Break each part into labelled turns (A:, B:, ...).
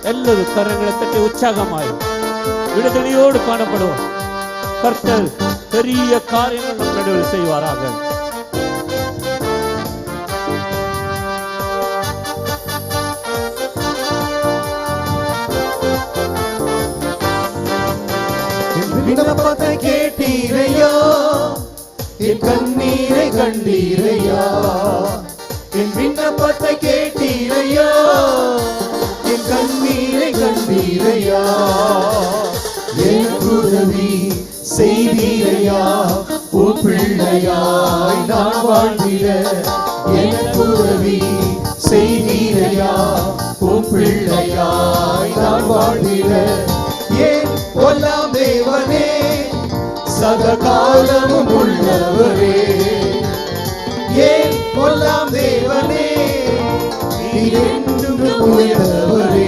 A: எல்லாரும் கரங்களை தட்டி உற்சாகமாய் விடுதலையோடு காணப்படுவோம். கர்த்தர் பெரிய காரியங்கள் நம் நடுவில் செய்வாராக.
B: விண்ணப்பத்தை கேட்டீரையா, என் கண்ணீரை கண்டீரையா. என் விண்ணப்பத்தை கேட்டீரையா, என் கண்ணீரை கண்டீரையா. எனக்கு உதவி செய்தீரையா, உன் பிள்ளையாய் நான் வாழ்ந்திட. எனக்கு உதவி செய்தீரையா, உன் பிள்ளையாய் நான் வாழ்ந்திட. ஏன் கொல்லாம் தேவனே, சதகாலமும் உள்ளவரே. ஏன் கொல்லாம் தேவனே, நீர் என்றும் உயர்ந்தவரே.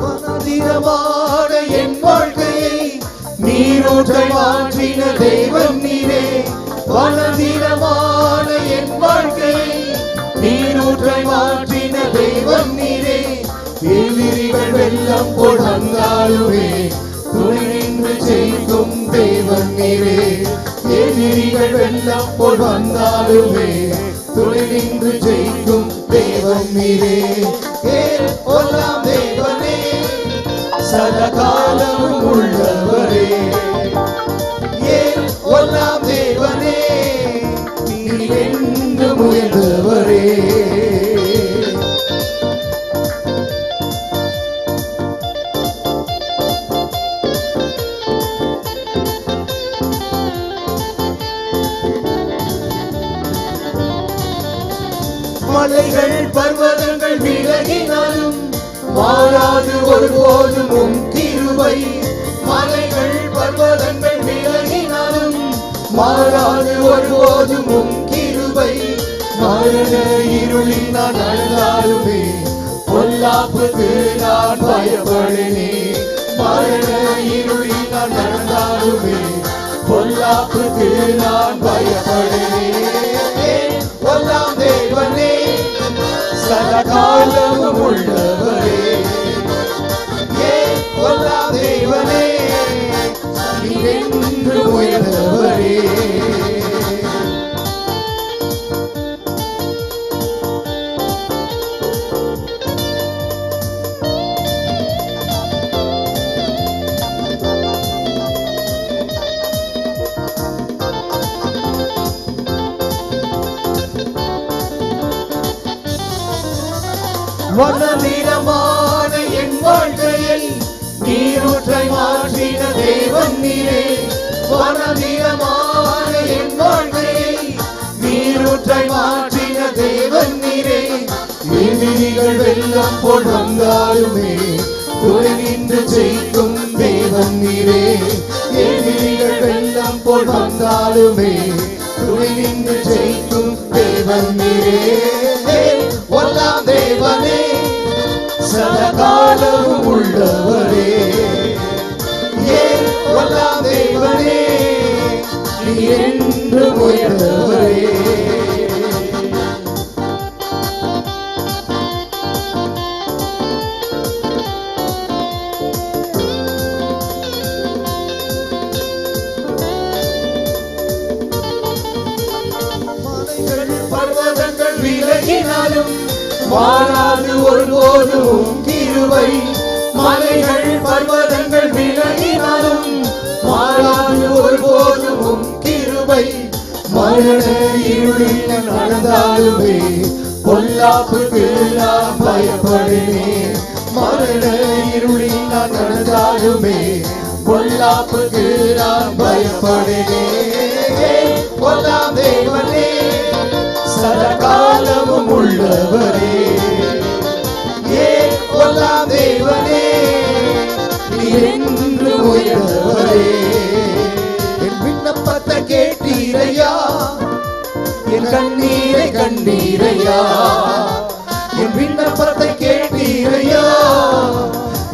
B: வனதிரமான என் வாழ்க்கையை நீரூற்றை மாற்றின தெய்வம் நீரே. வனதிரமான என் வாழ்க்கையை நீரூற்றை மாற்றின தெய்வம் நீரே. எதிரிகள் வெள்ளம் போல் வந்தாலுமே துணை நின்று ஜெயிக்கும் தெய்வம் நீரே. எதிரிகள் வெள்ளம் போல் வந்தாலுமே துணை நின்று ஜெயிக்கும் தெய்வம் நீரே. ஏன் கொல்லாம் தேவனே, சதகாலமும் உள்ளவரே. ஏன் கொல்லாம் தேவனே, நீர் என்றும் உயர்ந்தவரே. மலைகள் பர்வதங்கள் விலகினாலும் மாறாது ஒருபோதும் உம் கிருபை. மலைகள் பர்வதங்கள் விலகினாலும் மாறாது ஒருபோதும் உம் கிருபை. மரண இருளில் நான் நடந்தாலுமே பொல்லாப்புக்கு நான் பயப்படனே. மரண இருளில் நான் நடந்தாலுமே பொல்லாப்புக்கு நான் பயப்படனே. கொல்லாம் தேவனே, சதகாலமும் உள்ளவரே. ஏன் கொல்லாம் தேவனே, நீர் என்றும் உயர்ந்தவரே. வனதிரமான என் வாழ்க்கையை நீரூற்றை மாற்றின தேவன் நீரே. வனதிரமான என் வாழ்க்கையை நீரூற்றை மாற்றின தேவன் நீரே. எதிரிகள் வெள்ளம் போல் வந்தாலுமே துணை நின்று ஜெயிக்கும் தேவன் நீரே. எதிரிகள் வெள்ளம் போல் வந்தாலுமே துணை நின்று ஜெயிக்கும் தேவன் நீரே. கொல்லாம் தேவனே, சதகாலமும் உள்ளவரே. ஏன் கொல்லாம் தேவனே, நீர் என்றும் உயர்ந்தவரே. மலைகள் பர்வதங்கள் விலகினாலும் மாறாது ஒருபோதும் கிருபை. மலைகள் பர்வதங்கள் விலகினாலும் மாறாது ஒருபோதும் கிருபை. மரண இருளில் நடந்தாலுமே பொல்லாப்புக்கு நான் பயப்படனே. மரண இருளில் நடந்தாலுமே பொல்லாப்புக்கு நான் பயப்படனே. கொல்லாம் தேவனே, சதகாலமும் உள்ளவரே. ஏன் கொல்லாம் தேவனே, நீர் என்றும் உயர்ந்தவரே. என் விண்ணப்பத்தை கேட்டீரையா, என் கண்ணீரை கண்டீரையா. என் விண்ணப்பத்தை கேட்டீரையா,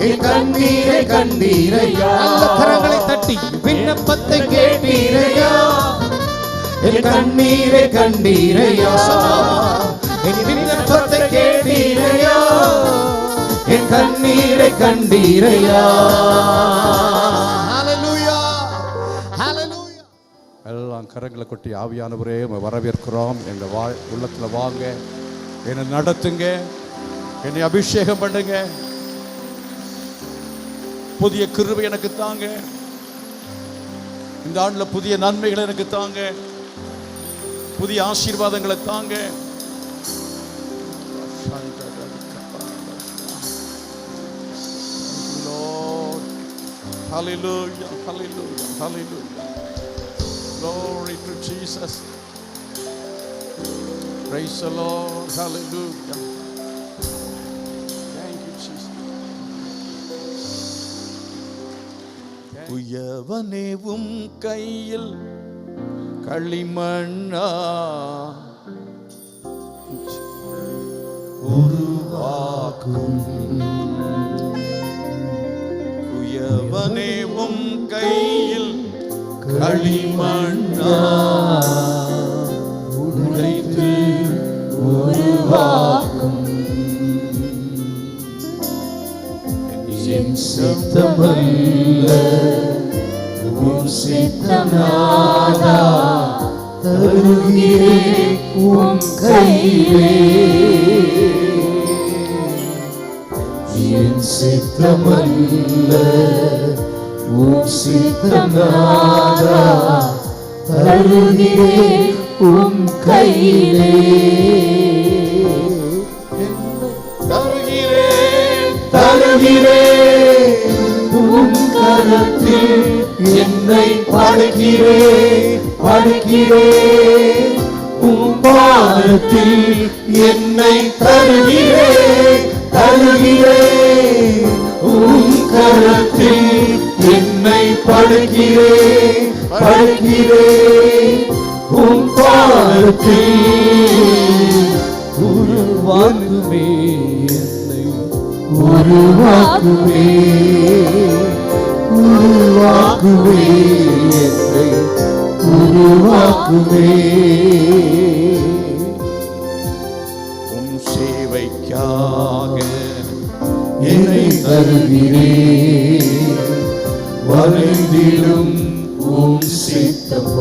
B: என் கண்ணீரை கண்டீரையா. நல்ல கரங்களை தட்டி விண்ணப்பத்தை கேட்டீரையா. என் கண்ணீரை கண்டீரையா. என் விண்ணப்பத்தை கேட்டீரையா. என் கண்ணீரை கண்டீரையா. ஹல்லேலூயா, ஹல்லேலூயா.
C: எல்லாம் கரங்களை கொட்டி ஆவியானவரே உம்மை வரவேற்கிறோம். எங்க உள்ளத்துல வாங்க, என்னை நடத்துங்க, என்னை அபிஷேகம் பண்ணுங்க. புதிய கிருபை எனக்கு தாங்க. இந்த ஆண்டுல புதிய நன்மைகளை எனக்கு தாங்க. புதிய ஆசீர்வாதங்களை தாங்க. Hallelujah, hallelujah, hallelujah. Glory to Jesus. Praise the Lord. Hallelujah. Thank you, Jesus. உயவனே உம் கையில் களிமண்ணா உருவாக்கும். உயவனே உம் கையில் களிமண்ணா உடைத்து உருவாக்கும். என் சித்தமல்ல உம் சித்தநாதா தருகிறேன் உம் கையிலே. என் சித்தமல்ல உம் சித்தநாதா தருகிறேன் உம் கையிலே. தருகிறேன் தருகிறேன் உம் கரத்தில் என்னை படைக்கிறேன் படைக்கிறேன். உம் பாதத்தில் என்னை தருகிறேன் தருகிறேன். உம் கரத்தில் என்னை படைக்கிறேன் படைக்கிறேன். உம் பாதத்தில் உருவாக்குமே என்னை உருவாக்குமே உருவாக்குமே என்னை உருவாக்குமே. உம் சேவைக்காக என்னை தருகிறேன். வளைந்திடும் உம் சித்தம்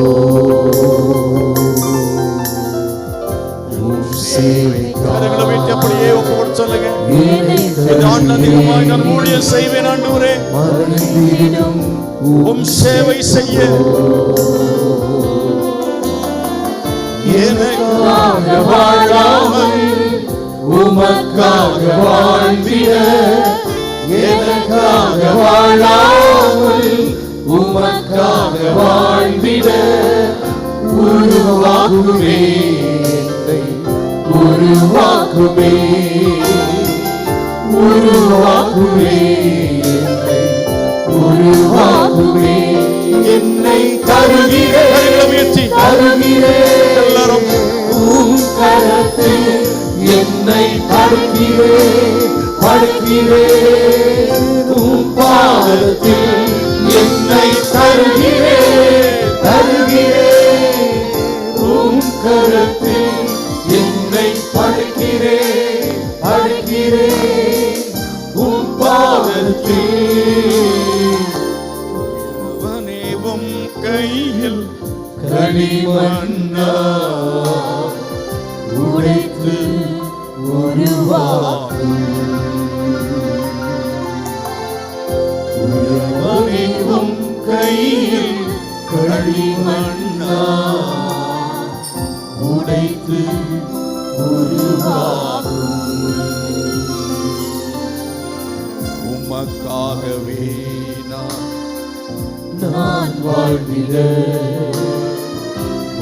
C: உம் சேவைக்காக அப்படியே ஒப்புக்கொடு சொல்லுங்க. நான் ஊழியம் செய்வேன் ஆண்டவரே. உம் சேவை செய்ய எனக்காக வாழாமல் உமக்காக வாழ்ந்திட. எனக்காக வாழாமல் உமக்காக வாழ்ந்திட. உருவாக்குமே உருவாக்குமே உருவாக்குமே உருவாக்குமே. என்னை தருகிறேன் தருகிறேன். எல்லாரும் உம் கரத்தில் என்னை படைக்கிறேன் படைக்கிறேன். உம் பாதத்தில் என்னை தருகிறேன் தருகிறேன். உம் கரத்தில் என்னை படைக்கிறேன் படைக்கிறேன். உம் பாதத்தில் உம் கையில் களிமண்ணா உடைத்து உருவாக்கும். உம் கையில் களிமண்ணா உடைத்து உருவாக்கும். உமக்காகவே நான் வாழ்ந்திட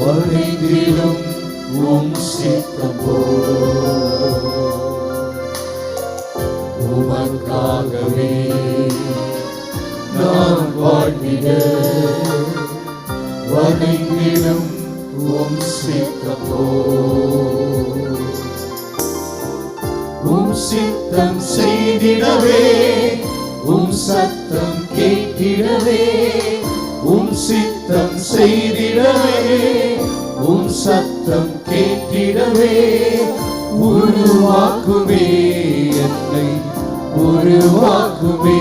C: வளைந்திடும் உம் சித்தம் உமக்காகவே நான் வாழ்ந்திட வளைந்திடும் உம் சித்தம் உம் சித்தம் செய்திடவே
B: உம் சத்தம் கேட்டிடவே உம் சித்தம் செய்திடவே உம் சத்தம் கேட்டிடவே உருவாக்குமே என்னை உருவாக்குமே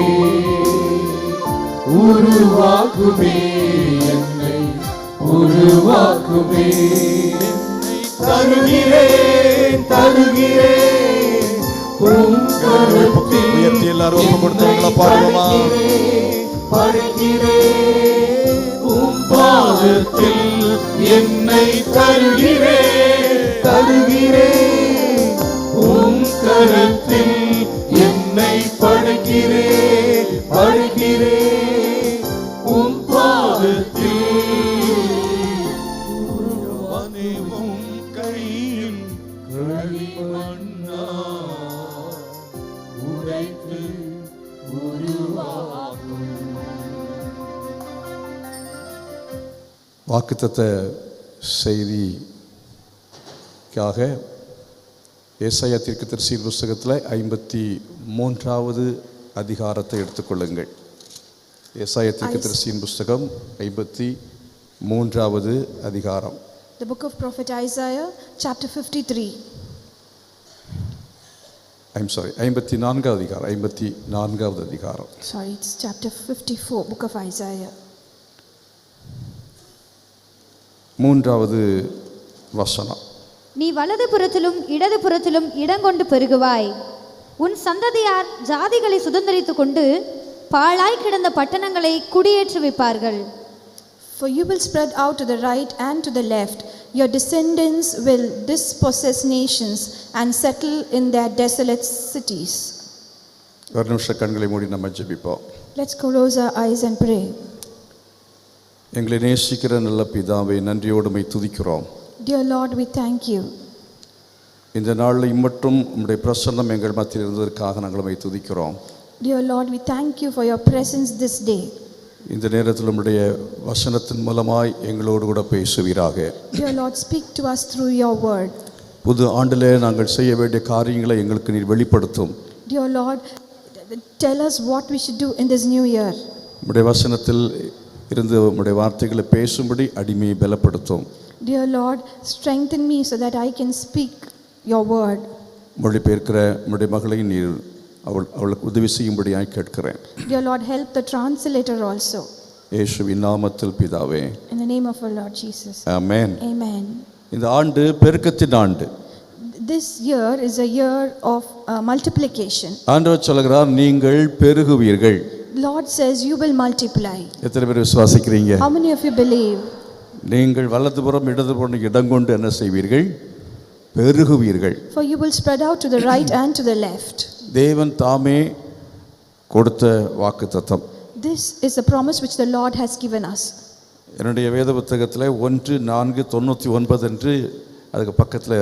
B: உருவாக்குமே என்னை உருவாக்குமே தருகிறேன் தருகிறேன் உம் கரத்தில்
C: உயர்த்தி எல்லாரும் ஒப்பு கொடுத்தவங்கள பாடுவோமா?
B: படைக்கிறேன் உம் பாதத்தில் என்னை தருகிறேன் தருகிறேன் உம் கரத்தில் என்னை படைக்கிறேன் படைக்கிறேன் உம் பாதத்தில் உம் கையில் களிமண்ணா உடைத்து உருவாக்கும்.
C: வாக்குத்தத்த செய்திக்காக ஏசாயா தீர்க்கதரிசியின் புஸ்தகத்தில் 53வது அதிகாரத்தை எடுத்துக்கொள்ளுங்கள். ஏசாயா தீர்க்கதரிசியின் புஸ்தகம் 53வது அதிகாரம்.
D: The book of prophet Isaiah, chapter 53.
C: 54வது அதிகாரம். 54வது அதிகாரம்.
D: Sorry, it's chapter 54, book of Isaiah.
C: 3வது வசனம்.
E: நீ வலது புறத்திலும் இடது புறத்திலும் இடங்கொண்டு பெருகுவாய். உன் சந்ததியார் ஜாதிகளை சுதந்தரித்துக் கொண்டு பாழாய் கிடந்த பட்டணங்களை குடியேற்றுவிப்பார்கள்.
D: For you will spread out to the right and to the left. Your descendants will dispossess nations and settle in their desolate cities.
C: ஒரு நிமிஷம் கண்களை மூடி நம்ம ஜெபிப்போம்.
D: Let's close our eyes and pray.
C: எங்களை நேசிக்கிற நல்ல பிதாவை நன்றியோடு உம்மை துதிக்கிறோம்.
D: Dear Lord, we thank you.
C: இந்த நாளில் இம்மட்டும் உம்முடைய பிரசன்னம் எங்கள் மத்தியில் இருந்ததற்காக நாங்கள் உம்மை துதிக்கிறோம்.
D: Dear Lord, we thank you for your presence this day.
C: இந்த நேரத்தில் உம்முடைய வசனத்தின் மூலமாய் எங்களோடு கூட பேசுவீராக.
D: Dear Lord, speak to us through your word.
C: புது ஆண்டிலே நாங்கள் செய்ய வேண்டிய காரியங்களை எங்களுக்கு நீர் வெளிப்படுத்தும்.
D: Dear Lord, tell us what we should do in this new year.
C: உம்முடைய வசனத்தில் இருந்து உம்முடைய வார்த்தைகளை பேசும்படி அடிமையை பலப்படுத்தும்.
D: Dear Lord, strengthen me so that I can speak your word.
C: மொழிபெயர்க்கிற உம்முடைய மகளை நீர் அவளுக்கு உதவி செய்யும்படியாய் கேட்கிறேன்.
D: Dear Lord, help the translator also.
C: இயேசுவின் நாமத்தில் பிதாவே.
D: In the name of our Lord Jesus.
C: Amen.
D: Amen.
C: இந்த ஆண்டு பெருக்கத்தின் ஆண்டு.
D: This year is a year of multiplication.
C: ஆண்டவர் சொல்கிறார் நீங்கள் பெருகுவீர்கள்.
D: Lord says you will multiply.
C: எத்தனை பேர் விசுவாசிக்கிறீங்க?
D: How many of you believe?
C: நீங்கள் வலதுபுறம் இடதுபுறம் இடங்கொண்டு என்ன செய்வீர்கள்? பெருகுவீர்கள்.
D: For you will spread out to the right and to the left.
C: தேவன் தாமே கொடுத்த வாக்குத்தத்தம்.
D: This is the promise which the Lord has given us.
C: என்னுடைய வேத புத்தகத்தில் 1/4/99 என்று அதுக்கு பக்கத்தில்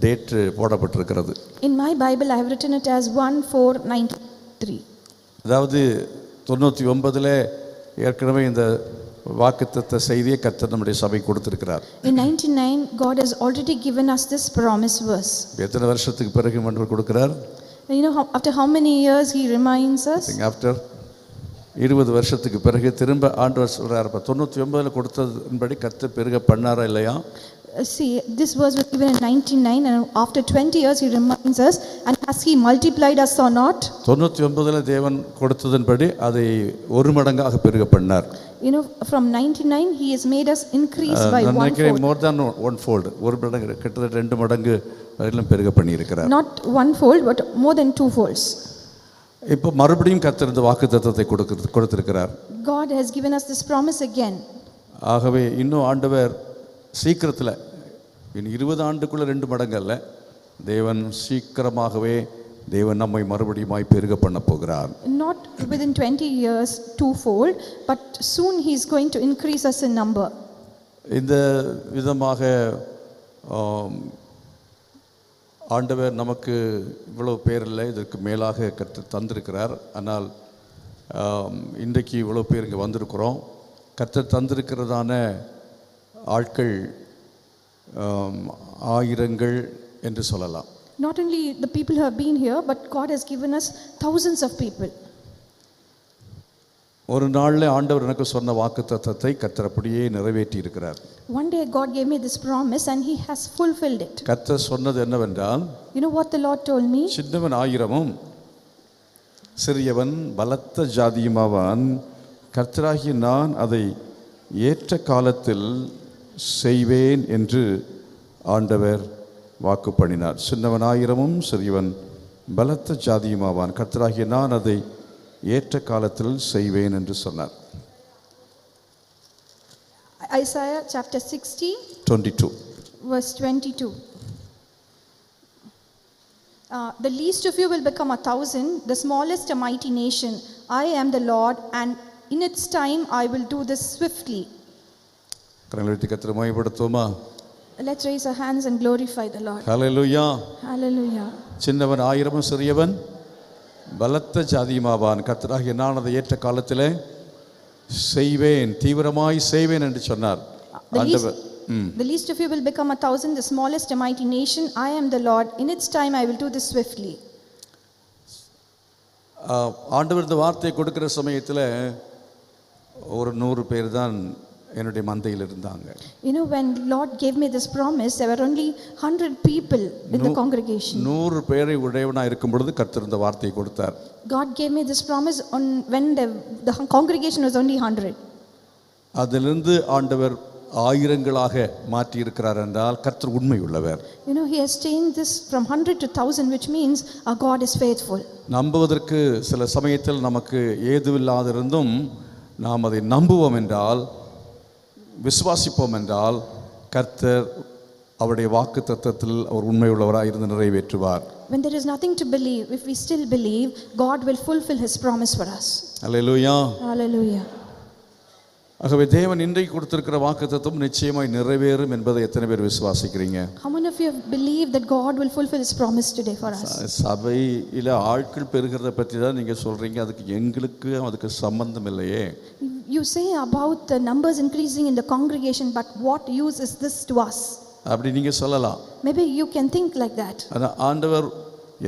C: டேட்டு போடப்பட்டிருக்கிறது.
D: In my Bible I have written it as 1/4/93.
C: அதாவது 99ல் ஏற்கனவே இந்த வாக்குத்தத்த செய்தியை கர்த்தர் நம்முடைய சபை கொடுத்திருக்கிறார்.
D: In 99 God has already given us this promise verse.
C: எத்தனை வருஷத்துக்கு பிறகு மன்னர் கொடுக்கிறார்?
D: You know after how many years he reminds us?
C: After 20 வருஷத்துக்கு பிறகு திரும்ப ஆண்டவர் சொல்றார். 99ல் கொடுத்ததின்படி கர்த்தர் பெருக பண்ணாரா இல்லையா?
D: See, this verse was given in 99 and after 20 years he reminds us, and has he multiplied us or not?
C: 99ல் தேவன் கொடுத்ததின்படி அதை ஒரு மடங்காக பெருக பண்ணார்.
D: You know, from 99 he has made us increase by
C: நான் நினைக்கிறேன்
D: one-fold.
C: more than one fold, ஒரு மடங்கு கிட்டத்தட்ட 2 மடங்கு வரையிலும் பெருக பண்ணியிருக்கிறார்.
D: Not one-fold but more than 2 folds.
C: இப்போ மறுபடியும் கர்த்தர் இந்த வாக்குத்தத்தத்தை கொடுத்திருக்கிறார்.
D: God has given us this promise again.
C: ஆகவே இன்னும் ஆண்டவர் சீக்கிரத்தில் இனி 20 ஆண்டுக்குள்ள 2 மடங்கு அல்ல, தேவன் சீக்கிரமாகவே தேவன் நம்மை மறுபடியும் பெருக பண்ண போகிறார்.
D: Not within 20 years twofold, but soon he is going to increase us in number.
C: இந்த விதமாக ஆண்டவர் நமக்கு இவ்வளவு பேர் இல்லை, இதற்கு மேலாக கர்த்தர் தந்திருக்கிறார். ஆனால் இன்றைக்கு இவ்வளோ பேர் இங்கே வந்திருக்கிறோம். கர்த்தர் தந்திருக்கிறதான ஆட்கள் ஆயிரங்கள் என்று சொல்லலாம்.
D: Not only the people who have been here, but God has given us thousands of people.
C: ஒரு நாளில் ஆண்டவர் எனக்கு சொன்ன வாக்குத்தத்தத்தை கர்த்தர் அப்படியே நிறைவேற்றி இருக்கிறார்.
D: One day God gave me this promise and he has fulfilled it.
C: கர்த்தர் சொன்னது என்னவென்றால்,
D: You know what the Lord told me?
C: சின்னவன் 1000 சிறியவன் பலத்த ஜாதியுமாவான், கர்த்தராகிய நான் அதை ஏற்ற காலத்தில் செய்வேன் என்று ஆண்டவர் வாக்கு பண்ணினார். சின்னவன் 1000 சிறியவன் பலத்த ஜாதியுமாவான், கர்த்தராகிய நான் அதை ஏற்ற காலத்தில் செய்வேன் என்று சொன்னார்.
D: Isaiah chapter 60
C: 22
D: verse 22. The least of you will become 1,000, the smallest a mighty nation. I am the Lord, and in its time I will do this swiftly.
C: கரங்களை கர்த்தரை மகிமைப்படுத்துவோமா?
D: Let's raise our hands and glorify the Lord.
C: Hallelujah.
D: Hallelujah.
C: சின்னவன் 1000 சிறியவன் பலத்த ஜாதியுமாவான், கர்த்தராகிய நான் அதை ஏற்ற காலத்திலே செய்வேன், தீவிரமாய் செய்வேன் என்று சொன்னார்.
D: The least of you will become 1,000, the smallest a mighty nation. I am the Lord, in its time I will do this swiftly.
C: ஆண்டவர் இந்த வார்த்தையை கொடுக்கிற சமயத்தில் ஒரு 100 பேர் தான் என்னுடைய மந்தையில் இருந்தாங்க.
D: You know, when Lord gave me this promise, there were only 100 people in the congregation.
C: 100 பேரை உடையவனாக இருக்கும் பொழுது கர்த்தர் இந்த வார்த்தையை கொடுத்தார்.
D: God gave me this promise when the congregation was only 100.
C: அதிலிருந்து ஆண்டவர் ஆயிரங்களாக மாற்றி இருக்கிறார் என்றால் கர்த்தர் உண்மை உள்ளவர்.
D: You know, he has changed this from 100 to 1,000, which means our God is faithful.
C: நம்புவதற்கு சில சமயத்தில் நமக்கு ஏதுவில்லாதிருந்தும் நாம் அதை நம்புவோம் என்றால், விசுவாசிப்போம் என்றால், கர்த்தர் அவருடைய வாக்கு தத்தத்தில் அவர் உண்மை உள்ளவராக இருந்து நிறைவேற்றுவார்.
D: When there is nothing to believe, if we still believe, God will fulfill his promise for us.
C: Hallelujah.
D: Hallelujah.
C: ஆகவே தேவன் இன்றைக்கு கொடுத்திருக்கிற வாக்கு தத்தம் நிச்சயமாய் நிறைவேறும் என்பதை எத்தனை பேர் விசுவாசிக்கிறீங்க?
D: How many of you have believed that God will fulfill his promise today for us?
C: சபையில் ஆட்கள் பெருகிறத பற்றி தான் நீங்கள் சொல்கிறீங்க, அதுக்கு சம்பந்தம் இல்லையே.
D: You say about the numbers increasing in the congregation, but what use is this to us?
C: அப்படி நீங்கள் சொல்லலாம்.
D: Maybe you can think like that.
C: ஆனால் ஆண்டவர்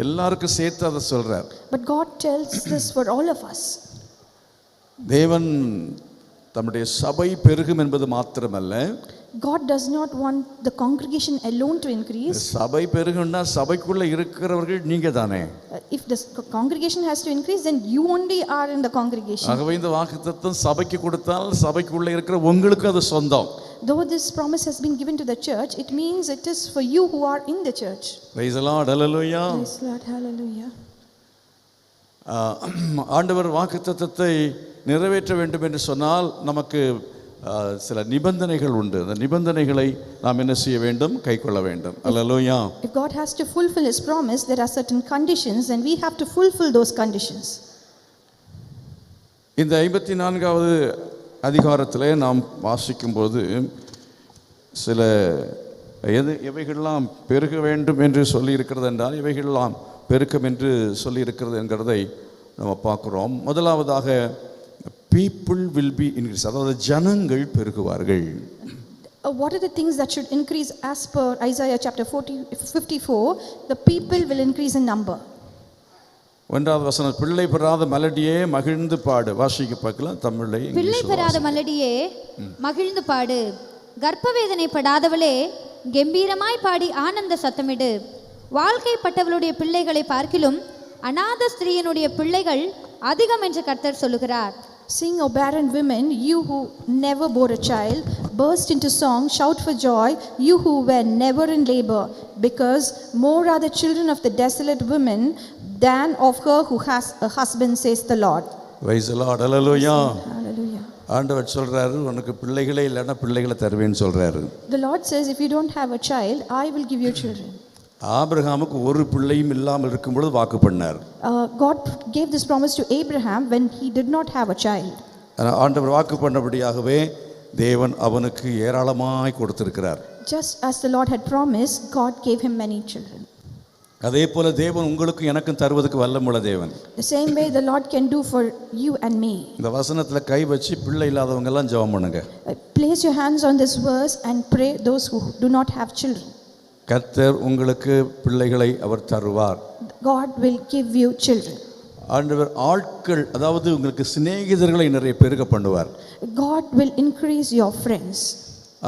C: எல்லாருக்கும் சேர்த்து அதை சொல்கிறார்.
D: But God tells this for all of us.
C: தேவன் தம்முடைய சபை பெருகும் என்பது மாத்திரமல்ல,
D: God does not want the congregation alone to increase.
C: சபை பெருகும்னா சபைக்குள்ள இருக்கிறவர்கள் நீங்க தானே.
D: If the congregation has to increase, then you only are in the congregation.
C: ஆகவே இந்த வாக்குத்தத்தம் சபைக்கு கொடுத்தால் சபைக்குள்ள இருக்கிற உங்களுக்கு அது சொந்தம்.
D: Though this promise has been given to the church, it means it is for you who are in the church.
C: Praise the Lord. Hallelujah.
D: Praise the Lord. Hallelujah.
C: ஆண்டவர் வாக்குத்தத்தத்தை நிறைவேற்ற வேண்டும் என்று சொன்னால் நமக்கு சில நிபந்தனைகள் உண்டு. அந்த நிபந்தனைகளை நாம் என்ன செய்ய வேண்டும்? கைக்கொள்ள வேண்டும். அல்லேலூயா.
D: If God has to fulfill his promise, there are certain conditions and we have to fulfill those conditions.
C: இந்த 54வது அதிகாரத்திலே நாம் வாசிக்கும்போது சில எவைகளெல்லாம் பெருக வேண்டும் என்று சொல்லி இருக்கிறது என்றால் இவைகளெல்லாம் பெருக்கம் என்று சொல்லி இருக்கிறது என்கிறதை நம்ம பார்க்குறோம். முதலாவதாக people will be increase, அதாவது ஜனங்கள் பெருகுவார்கள்.
D: What are the things that should increase as per Isaiah chapter 54? The people will increase in number.
C: ஒன்றாவது வசனம், பிள்ளை பெறாத மலடியே மகிழ்ந்து பாடு. வாசிக்க பார்க்கலாம் தமிழை.
E: பிள்ளை பெறாத மலடியே மகிழ்ந்து பாடு, கர்ப்பவேதனை படாதவளே கம்பீரமாய் பாடி ஆனந்த சத்தமிடு. வாழ்க்கைப்பட்டவளுடைய பிள்ளைகளை பார்க்கிலும் அநாத ஸ்திரீயினுடைய பிள்ளைகள் அதிகம் என்று கர்த்தர் சொல்லுகிறார்.
D: Sing, O barren women, you who never bore a child, burst into song, shout for joy, you who were never in labor, because more are the children of the desolate women than of her who has a husband, says the Lord.
C: Praise the Lord. Hallelujah.
D: Hallelujah.
C: ஆண்டவர் சொல்றாரு, உனக்கு பிள்ளைகளே இல்லைன்னா பிள்ளைகளை தருவேன்னு சொல்றாரு.
D: The Lord says, if you don't have a child, I will give you children.
C: ஆபிரகாமுக்கு ஒரு பிள்ளையும் இல்லாமல் இருக்கும் பொழுது வாக்கு பண்ணார்.
D: God gave this promise to Abraham when he did not have a child.
C: ஆண்டவர் வாக்கு பண்ணபடியாகவே தேவன் அவனுக்கு ஏராளமாய் கொடுத்திருக்கிறார்.
D: Just as the Lord had promised, God gave him many children.
C: அதே போல தேவன் உங்களுக்கு எனக்கும் தருவதற்கு வல்லமுள்ள தேவன்.
D: The same way the Lord can do for you and me.
C: இந்த வசனத்துல கை வச்சு பிள்ளை இல்லாதவங்க எல்லாம் ஜெபம் பண்ணுங்க.
D: Place your hands on this verse and pray those who do not have children.
C: கர்த்தர் உங்களுக்கு பிள்ளைகளை அவர் தருவார்.
D: God will give you children.
C: ஆண்டவர் ஆட்கள், அதாவது உங்களுக்கு சிநேகிதர்களை நிறைய பெருக பண்ணுவார்.
D: God will increase your friends.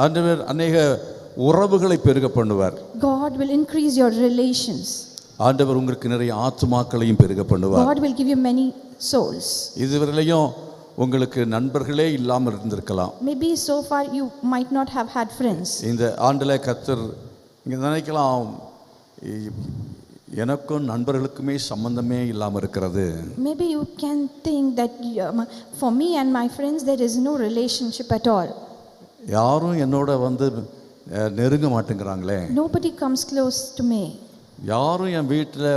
C: ஆண்டவர் அநேக உறவுகளை பெருக பண்ணுவார்.
D: God will increase your relations.
C: ஆண்டவர் உங்களுக்கு நிறைய ஆத்துமாக்களையும் பெருக பண்ணுவார்.
D: God will give you many souls.
C: இதுவரையிலையும் உங்களுக்கு நண்பர்களே இல்லாமல் இருந்திருக்கலாம்.
D: Maybe so far you might not have had friends.
C: இந்த ஆண்டில் கர்த்தர் இங்கே நினைக்கலாம், எனக்கும் நண்பர்களுக்குமே சம்பந்தமே இல்லாமல் இருக்கிறது.
D: Maybe you can think that for me and my friends there is no relationship at all.
C: யாரும் என்னோட வந்து நெருங்க மாட்டேங்கிறாங்களே.
D: Nobody comes close to me.
C: யாரும் என் வீட்டில்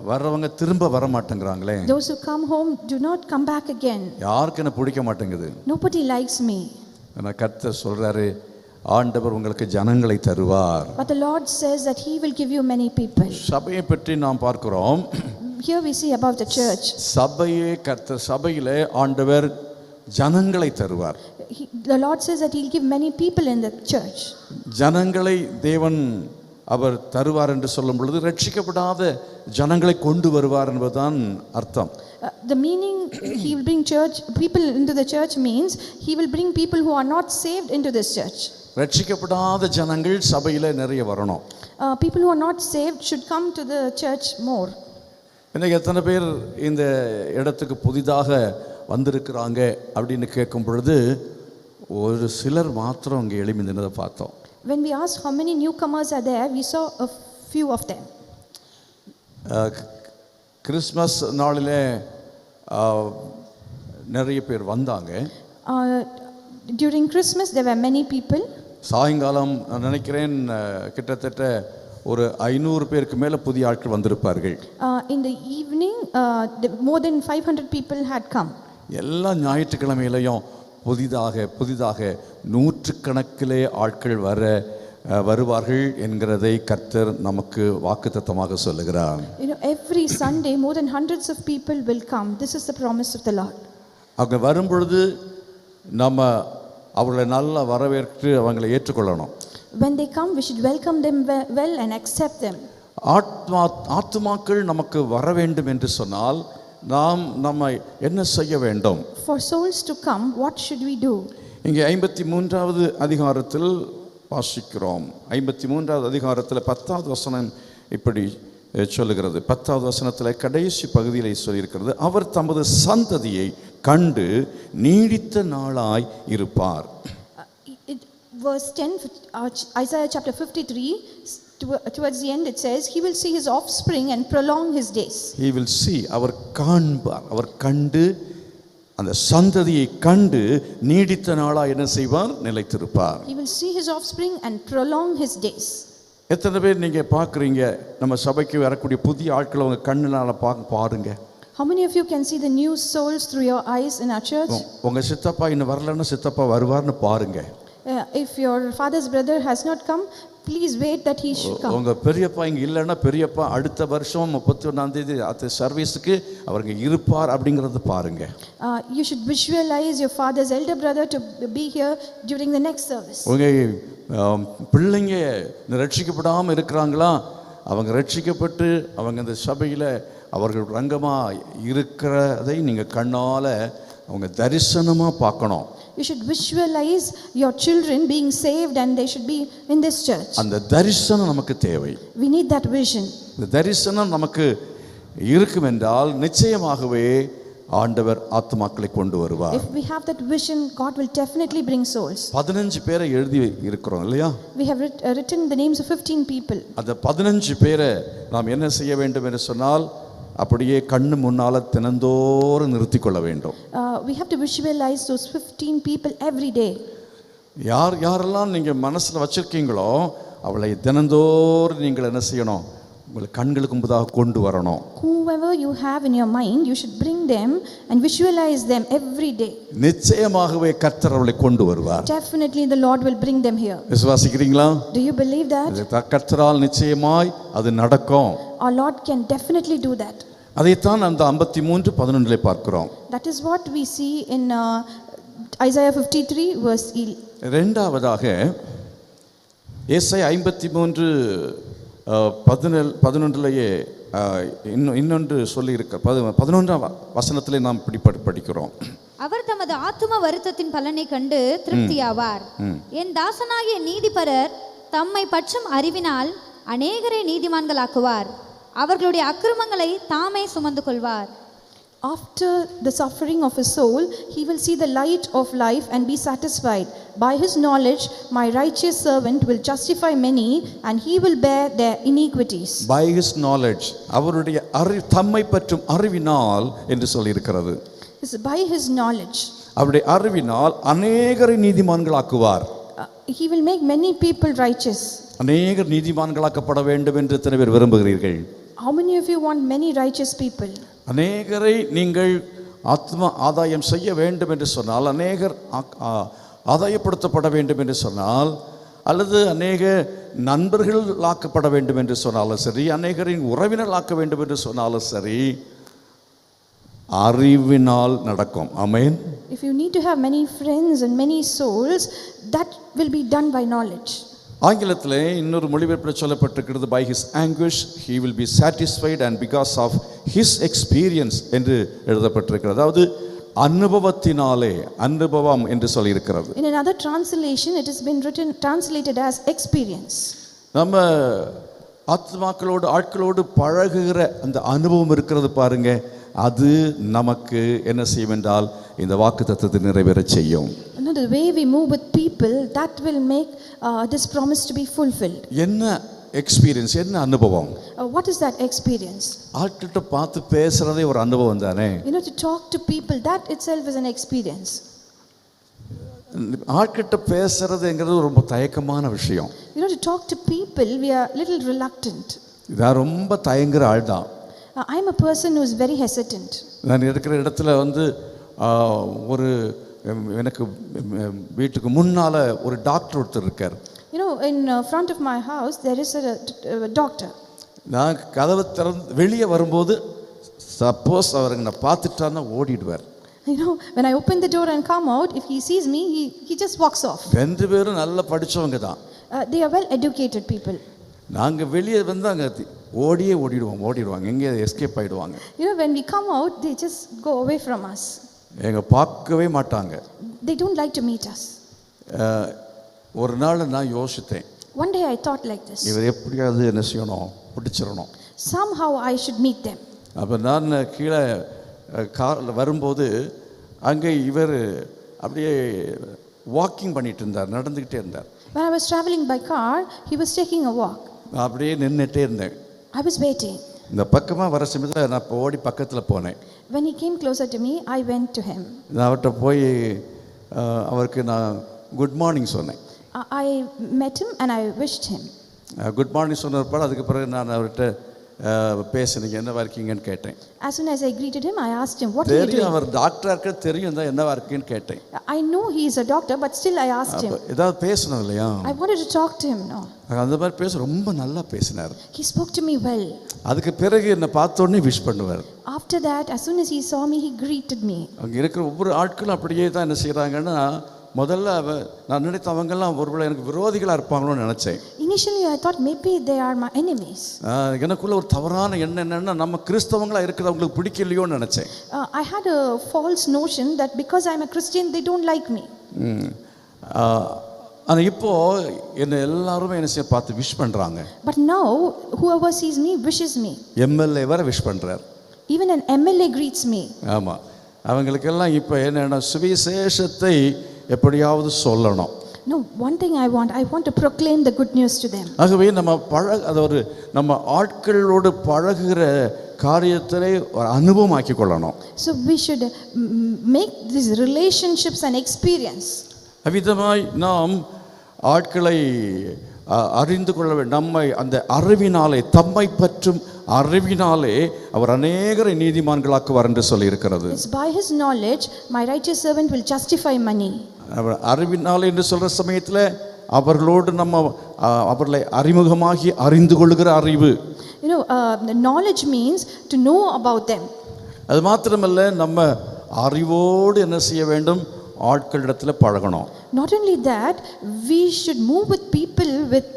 C: வர்றவங்க திரும்ப வர மாட்டேங்கிறாங்களே.
D: Those who come home do not come back again.
C: யாருக்கு என்ன பிடிக்க மாட்டேங்குது.
D: Nobody likes me.
C: ஆனால் கர்த்தர் சொல்றாரு, ஆண்டவர் உங்களுக்கு ஜனங்களை தருவார்.
D: But the Lord says that He will give you many people.
C: சபையை பற்றி நாம் பார்க்கிறோம்.
D: Here we see about the church.
C: சபையே கர்த்தர், சபையிலே ஆண்டவர் ஜனங்களை தருவார்.
D: The Lord says that He'll give many people in the church.
C: ஜனங்களை தேவன் அவர் தருவார் என்று சொல்லும் பொழுது ரட்சிக்கப்படாத ஜனங்களை கொண்டு வருவார் என்பதுதான் அர்த்தம்.
D: The meaning He will bring church people into the church means He will bring people who are not saved into this church.
C: ரட்சிக்கப்படாத ஜனங்கள் சபையில நிறைய வரணும்.
D: People who are not saved should come to the church more.
C: இன்னைக்கு எத்தனை பேர் இந்த இடத்துக்கு புதிதாக வந்திருக்கிறாங்க அப்படின்னு கேட்கும் பொழுது ஒரு சிலர் மாத்திரம் அங்கே எழுப்பி நின்றதை பார்த்தோம்.
D: When we asked how many newcomers are there, we saw a few of them.
C: Christmas நாளிலே நிறைய பேர் வந்தாங்க.
D: During Christmas there were many people.
C: சாயங்காலம் நான் நினைக்கிறேன் கிட்டத்தட்ட ஒரு 500 பேருக்கு மேலே புதிய ஆட்கள் வந்திருப்பார்கள்.
D: In the evening more than 500 people had come.
C: எல்லா ஞாயிற்றுக்கிழமையிலையும் புதிதாக நூற்றுக்கணக்கிலே ஆட்கள் வருவார்கள் என்கிறதை கர்த்தர் நமக்கு வாக்குத்தத்தமாக சொல்லுகிறார்.
D: Every Sunday more than hundreds of people will come. This is the promise of the Lord.
C: அவங்க வரும் பொழுது நம்ம அவர்களை நல்லா வரவேற்று அவங்களை ஏற்றுக்கொள்ளணும்.
D: When they come we should welcome them well and accept them.
C: ஆத்துமாக்கள் நமக்கு வர வேண்டும் என்று சொன்னால் நம்ம என்ன செய்ய வேண்டும்?
D: For souls to come, what should we do?
C: இங்கே 53வது அதிகாரத்தில் வாசிக்கிறோம். 53வது அதிகாரத்தில் 10வது வசனம் இப்படி சொல்லுகிறது. 10வது வசனத்தில் கடைசி பகுதியில் சொல்லியிருக்கிறது, அவர் தமது சந்ததியை கண்டு நீடித்த நாளாய் இருப்பார்.
D: Verse 10, Isaiah chapter 53, towards the end it says, He will see His offspring and prolong His days.
C: He will see, அவர் காண்பார், அவர் கண்டு அந்த சந்ததியை கண்டு நீடித்த நாளா என்ன செய்வார்? நிலைத்திருப்பார்.
D: He will see His offspring and prolong His days.
C: எத்தனை பேர் நீங்க பார்க்குறீங்க நம்ம சபைக்கு வரக்கூடிய புதிய ஆட்களை உங்க கண்ணுனால பாருங்க.
D: How many of you can see the new souls through your eyes in our church?
C: உங்க சித்தப்பா இன்னும் வரலன்னா சித்தப்பா வருவார்னு பாருங்க.
D: If your father's brother has not come, please wait that he should come.
C: உங்க பெரியப்பா இங்க இல்லைன்னா பெரியப்பா அடுத்த வருஷம் 31ஆம் தேதி அந்த சர்வீஸ்க்கு அவருக்கு இருப்பார் அப்படிங்கறத பாருங்க.
D: You should visualize your father's elder brother to be here during the next service.
C: உங்க பிள்ளைங்க ரட்சிக்கப்படாம இருக்கிறாங்களா? அவங்க ரட்சிக்கப்பட்டு அவங்க இந்த சபையில அவர்கள் ரங்கமா இருக்கிறதை நீங்க கண்ணால அவங்க தரிசனமா பார்க்கணும்.
D: You should visualize your children being saved and they should be in this church.
C: அந்த தரிசனம் நமக்கு தேவை.
D: We need that vision.
C: இந்த தரிசனம் நமக்கு இருக்கும் என்றால் நிச்சயமாகவே ஆண்டவர் ஆத்துமாக்களை கொண்டு வருவார்.
D: If we have that vision, God will definitely bring souls.
C: 15 பேரை எழுதி இருக்கிறோம் இல்லையா?
D: We have written the names of 15 people.
C: அந்த 15 பேரை நாம் என்ன செய்ய வேண்டும் என்று சொன்னால் அப்படியே கண்ணு முன்னால தினந்தோறும் நிறுத்தி கொள்ள வேண்டும்.
D: We have to visualize those 15 people every day.
C: யாரெல்லாம் நீங்க மனசுல வச்சிருக்கீங்களோ அவளை தினந்தோறும் நீங்கள் என்ன செய்யணும்? உங்கள் கண்களுக்கு முன்பாக கொண்டு வரணும்.
D: Whoever you have in your mind, you should bring them and visualize them every day.
C: நிச்சயமாகவே கர்த்தர் அவளை கொண்டு வருவார்.
D: Definitely the Lord will bring them here.
C: விசுவாசிக்கிறீங்களா?
D: Do you believe that?
C: கர்த்தரால் நிச்சயமாய் அது நடக்கும்.
D: Our Lord can definitely do that.
C: அதைத்தான் அந்த 53:11 பார்க்கிறோம்.
D: That is what we see in Isaiah 53 verse 11.
C: இரண்டாவதாக ஏசாயா 53:11 இன்னொன்று சொல்லியிருக்க 11ஆம் வசனத்திலே நாம் இப்படி படிக்கிறோம்.
E: அவர் தமது ஆத்தும வருத்தத்தின் பலனை கண்டு திருப்தியாவார். என் தாசனாகிய நீதிபரர் தம்மை பற்றும் அறிவினால் அநேகரை நீதிமான்களாக்குவார். அவர்களுடைய அக்கிரமங்களை தாமே சுமந்து கொள்வார்.
D: After the suffering of his soul, he will see the light of life and be satisfied. By his knowledge, my righteous servant will justify many, and he will bear their iniquities.
C: By his knowledge, அவருடைய தம்மை பற்றும் அறிவினால் என்று சொல்லியிருக்கிறது.
D: It's by his knowledge.
C: அவருடைய அறிவினால் அநேகரை நீதிமான்களாக்குவார்.
D: He will make many people righteous.
C: அநேகர் நீதிமான்களாக்கப்பட வேண்டும் என்று எத்தனை பேர் விரும்புகிறீர்கள்?
D: How many of you want many righteous people?
C: அநேகரை நீங்கள் ஆத்ம ஆதாயம் செய்ய வேண்டும் என்று சொன்னால், அநேகர் ஆதாயப்படுத்தப்பட வேண்டும் என்று சொன்னால், அல்லது அநேக நண்பர்கள் ஆக்கப்பட வேண்டும் என்று சொன்னாலும் சரி, அநேகரின் உறவினர் ஆக்க வேண்டும் என்று சொன்னாலும் சரி, அறிவினால் நடக்கும். ஆமென்.
D: If you need to have many friends and many souls, that will be done by knowledge.
C: ஆங்கிலத்திலே இன்னொரு மொழிபெயர்ப்பில் சொல்லப்பட்டிருக்கிறது, by his anguish he will be satisfied and because of his experience என்று எழுதப்பட்டிருக்கிறது. அதாவது அனுபவத்தினாலே, அனுபவம் என்று சொல்லியிருக்கிறது.
D: In another translation it has been translated as experience.
C: நம்ம ஆத்மாக்களோடு ஆட்களோடு பழகுகிற அந்த அனுபவம் இருக்கிறது பாருங்க, அது நமக்கு என்ன செய்யும் என்றால் இந்த வாக்குத்தத்தத்தை நிறைவேற செய்யும்.
D: The way we move with people, that will make this promise to be fulfilled.
C: என்ன எக்ஸ்பீரியன்ஸ், என்ன அனுபவம்?
D: What is that experience?
C: ஆட்கிட்ட பார்த்து பேசுறதே ஒரு அனுபவம் தானே.
D: To talk to people, that itself is an experience.
C: ஆட்கிட்ட பேசுறதுங்கிறது ரொம்ப தயக்கமான விஷயம்.
D: To talk to people, we are little reluctant.
C: நான் ரொம்ப தயங்குற ஆள் தான்.
D: I am a person who is very hesitant.
C: நான் இருக்கிற இடத்துல ஒரு எனக்கு வீட்டுக்கு முன்னால ஒரு டாக்டர் ஒருத்தர் இருக்கார்.
D: In front of my house there is a doctor.
C: நான் கதவை திறந்து வெளியே வரும்போது சப்போஸ் அவர் என்னை பார்த்துட்டான்னா ஓடிடுவார்.
D: When I open the door and come out, if he sees me, he just walks off.
C: ரெண்டு பேரும் நல்லா படிச்சவங்க தான்.
D: They are well educated people.
C: நாங்க வெளியே வந்து அங்க ஓடிடுவாங்க, எங்கே எஸ்கேப் ஆயிடுவாங்க.
D: When we come out, they just go away from us.
C: எங்க பார்க்கவே மாட்டாங்க.
D: They don't like to meet us.
C: ஒரு நாள் நான் யோசித்தேன்,
D: one day I thought like this,
C: இவர் எப்படியாவது என்ன செய்யணும், பிடிச்சிடணும்.
D: Somehow I should meet them.
C: அப்போ நான் கீழே காரில் வரும்போது அங்கே இவர் அப்படியே வாக்கிங் பண்ணிட்டு இருந்தார், நடந்துக்கிட்டே இருந்தார்.
D: When I was traveling by car, he was taking a walk.
C: அப்படியே நின்றுட்டே இருந்தேன்.
D: I was waiting.
C: இந்த பக்கமாக வர சமயத்தில் நான் ஓடி பக்கத்தில் போனேன்.
D: When he came closer to me, I went to him.
C: நான் அவர்கிட்ட போய் அவருக்கு நான் குட் மார்னிங் சொன்னேன்.
D: I met him and I wished him.
C: Good morning சொன்னப்போ அதுக்கு பிறகு நான் அவர்கிட்ட பேசுனீங்க, என்னவா இருக்கீங்கன்னு கேட்டேன்.
D: As soon as I greeted him, I asked him, what are you doing?
C: அவர் டாக்டரா இருக்க தெரியும் தான், என்னவா இருக்கீங்கன்னு கேட்டேன்.
D: I know he is a doctor, but still I asked him.
C: ஏதாவது பேசணும் இல்லையா?
D: I wanted to talk to him. No.
C: அந்த மாதிரி பேச ரொம்ப நல்லா பேசினார்.
D: He spoke to me well.
C: அதுக்கு பிறகு என்னை பார்த்த உடனே விஷ் பண்ணுவார்.
D: After that, as soon as he saw me, he greeted me.
C: அங்கே இருக்கிற ஒவ்வொரு ஆட்களும் அப்படியே தான் என்ன செய்கிறாங்கன்னா, முதல்ல நான் நினைத்த அவங்கெல்லாம் ஒருவேளை எனக்கு விரோதிகளாக இருப்பாங்களோன்னு நினச்சேன்.
D: Initially I thought maybe they are my enemies.
C: எனக்குள்ள ஒரு தவறான எண்ணம் என்னன்னா, நம்ம கிறிஸ்தவங்களா இருக்கிறவங்களுக்கு பிடிக்கலையோன்னு நினச்சேன்.
D: I had a false notion that because I am a Christian, they don't like me.
C: ஆனால் இப்போ என்னை எல்லாருமே என்ன செய்ய பார்த்து விஷ் பண்ணுறாங்க.
D: But now whoever sees me wishes me.
C: MLA வர விஷ் பண்ணுறார்.
D: Even an MLA greets me.
C: ஆமாம், அவங்களுக்கெல்லாம் இப்போ என்னென்னா சுவிசேஷத்தை எப்படியாவது சொல்லணும்.
D: No, one thing I want to proclaim the good news to them.
C: ஆகவே நம்ம ஆட்களோடு பழகுகிற காரியத்திலே ஒரு அனுபவமாக்கி கொள்ளணும்.
D: So we should make these relationships an experience.
C: அவ்விதமாய் நாம் ஆட்களை அறிந்து கொள்ள வேண்டும். நம்மை அந்த அறிவினாலே, தம்மை பற்றும் அறிவினாலே அவர் அநேகரை நீதிமான்களாக்குவார் என்று சொல்லி இருக்கிறது.
D: It's by his knowledge my righteous servant will justify many.
C: அறிவினாலே என்று சொல்ற சமயத்தில் அவர்களோடு நம்ம அவர்களை அறிமுகமாகி அறிந்து கொள்ளுகிற அறிவு.
D: The knowledge means to know about them.
C: அது மாத்திரமல்ல, நம்ம அறிவோடு என்ன செய்ய வேண்டும், ஆட்களிடத்தில் பழகணும்.
D: Not only that, we should move with people with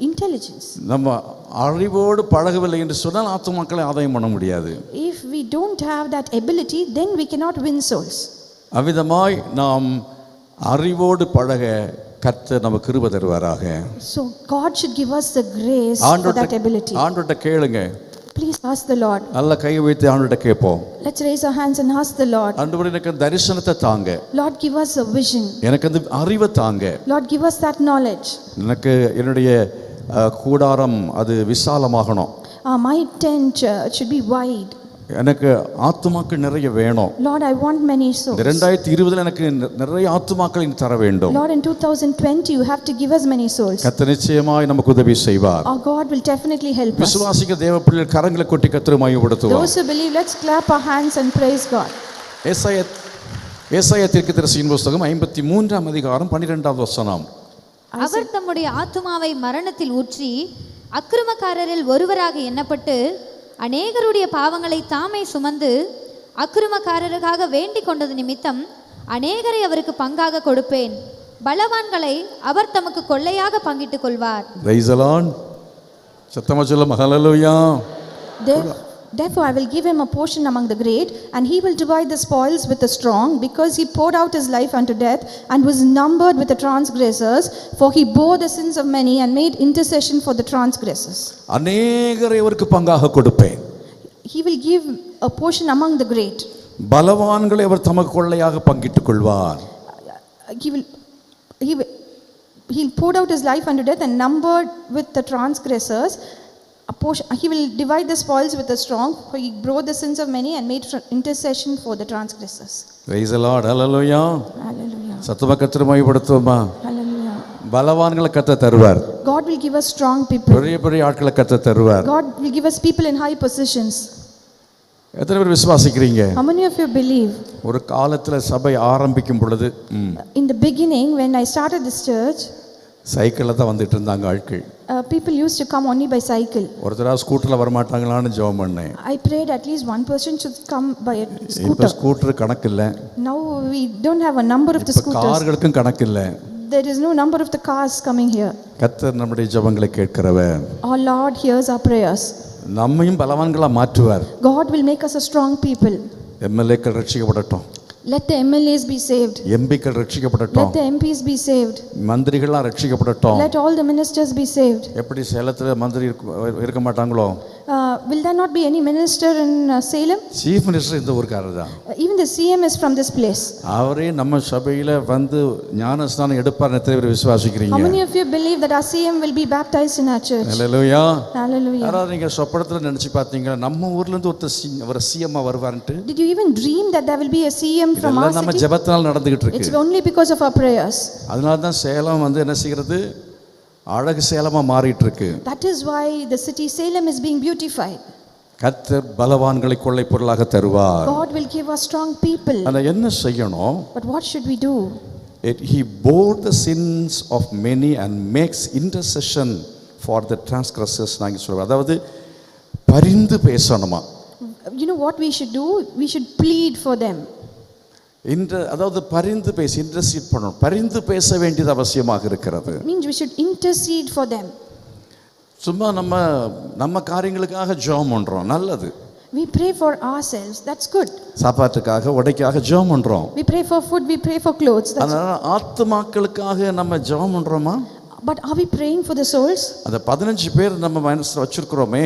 D: intelligence.
C: நம்ம அறிவோடு பழகவில்லை என்று சொன்னால் ஆத்துமாக்களை ஆதாயம் பண்ண முடியாது.
D: If we don't have that ability, then we cannot win souls.
C: அவ்விதமாய் நாம் அறிவோடு பழக கர்த்தர் நமக்கு கிருபை தருவாராக.
D: So God should give us the grace for that ability.
C: ஆண்டவர்ட்ட கேளுங்க.
D: Please ask the Lord.
C: நல்ல கையை வைத்து ஆண்டவர்ட்ட கேட்போம்.
D: Let's raise our hands and ask the Lord.
C: ஆண்டவரே எனக்கு தரிசனத்தை தாங்க.
D: Lord, give us a vision.
C: எனக்கு அந்த அறிவை தாங்க.
D: Lord, give us that knowledge.
C: எனக்கு என்னுடைய கூடாரம் அது விசாலமாகணும்.
D: My tent should be wide.
C: எனக்கு ஆத்துமாக்கள் நிறைய வேணும்.
D: Lord, I want many souls.
C: 2020 எனக்கு நிறைய ஆத்துமாக்களை தர வேண்டும்.
D: Lord, in 2020 you have to give us many souls.
C: கர்த்தர் நிச்சயமாய் நமக்கு உதவி செய்வார்.
D: Our God will definitely help us.
C: விசுவாசிக்க தேவ பிள்ளைகள் கரங்களை கொட்டி கர்த்தரை மகிமைப்படுத்துவார்.
D: Those who believe, let's clap our hands and praise God.
C: ஏசாயா தீர்க்கதரிசியின் புத்தகம் 53ஆம் அதிகாரம் 12ஆம் வசனம்.
E: அவர் தம்முடைய ஆத்துமாவை மரணத்தில் ஊற்றி அக்கிரமக்காரரில் ஒருவராக எண்ணப்பட்டு அநேகருடைய பாவங்களை தாமே சுமந்து அக்கிரமக்காரருக்காக வேண்டிக் கொண்டது நிமித்தம் அநேகரை அவருக்கு பங்காக கொடுப்பேன், பலவான்களை அவர் தமக்கு கொள்ளையாக பங்கிட்டுக் கொள்வார்.
C: Praise the Lord. சத்தமா சொல்லுங்க ஹல்லேலூயா.
D: Therefore I will give him a portion among the great, and he will divide the spoils with the strong, because he poured out his life unto death and was numbered with the transgressors, for he bore the sins of many and made intercession for the transgressors.
C: அநேகரை அவருக்கு பங்காக கொடுப்பேன்.
D: He will give a portion among the great.
C: பலவான்களை அவர் தமக்கு கொள்ளையாக பங்கிட்டுக் கொள்வார்.
D: He poured out his life unto death and numbered with the transgressors. He will divide the spoils with the strong, for he bore the sins of many and made intercession for the transgressors.
C: Praise the Lord. Hallelujah.
D: Hallelujah.
C: சத்தமா கர்த்தரை மகிமைப்படுத்துவோமா?
D: Hallelujah.
C: பலவான்களை கர்த்தர் தருவார்.
D: God will give us strong people.
C: பெரிய பெரிய ஆட்களை கர்த்தர் தருவார்.
D: God will give us people in high positions.
C: எத்தனை பேர் விசுவாசிக்கிறீங்க?
D: How many of you believe?
C: ஒரு காலத்துல சபை ஆரம்பிக்கும் பொழுது
D: In the beginning, when I started this church,
C: சைக்கிள்ல தான் வந்துட்டு இருந்தாங்க ஆட்கள்.
D: people used to come only by cycle.
C: ஒருத்தரா ஸ்கூட்டர்ல வர மாட்டாங்களான்னு ஜெபம் பண்ணேன்.
D: I prayed at least one person should come by a
C: இப்ப
D: scooter.
C: ஸ்கூட்டர் கணக்கு இல்ல.
D: Now we don't have a number of the
C: இப்ப
D: scooters.
C: கார்களுக்கும் கணக்கு இல்ல.
D: There is no number of the cars coming here.
C: கர்த்தர் நம்முடைய ஜெபங்களை கேட்கிறவர்.
D: Our Lord hears our prayers.
C: நம்மையும் பலவான்களா மாற்றுவார்.
D: God will make us a strong people.
C: எம்எல்ஏக்கள் ரட்சிக்கப்படட்டும்.
D: Let the MLAs be saved.
C: எம்பிக்கள் ரட்சிக்கப்படட்டும்.
D: Let the MPs be saved.
C: மந்திரிகளா ரட்சிக்கப்படட்டும்.
D: Let all the ministers be saved.
C: எப்படி சேலத்துல மந்திரி இருக்க மாட்டாங்களோ?
D: Will there not be any minister in Salem?
C: Chief minister இந்த ஊர்க்காரர் தான்.
D: Even the CM is from this place.
C: அவரே நம்ம சபையில வந்து ஞானஸ்நானம் எடுப்பார்னு எத்தனை பேர் விசுவாசிக்கிறீங்க?
D: How many of you believe that our CM will be baptized in our church?
C: Hallelujah.
D: Hallelujah.
C: யாராவது நீங்க சொப்பனத்துல நினைச்சு பாத்தீங்களா நம்ம ஊர்ல இருந்து ஒரு சிஎம் வருவாருன்னு?
D: Did you even dream that there will be a CM from our
C: இதெல்லாம் நம்ம
D: city?
C: ஜெபத்தினால் நடந்துகிட்டு இருக்கு.
D: It's only because of our prayers.
C: அதனால தான் சேலம் வந்து என்ன செய்கிறது? அழகு சேலமா மாறிட்டு இருக்கு.
D: That is why the city Salem is being beautified.
C: கர்த்தர் பலவான்களை கொள்ளை பொருளாக தருவார்.
D: God will give us strong people.
C: ஆனா என்ன செய்யணும்?
D: But what should we do?
C: He bore the sins of many and makes intercession for the transgressors. நாங்க சொல்றோம். அதாவது பரிந்து பேசணுமா?
D: You know what we should do? We should plead for them.
C: அதாவது பரிந்து பேச இன்டர்சீட் பண்ணணும். பரிந்து பேச வேண்டியது அவசியமாக இருக்கிறது.
D: It means we should intercede for them.
C: சும்மா நம்ம காரியங்களுக்காக ஜெபம் பண்றோம், நல்லது.
D: We pray for ourselves, that's good.
C: சாப்பாட்டுக்காக உடைக்காக ஜெபம் பண்றோம்.
D: We pray for food, we pray for clothes, that's
C: அதனால ஆத்துமாக்களுக்காக நம்ம ஜெபம் பண்றோமா?
D: But are we praying for the souls?
C: அந்த 15 பேர் நம்ம மனசுல வச்சிருக்கிறோமே,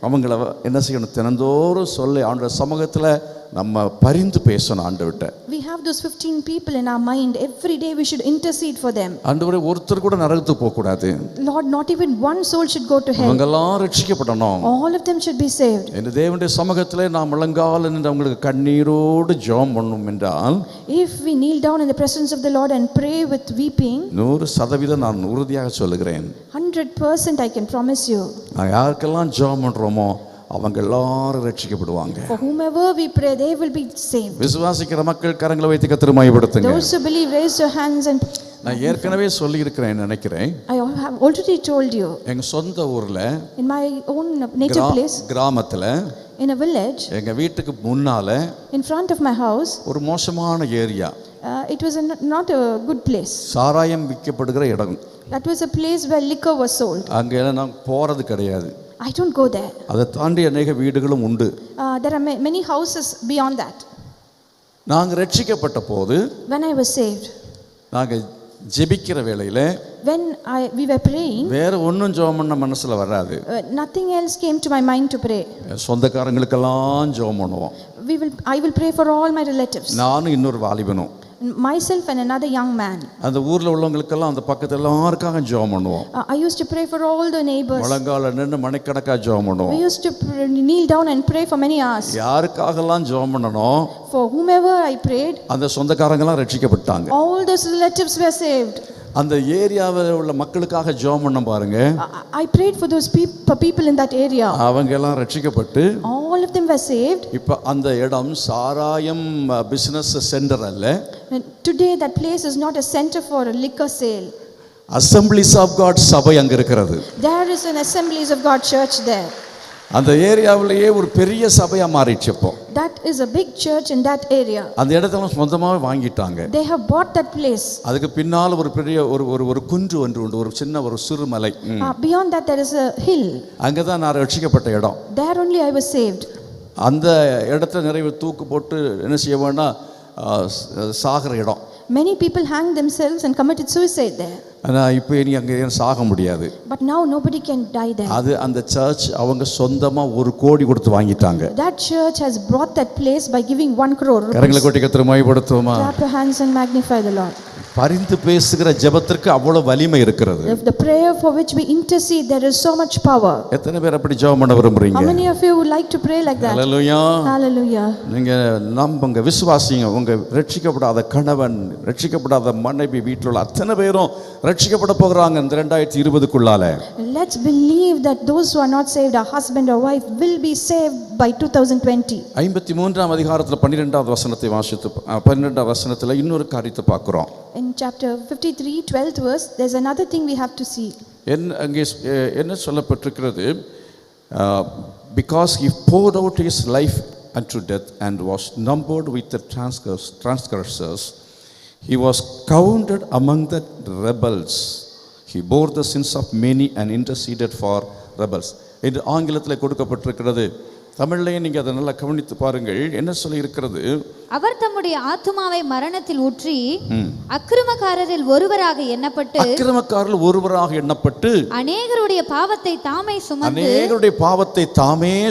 C: அவங்கள என்ன செய்யணும்? தினந்தோறும் சொல்லி ஆண்டவருடைய சமூகத்துல நம்ம பரிந்து பேசணும் ஆண்டவர்ட்ட.
D: We have those 15 people in our mind. Every day we should intercede for them.
C: ஆண்டவரே ஒருத்தர் கூட நரகத்துக்கு போக கூடாது.
D: Lord, not even one soul should go to hell.
C: அவங்க எல்லாம் ரட்சிக்கப்படணும்.
D: All of them should be saved.
C: இந்த தேவனுடைய சமூகத்திலே நாம் முழங்கால் நின்று அவங்களுக்கு கண்ணீரோடு ஜெபம் பண்ணணும் என்றால்,
D: If we kneel down in the presence of the Lord and pray with weeping,
C: 100% நான் உறுதியாக சொல்லுகிறேன்,
D: 100% I can promise you,
C: நான் யாருக்கெல்லாம் ஜெபம் பண்றோமோ அவங்க எல்லாரும் ரட்சிக்கப்படுவாங்க.
D: for whomever we pray, they will be saved.
C: விசுவாசிக்கிற மக்கள் கரங்களை வைத்து கர்த்தரை மகிமைப்படுத்துங்க.
D: Those who believe, raise your hands. And
C: நான் ஏற்கனவே சொல்லி இருக்கிறேன் நினைக்கிறேன்.
D: I have already told you,
C: எங்க சொந்த ஊர்ல,
D: in my own native place,
C: கிராமத்துல,
D: in a village,
C: எங்க வீட்டுக்கு முன்னால
D: in front of my house,
C: ஒரு மோசமான area.
D: it was not a good place.
C: சாராயம் விற்கப்படுகிற இடம்.
D: That was a place where liquor was sold.
C: அங்க நான் போறது கிடையாது.
D: I don't go there.
C: அதை தாண்டி அநேக வீடுகளும் உண்டு.
D: There are many houses beyond that.
C: நாங்கள் ரட்சிக்கப்பட்ட போது,
D: When I was saved,
C: நாங்கள் ஜெபிக்கிற வேளையில
D: when we were praying,
C: வேற ஒன்றும் ஜெபம் பண்ண மனசுல வராது.
D: nothing else came to my mind to pray.
C: சொந்தக்காரங்களுக்கெல்லாம் ஜெபம் பண்ணுவோம்.
D: I will pray for all my relatives.
C: நானும் இன்னொரு வாலிபனும்,
D: Myself and another young man.
C: அந்த ஊர்ல உள்ளவங்களுக்கெல்லாம் அந்த பக்கத்துல எல்லாருக்காக ஜெபம் பண்ணுவோம்.
D: I used to pray for all the neighbors.
C: முழங்கால நின்று மணிக்கணக்கா ஜெபம்
D: We
C: பண்ணுவோம்.
D: used to kneel down and pray for many hours.
C: யாருக்காகலாம் ஜெபம் பண்ணணும்,
D: For whomever I prayed,
C: அந்த சொந்தக்காரங்கெல்லாம் ரட்சிக்கப்பட்டாங்க.
D: all those relatives were saved.
C: அந்த ஏரியாவில் உள்ள மக்களுக்காக ஜெபம் பண்ண பாருங்க,
D: I prayed for those people in that area.
C: அவங்க எல்லாம் ரட்சிக்கப்பட்டு
D: All of them were saved.
C: இப்ப அந்த இடம் சாராயம் பிசினஸ் சென்டர் அல்ல.
D: And today that place is not a center for a liquor sale.
C: Assemblies of God சபை அங்க இருக்கிறது.
D: There is an Assemblies of God church there.
C: அந்த ஏரியாவிலேயே ஒரு பெரிய சபையா மாறிடுச்சு. இப்போ
D: That is a big church in that area.
C: அந்த இடத்துல சொந்தமாவே வாங்கிட்டாங்க.
D: They have bought that place.
C: அதுக்கு பின்னால ஒரு பெரிய ஒரு குன்று ஒன்று உண்டு, ஒரு சின்ன ஒரு Sirumalai.
D: Beyond that there is a hill.
C: அங்கதான் நான் ரட்சிக்கப்பட்ட இடம்.
D: There only I was saved.
C: அந்த இடத்துல நிறைய தூக்கு போட்டு என்ன செய்ய வேணா சாகிற இடம்.
D: Many people hang themselves and committed suicide there.
C: ஆனா இப்போ இனி அங்க சாக முடியாது.
D: But now nobody can die there.
C: அது அந்த சர்ச் அவங்க சொந்தமா 1 கோடி கொடுத்து வாங்கிட்டாங்க.
D: That church has bought that place by giving 1 crore rupees.
C: கரங்களை கொட்டி கர்த்தரை மகிமைப்படுத்துவோமா?
D: Clap your hands and magnify the Lord.
C: பரிந்து பேசுகிற ஜெபத்திற்கு அவ்வளவு வலிமை இருக்கிறது.
D: If the prayer for which we intercede, there is so much power.
C: எத்தனை பேர் அப்படி ஜெபம் பண்ண விரும்புறீங்க?
D: How many of you would like to pray like that?
C: Hallelujah.
D: Hallelujah.
C: நீங்க நம்புங்க, விசுவாசிங்க. உங்க ரட்சிக்கப்படாத கணவன், ரட்சிக்கப்படாத மனைவி, வீட்டில் உள்ள அத்தனை பேரும் ரட்சிக்கப்பட போகிறாங்க இந்த 2020க்குள்ளால.
D: Let's believe that those who are not saved, our husband or wife, will be saved by 2020.
C: 53ஆம் அதிகாரத்துல 12வது வசனத்தை வாசித்து 12வது வசனத்துல இன்னொரு காரியத்தை பார்க்கிறோம்.
D: In chapter 53, 12th verse, there's another thing we have to see.
C: அங்கே என்ன சொல்லப்பட்டிருக்கிறது? Because he poured out his life unto death and was numbered with the transgressors, he was counted among the rebels. He bore the sins of many and interceded for rebels. என்று ஆங்கிலத்தில் கொடுக்கப்பட்டிருக்கிறது. தமிழ்லையும் நீங்க அதை நல்லா கவனித்து பாருங்கள். என்ன சொல்லி இருக்கிறது?
E: அவர் தம்முடைய ஆத்துமாவை மரணத்தில் ஊற்றி அக்கிரமக்காரரில் ஒருவராக எண்ணப்பட்டு அநேகருடைய பாவத்தை தாமே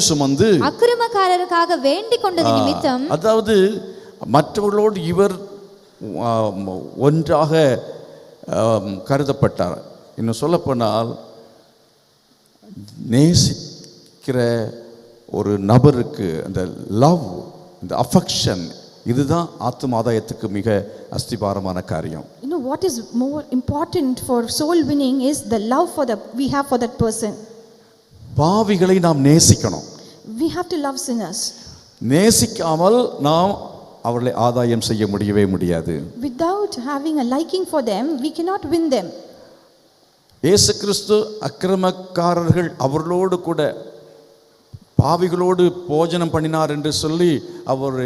E: சுமந்து அக்கிரமக்காரருக்காக வேண்டிக் கொண்டது நிமித்தம்.
C: அதாவது மற்றவர்களோடு இவர் ஒன்றாக கருதப்பட்டார். இன்னும் சொல்ல போனால் நேசிக்கிற ஒரு நபருக்கு அந்த லவ், இந்த அஃபெக்ஷன், இதுதான் ஆத்துமாதாயத்துக்கு மிக அஸ்திபாரமான காரியம்.
D: You know what is more important for soul winning is the love we have for that person.
C: பாவிகளை நாம் நேசிக்கணும்.
D: We have to love sinners.
C: நேசிக்காமல் நாம் அவர்களை ஆதாயம் செய்ய முடியவே முடியாது.
D: Without having a liking for them, we cannot win them.
C: இயேசு கிறிஸ்து அக்கிரமக்காரர்கள் அவர்களோடு கூட பாவிகளோடு போஜனம் பண்ணினார் என்று சொல்லி அவர்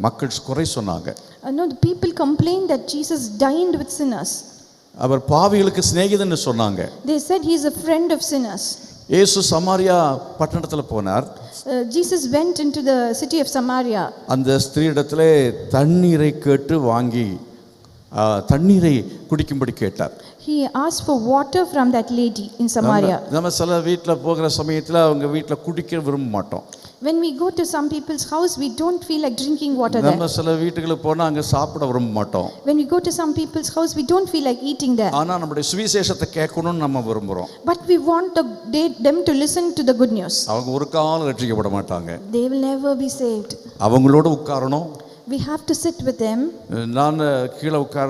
C: மக்கள் குறை சொன்னாங்க.
D: No, the people complained that Jesus dined with sinners.
C: அவர் பாவிகளுக்கு சிநேகிதன்னு சொன்னாங்க.
D: They said he is a friend of sinners.
C: இயேசு சமாரியா பட்டணத்துல போனார்.
D: Jesus went into the city of Samaria.
C: அந்த ஸ்திரீயிடத்திலே தண்ணீரை கேட்டு வாங்கி தண்ணீரை குடிக்கும்படி கேட்டார்.
D: He asked for water from that lady in Samaria.
C: நம்ம சில வீட்ல போகிற சமயத்துல அவங்க வீட்ல குடிக்க விரும்ப மாட்டோம்.
D: When we go to some people's house, we don't feel like drinking water there.
C: நம்ம சில வீட்டுகளுக்கு போனா அங்க சாப்பிட விரும்ப மாட்டோம்.
D: When we go to some people's house, we don't feel like eating there.
C: ஆனா நம்முடைய சுவிசேஷத்தை கேட்கணும்னு நம்ம விரும்புறோம்.
D: But we want them to listen to the good news.
C: அவங்க ஒரு காலம் ரட்சிக்கப்பட மாட்டாங்க.
D: They will never be saved.
C: அவங்களோட உட்காரணும்.
D: We have to sit with them.
C: நான் கீழே உட்கார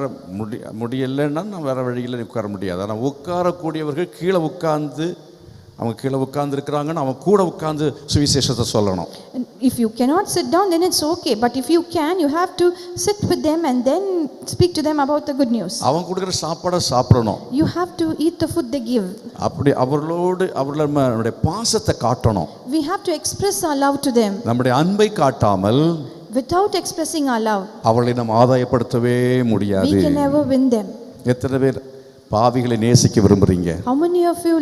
C: முடியலைன்னா நான் வேற வழியில் உட்கார முடியாது. ஆனால் உட்காரக்கூடியவர்கள் கீழே உட்கார்ந்து அவங்க கீழே உட்கார்ந்து இருக்கிறாங்கன்னு அவன் கூட உட்கார்ந்து சுவிசேஷத்தை சொல்லணும்.
D: If you cannot sit down, then it's okay. But if you can, you have to sit with them and then speak to them about the good news.
C: அவன் கொடுக்குற சாப்பாடை சாப்பிடணும்.
D: You have to eat the food they give.
C: அப்படி அவர்களுடைய பாசத்தை காட்டணும்.
D: We have to express our love to them.
C: நம்முடைய அன்பை காட்டாமல்
D: Without expressing our love,
C: அவளை நாம் ஆதாயப்படுத்தவே முடியாது.
D: we can never win them.
C: எத்தனை பேர் பாவிகளை நேசிக்க விரும்புறீங்க?
D: How many of you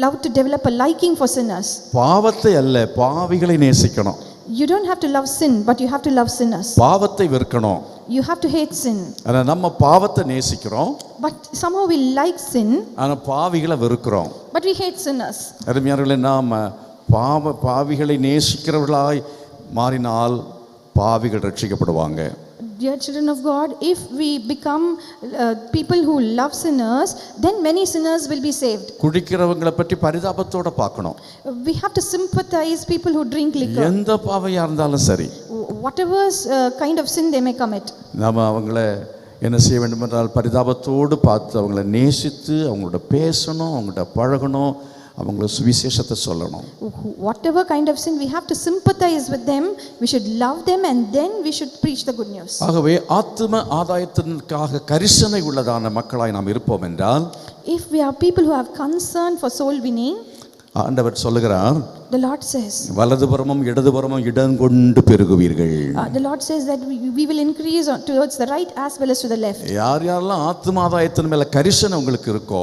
D: love to develop a liking for sinners?
C: பாவத்தை அல்ல, பாவிகளை நேசிக்கணும்.
D: You don't have to love sin, but you have to love sinners.
C: பாவத்தை வெறுக்கணும்.
D: You have to hate sin.
C: ஆனா நம்ம பாவத்தை நேசிக்கிறோம்,
D: But somehow we like sin,
C: ஆனா பாவிகளை வெறுக்கிறோம்.
D: but we hate sinners.
C: அருமையானவர்களே, நாம் பாவிகளை நேசிக்கிறவர்களாய் மாறினால் பாவிகள் ரட்சிக்கப்படுவாங்க.
D: Dear children of God, if we become people who love sinners, then many sinners will be saved.
C: குடிக்கிறவங்களை பற்றி பரிதாபத்தோட பார்க்கணும்.
D: We have to sympathize people who drink liquor.
C: எந்த பாவையா இருந்தாலும் சரி,
D: Whatever kind of sin they may commit.
C: நாம் அவங்கள என்ன செய்ய வேண்டும் என்றால் பரிதாபத்தோடு பார்த்து அவங்கள நேசித்து அவங்களோட பேசணும், அவங்கள்ட்ட பழகணும், அவங்கள சுவிசேஷத்தை சொல்லணும்.
D: Whatever kind of sin, we have to sympathize with them, we should love them, and then we should preach the good news.
C: ஆகவே ஆத்தும ஆதாயத்திற்காக கரிசனை உள்ளதான மக்களாய் நாம் இருப்போம் என்றால்,
D: If we are people who have concern for soul winning,
C: ஆண்டவர் சொல்லுகிறார்,
D: the Lord says,
C: வலதுபுறமும் இடதுபுறமும் இடங்கொண்டு பெருகுவீர்கள்.
D: the Lord says that we will increase towards the right as well as to the left.
C: யார் யாரெல்லாம் ஆத்தும ஆதாயத்தின் மேல கரிசனை உங்களுக்கு இருக்கோ,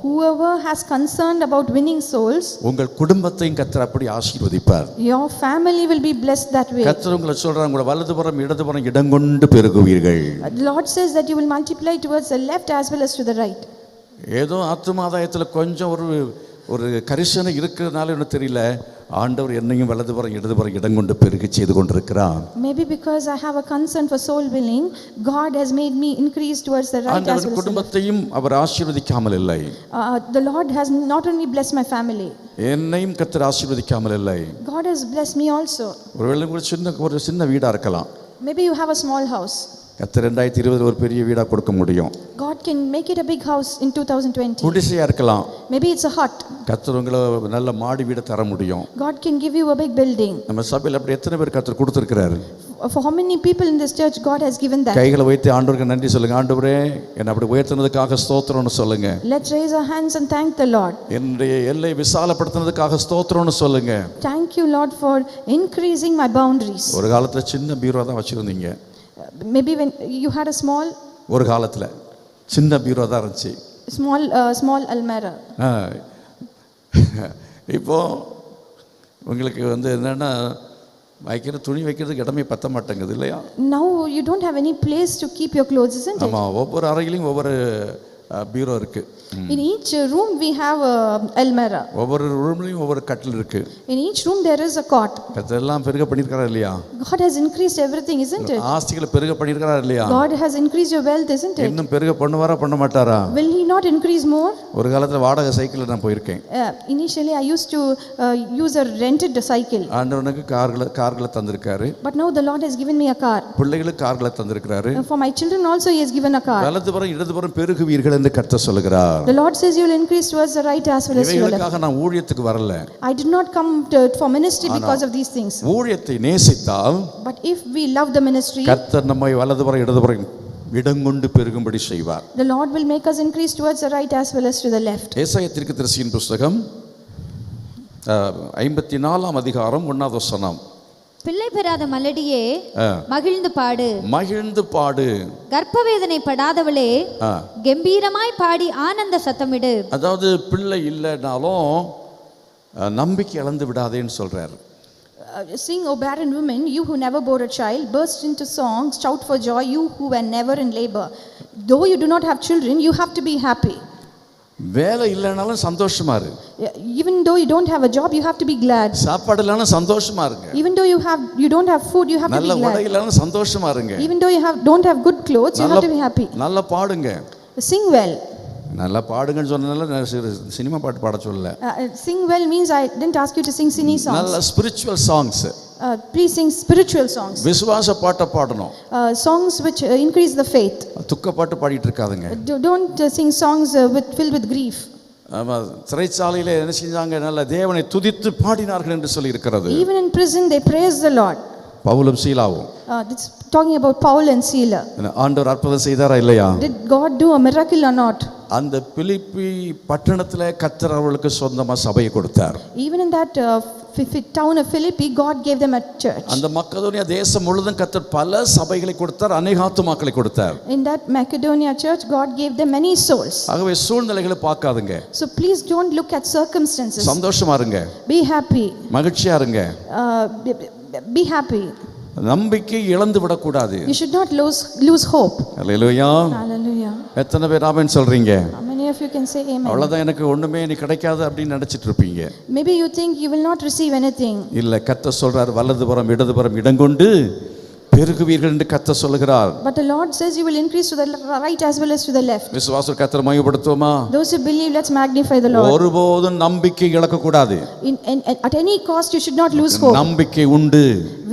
D: Whoever has concerned about winning souls,
C: உங்கள் குடும்பத்தையும் கர்த்தர் அப்படி ஆசீர்வதிப்பார்.
D: your family will be blessed that way.
C: கர்த்தர் உங்களை சொல்றாங்க, உங்களை வலதுபுறம் இடதுபுறம் இடங்கொண்டு பெருகுவீர்கள்.
D: The Lord says that you will multiply towards the left as well as to the right.
C: ஏதோ ஆத்தும ஆதாயத்தில் கொஞ்சம் ஒரு கரிசனை இருக்கிறதுனால என்ன தெரியல, ஆண்டவர் என்னையும் வலதுபுறம் இடதுபுறம் இடங்கொண்டு பெருகி செய்து கொண்டிருக்கிறார்.
D: Maybe because I have a concern for soul winning, God has made me increase towards the right as well
C: ஆண்டவர்
D: as the left.
C: குடும்பத்தையும் அவர் ஆசீர்வதிக்காமல் இல்லை,
D: The Lord has not only blessed my family,
C: என்னையும் கர்த்தர் ஆசீர்வதிக்காமல் இல்லை.
D: God has blessed me also.
C: ஒருவேளை ஒரு சின்ன வீடா இருக்கலாம்,
D: Maybe you have a small house.
C: கர்த்தர் 2020 ஒரு பெரிய வீடா கொடுக்க முடியும்.
D: God can make it a big house in 2020.
C: குடிசையா இருக்கலாம்,
D: Maybe it's a hut.
C: கர்த்தர் உங்களை நல்ல மாடி வீடு தர முடியும்.
D: God can give you a big building.
C: நம்ம சபையில் அப்படி எத்தனை பேர் கர்த்தர் கொடுத்திருக்கிறாரு?
D: For how many people in this church God has given that?
C: கைகளை வைத்து ஆண்டவருக்கு நன்றி சொல்லுங்க. ஆண்டவரே, என்னை அப்படி உயர்த்தினதுக்காக ஸ்தோத்திரம்னு சொல்லுங்க.
D: Let's raise our hands and thank the Lord.
C: என்னுடைய எல்லை விசாலப்படுத்தினதுக்காக ஸ்தோத்திரம்னு சொல்லுங்க.
D: Thank you, Lord, for increasing my boundaries.
C: ஒரு காலத்துல சின்ன பீரோ தான் வச்சிருந்தீங்க.
D: Maybe when you had a
C: ஒரு காலத்துல சின்ன பீரோ தான் இருந்துச்சு.
D: small almirah.
C: இப்போ உங்களுக்கு என்னன்னா துணி வைக்கிறதுக்கு இடமே பத்த மாட்டேங்குது இல்லையா?
D: Now you don't have any place to keep your clothes, isn't it?
C: ஆமா, ஒவ்வொரு அறையிலும் ஒவ்வொரு பீரோ இருக்கு.
D: In each room we have a almirah.
C: ஒவ்வொரு ரூம்லயும் ஒவ்வொரு கட்டில் இருக்கு.
D: In each room there is a cot.
C: அதெல்லாம் பெருக பண்ணிருக்காரா இல்லையா?
D: God has increased everything, isn't it?
C: ஆஸ்திகளை பெருக பண்ணிருக்காரா இல்லையா?
D: God has increased your wealth, isn't it?
C: இன்னும் பெருக பண்ணுவாரா பண்ண மாட்டாரா?
D: Will he not increase more?
C: ஒரு காலத்துல வாடகை சைக்கிள்ல நான் போயிருக்கேன்.
D: Initially I used to use a rented cycle.
C: ஆண்டவனுக்கு கார்களை தந்திருக்காரு.
D: But now the Lord has given me a car.
C: பிள்ளைகளுக்கு கார்களை தந்திருக்காரு.
D: For my children also he has given a car.
C: வலதுபுறம் இடதுபுறம் பெருகுவீர்கள் என்று கர்த்தர் சொல்லுகிறார்.
D: The Lord says you will increase towards the right as well as to the left.
C: இவைகளுக்காக நான் ஊழியத்துக்கு வரல.
D: I did not come for ministry because of these things.
C: ஊழியத்தை நேசித்தால்,
D: But if we love the ministry,
C: கர்த்தர் நம்மை வலதுபுறம் இடதுபுறம் இடங்கொண்டு பெருகும்படி செய்வார்.
D: the Lord will make us increase towards the right as well as to the left.
C: ஏசாயா தீர்க்கதரிசியின் புத்தகம் 54 அதிகாரம் 1வது வசனம்.
E: பிள்ளை பெறாத மலடியே மகிழ்ந்து பாடு,
C: மகிழ்ந்து பாடு.
E: கர்ப்பவேதனை படாதவளே கம்பீரமாய் பாடி ஆனந்த சத்தமிடு.
C: அதாவது பிள்ளை இல்லைனாலும் நம்பிக்கை இழந்து விடாதேன்னு சொல்றாரு.
D: Sing, O barren women, you who never bore a child, burst into songs, shout for joy, you who were never in labor. Though you do not have children, you have to be happy.
C: வேலை இல்லைனாலும் சந்தோஷமா இரு.
D: Even though you don't have a job, you have to be glad.
C: சாப்பாடு இல்லைனாலும் சந்தோஷமா இருங்க.
D: Even though you don't have food, you have to be glad.
C: நல்ல உடை இல்லைனாலும் சந்தோஷமா இருங்க.
D: Even though you don't have good clothes, you have to be happy.
C: நல்லா பாடுங்க.
D: Sing well.
C: நல்லா பாடுங்கன்னு சொன்னனால சினிமா பாட்டு பாட சொல்லல.
D: Sing well means I didn't ask you to sing cine songs.
C: நல்ல spiritual songs.
D: Please sing spiritual songs.
C: விசுவாச பாட்ட பாடணும்.
D: Songs which increase the faith.
C: துக்க பாட்டு பாடிட்டு இருக்காதுங்க.
D: Don't sing songs filled with grief.
C: ஆமா, சிறைச்சாலையில என்ன செஞ்சாங்க? நல்ல தேவனை துதித்து பாடினார்கள் என்று சொல்லி இருக்கிறது.
D: Even in prison they praised the Lord.
C: பவுலும் சீலாவும்.
D: It's talking about Paul and Sila.
C: ஆண்டவர் அற்புதம் செய்தாரா இல்லையா?
D: Did God do a miracle or not?
C: அந்த பிலிப்பி பட்டணத்துல கர்த்தர் அவர்களுக்கு சொந்தமா சபையை கொடுத்தார்.
D: Even in that town of Philippi, God gave them a church.
C: அந்த மக்கதோனியா தேசம் முழுதும் கர்த்தர் பல சபைகளை கொடுத்தார், அநேக ஆத்துமாக்களை கொடுத்தார்.
D: In that Macedonia church, God gave them many souls.
C: ஆகவே சூழ்நிலைகளை பார்க்காதுங்க,
D: So please don't look at circumstances.
C: சந்தோஷமா இருங்க,
D: Be happy.
C: மகிழ்ச்சியா இருங்க.
D: Be happy.
C: நம்பிக்கை இழந்து விடக்கூடாது.
D: You should not lose hope.
C: Hallelujah.
D: Hallelujah.
C: எத்தனை பேர் ஆமென் சொல்றீங்க?
D: How many of you can say amen?
C: அவ்வளவுதான், எனக்கு ஒண்ணுமே நீ கிடைக்காது அப்படின்னு நினைச்சிட்டு இருப்பீங்க.
D: Maybe you think you will not receive anything.
C: இல்ல, கர்த்தர் சொல்றார், வலதுபுறம் இடதுபுறம் இடங்கொண்டு பெருகுவீர்கள் என்று கர்த்தர் சொல்கிறார்.
D: But the Lord says you will increase to the right as well as to the left.
C: விசுவாச கர்த்தரை மகிமைப்படுத்துவோமா?
D: Those who believe, let's magnify the Lord.
C: ஒருபோதும் நம்பிக்கை இழக்க கூடாது.
D: At any cost you should not lose hope.
C: நம்பிக்கை உண்டு.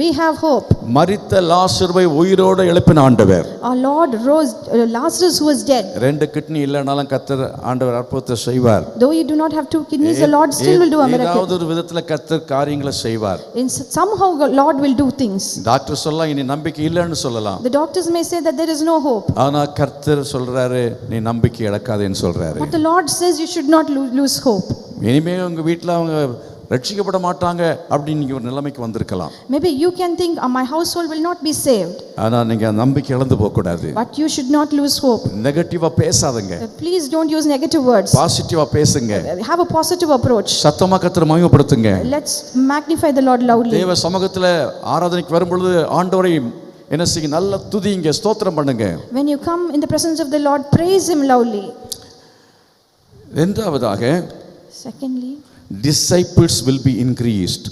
D: We have hope.
C: மரித்த லாசருவை உயிரோடு எழுப்பின ஆண்டவர்.
D: Our Lord rose Lazarus who was dead.
C: ரெண்டு கிட்னி இல்லனாலும் கர்த்தர் ஆண்டவர் அற்புதத்தை செய்வார்.
D: Though you do not have two kidneys, the Lord still will do a miracle.
C: ஏதாவது ஒரு விதத்துல கர்த்தர் காரியங்களை செய்வார்.
D: Somehow Lord will do things.
C: Doctor சொல்லலாம் இனி நம்பிக்கை இல்லைன்னு சொல்லலாம்.
D: The doctors may say that there is no hope.
C: ஆனா கர்த்தர் சொல்றாரு, நீ நம்பிக்கை இழக்காதேன்னு சொல்றாரு.
D: But the Lord says you should not lose hope.
C: இனிமே உங்க வீட்டுல அவங்க ரட்சிக்கப்பட மாட்டாங்க அப்படின்னு நீங்க ஒரு நிலைமைக்கு வந்திருக்கலாம்.
D: Maybe you can think my household will not be saved.
C: ஆனா நீங்க நம்பிக்கை இழந்து போக கூடாது.
D: But you should not lose hope.
C: நெகட்டிவா பேசாதீங்க.
D: Please don't use negative words.
C: பாசிட்டிவா பேசுங்க.
D: Have a positive approach.
C: சத்தமா கர்த்தரை மகிமைப்படுத்துங்க.
D: Let's magnify the Lord loudly.
C: தேவ சமூகத்துல ஆராதனைக்கு வரும்பொழுது ஆண்டவரை என்ன செய்யுங்க, நல்ல துதிங்க, ஸ்தோத்திரம் பண்ணுங்க.
D: When you come in the presence of the Lord, praise him loudly.
C: இரண்டாவதாக,
D: Secondly,
C: disciples will be increased.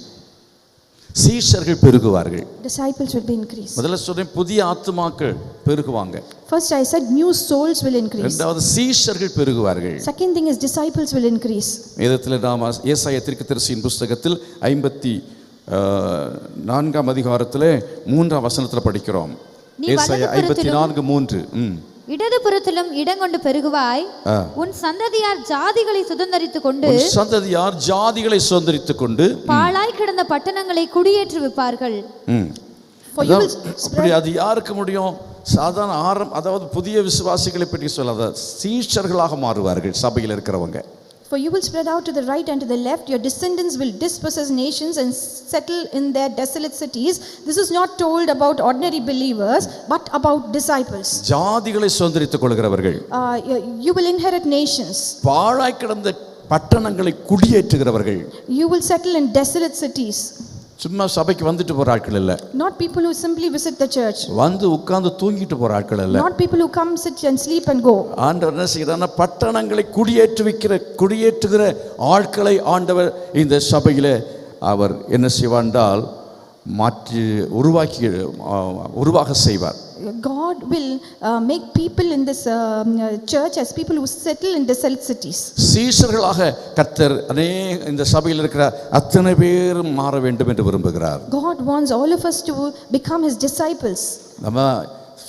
C: சீஷர்கள் பெருகுவார்கள்.
D: disciples will be increased.
C: முதல்ல சொன்னேன், புதிய ஆத்துமாக்கள் பெருகுவாங்க.
D: First I said new souls will increase.
C: இரண்டாவது சீஷர்கள் பெருகுவார்கள்.
D: Second thing is disciples will increase.
C: வேதத்தில் நாம் ஏசாயா தீர்க்கதரிசியின் புஸ்தகத்தில் 54ஆம் அதிகாரத்திலே 3ஆம் வசனத்தில் படிக்கிறோம். ஏசாயா 54:3.
E: இடதுபுறத்திலும் இடங்கொண்டு பெருகுவாய், உன் சந்ததியார் ஜாதிகளை சுதந்தரித்துக் கொண்டு
C: சந்ததியார் ஜாதிகளை சுதந்தரித்துக் கொண்டு
E: பாழாய் கிடந்த பட்டணங்களை குடியேற்றுவிப்பார்கள்.
C: அப்படி அது யாருக்கு முடியும்? சாதாரண அதாவது புதிய விசுவாசிகளை பற்றி சொல்லாத சீஷர்களாக மாறுவார்கள் சபையில் இருக்கிறவங்க.
D: For you will spread out to the right and to the left, your descendants will dispossess nations and settle in their desolate cities. This is not told about ordinary believers, but about disciples.
C: ஜாதிகளை சுதந்தரித்துக் கொள்கிறவர்கள்.
D: You will inherit nations.
C: பாழாய் கிடந்த பட்டணங்களை குடியேற்றுகிறவர்கள்.
D: You will settle in desolate cities.
C: சும்மா சபைக்கு வந்துட்டு போற ஆட்கள் இல்ல.
D: Not people who simply visit the church.
C: வந்து உட்கார்ந்து தூங்கிட்டு போற ஆட்கள் இல்ல.
D: Not people who come, sit and sleep and go.
C: ஆண்டவர் என்ன செய்யறாருன்னா, பட்டணங்களை குடியேற்றுகிற ஆட்களை ஆண்டவர் இந்த சபையிலே அவர் என்ன செய்வார், மாற்றி உருவாக செய்வார்.
D: God will make people in this church as people who settle in desolate cities.
C: சீஷர்களாக கர்த்தர் இந்த சபையில் இருக்கிற அத்தனை பேரும் மாற வேண்டும் என்று விரும்புகிறார்.
D: God wants all of us to become his disciples.
C: நம்ம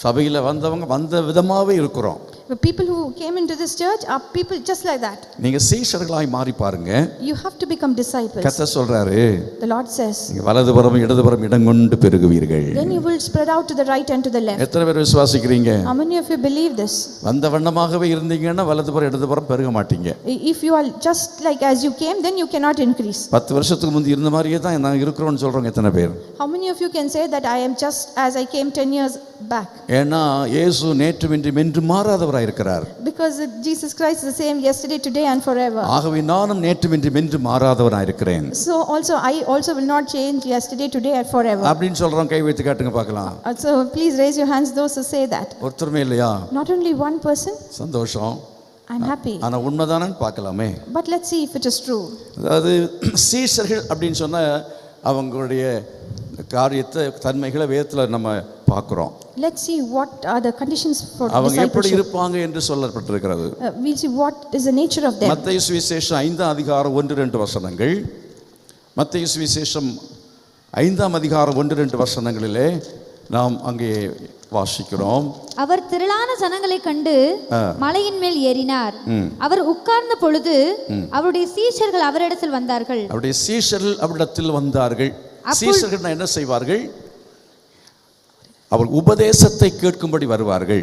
C: சபையில் வந்தவங்க வந்த விதமாவே இருக்கிறோம்.
D: The people who came into this church are people just like that.
C: நீங்க சீஷர்களாய் மாறி பாருங்க.
D: You have to become disciples.
C: கர்த்தர் சொல்றாரு,
D: The Lord says,
C: நீங்க வலதுபுறம் இடதுபுறம் இடங்கொண்டு பெருகுவீர்கள்.
D: then you will spread out to the right and to the left.
C: எத்தனை பேர் விசுவாசிக்கிறீங்க?
D: How many of you believe this?
C: வந்த வண்ணமாகவே இருந்தீங்கன்னா வலதுபுறம் இடதுபுறம் பெருக மாட்டீங்க.
D: If you are just like as you came, then you cannot increase.
C: 10 வருஷத்துக்கு முந்தி இருந்த மாதிரியே தான் நான் இருக்கிறோம்னு சொல்றவங்க எத்தனை பேர்?
D: How many of you can say that I am just as I came 10 years back?
C: ஏன்னா இயேசு நேற்று இன்றும் என்றும் மாறாதவராய் இருக்கிறார்.
D: Because Jesus Christ is the same yesterday, today and forever.
C: ஆகவே நானும் நேற்று இன்றும் என்றும் மாறாதவராய் இருக்கிறேன்.
D: So also I also will not change yesterday, today and forever.
C: அப்படின்னு சொல்றவங்க கை வைத்து காட்டுங்க பார்க்கலாம்.
D: So please raise your hands those who say that.
C: ஒருத்தருமே இல்லையா?
D: Not only one person.
C: சந்தோஷம்.
D: I'm happy.
C: ஆனா உண்மைதானன்னு பார்க்கலாமே.
D: But let's see if it is true.
C: அதாவது சீஷர்கள் அப்படின்னு சொன்னா அவங்களுடைய காரியத்தை தன்மைகளை வேதத்தில் நம்ம பார்க்கிறோம்.
D: Let's see what are the conditions for
C: அவங்க எப்படி
D: discipleship.
C: இருப்பாங்க என்று சொல்லப்பட்டிருக்கிறது.
D: We'll see what is the nature of them.
C: மத்தேயு சுவிசேஷம் 5ஆம் அதிகாரம் 1-2 வசனங்கள். மத்தேயு சுவிசேஷம் 5ஆம் அதிகாரம் 1-2 வசனங்களிலே நாம் அங்கே வாசிக்கிறோம்.
E: அவர் திரளான ஜனங்களை கண்டு மலையின் மேல் ஏறினார். அவர் உட்கார்ந்த பொழுது அவருடைய சீஷர்கள் அவரிடத்தில் வந்தார்கள்.
C: அவருடைய சீஷர்கள் அவரிடத்தில் வந்தார்கள். சீஷர்கள் என்ன செய்வார்கள்? அவர் உபதேசத்தை கேட்கும்படி வருவார்கள்.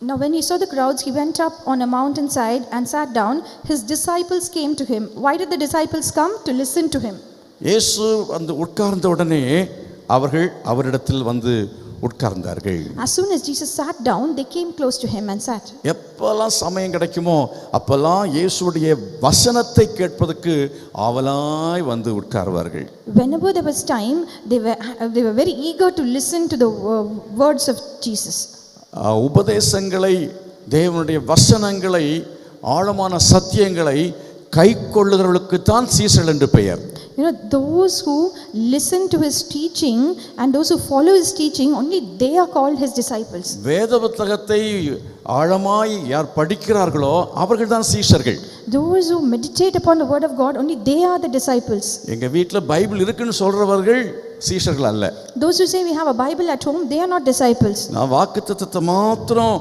D: Now when he saw the crowds, he went up on a mountainside and sat down. His disciples came to him. Why did the disciples come? To listen to him.
C: இயேசு வந்து உட்கார்ந்த உடனே அவர்கள் அவரிடத்தில் வந்து உட்கார்ந்தார்கள்.
D: As soon as Jesus sat down, they came close to him and sat.
C: எப்பெல்லாம் சமயம் கிடைக்குமோ அப்பெல்லாம் இயேசுடைய வசனத்தை கேட்பதற்கு ஆவலாய் வந்து உட்கார்வார்கள்.
D: Whenever there was time, they were very eager to listen to the words of Jesus.
C: உபதேசங்களை, தேவனுடைய வசனங்களை, ஆழமான சத்தியங்களை கைக்கொள்ளுகிறவர்களுக்கு தான் சீசர்கள் என்று பெயர்.
D: You know, those who listen to his teaching and those who follow his teaching, only they are called his disciples.
C: வேத புத்தகத்தை ஆழமாய் யார் படிக்கிறார்களோ அவர்கள் தான் சீஷர்கள்.
D: Those who meditate upon the word of God, only they are the disciples.
C: எங்க வீட்ல Bible இருக்குன்னு சொல்றவர்கள் சீஷர்கள் அல்ல.
D: Those who say we have a Bible at home, they are not disciples.
C: நான் வாக்குத்தத்தத்தை மாத்திரம்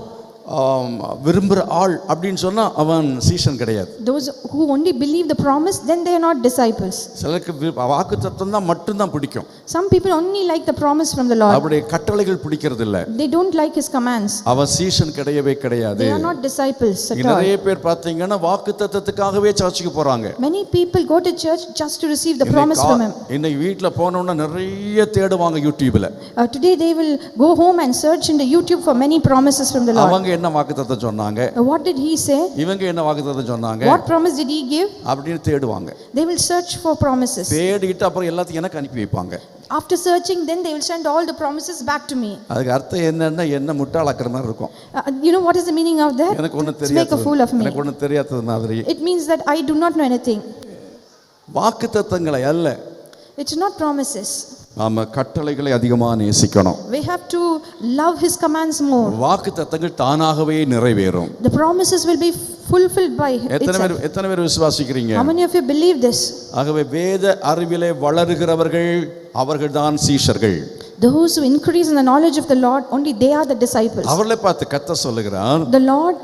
C: விரும்புகிற ஆள் அப்படின்னு சொன்னா அவன் சீஷன் கிடையாது.
D: Those who only believe the promise, then they are not disciples.
C: சிலருக்கு வாக்குத்தத்தம் தான் மட்டும்தான் பிடிக்கும்.
D: Some people only like the promise from the Lord.
C: அவருடைய கட்டளைகள் பிடிக்கிறது இல்ல.
D: They don't like his commands.
C: அவன் சீஷன் கிடையவே கிடையாது.
D: They are not disciples at all.
C: நிறைய பேர் பார்த்தீங்கன்னா வாக்குத்தத்தத்துக்காகவே சர்ச்சுக்கு போறாங்க.
D: Many people go to church just to receive the promise from him.
C: இன்னைக்கு வீட்ல போனோம்னா நிறைய தேடுவாங்க யூடியூப்ல.
D: Today they will go home and search in the YouTube for many promises from the Lord.
C: அவங்க என்ன வாக்குத்தத்தம் சொன்னாங்க?
D: What did he say?
C: இவங்க என்ன வாக்குத்தத்தம் சொன்னாங்க?
D: What promise did he give?
C: அப்படின்னு தேடுவாங்க.
D: They will search for promises.
C: தேடிட்டு அப்புறம் எல்லாத்தையும் எனக்கு அனுப்பி வைப்பாங்க.
D: After searching, then they will send all the promises back to me.
C: அதுக்கு அர்த்தம் என்னன்னா என்ன முட்டாளாக்குற மாதிரி இருக்கும்.
D: You know what is the meaning of that?
C: எனக்கு ஒண்ணும்
D: To make a fool of me.
C: எனக்கு ஒண்ணும் தெரியாதது மாதிரி.
D: It means that I do not know anything.
C: வாக்குத்தத்தங்களை அல்ல.
D: It's not promises.
C: நாம கட்டளைகளை அதிகமா நேசிக்கணும்.
D: We have to love his commands more.
C: வாக்குத்தத்தங்கள் தானாகவே நிறைவேறும்.
D: The promises will be fulfilled by itself.
C: எத்தனை பேர் விசுவாசிக்கிறீங்க?
D: How many of you believe this?
C: ஆகவே வேத அறிவிலே வளருகிறவர்கள் அவர்கள்தான் சீஷர்கள்.
D: Those who increase in the knowledge of the Lord, only they are the disciples.
C: அவர்களை பார்த்து கர்த்தர் சொல்லுகிறார்,
D: The Lord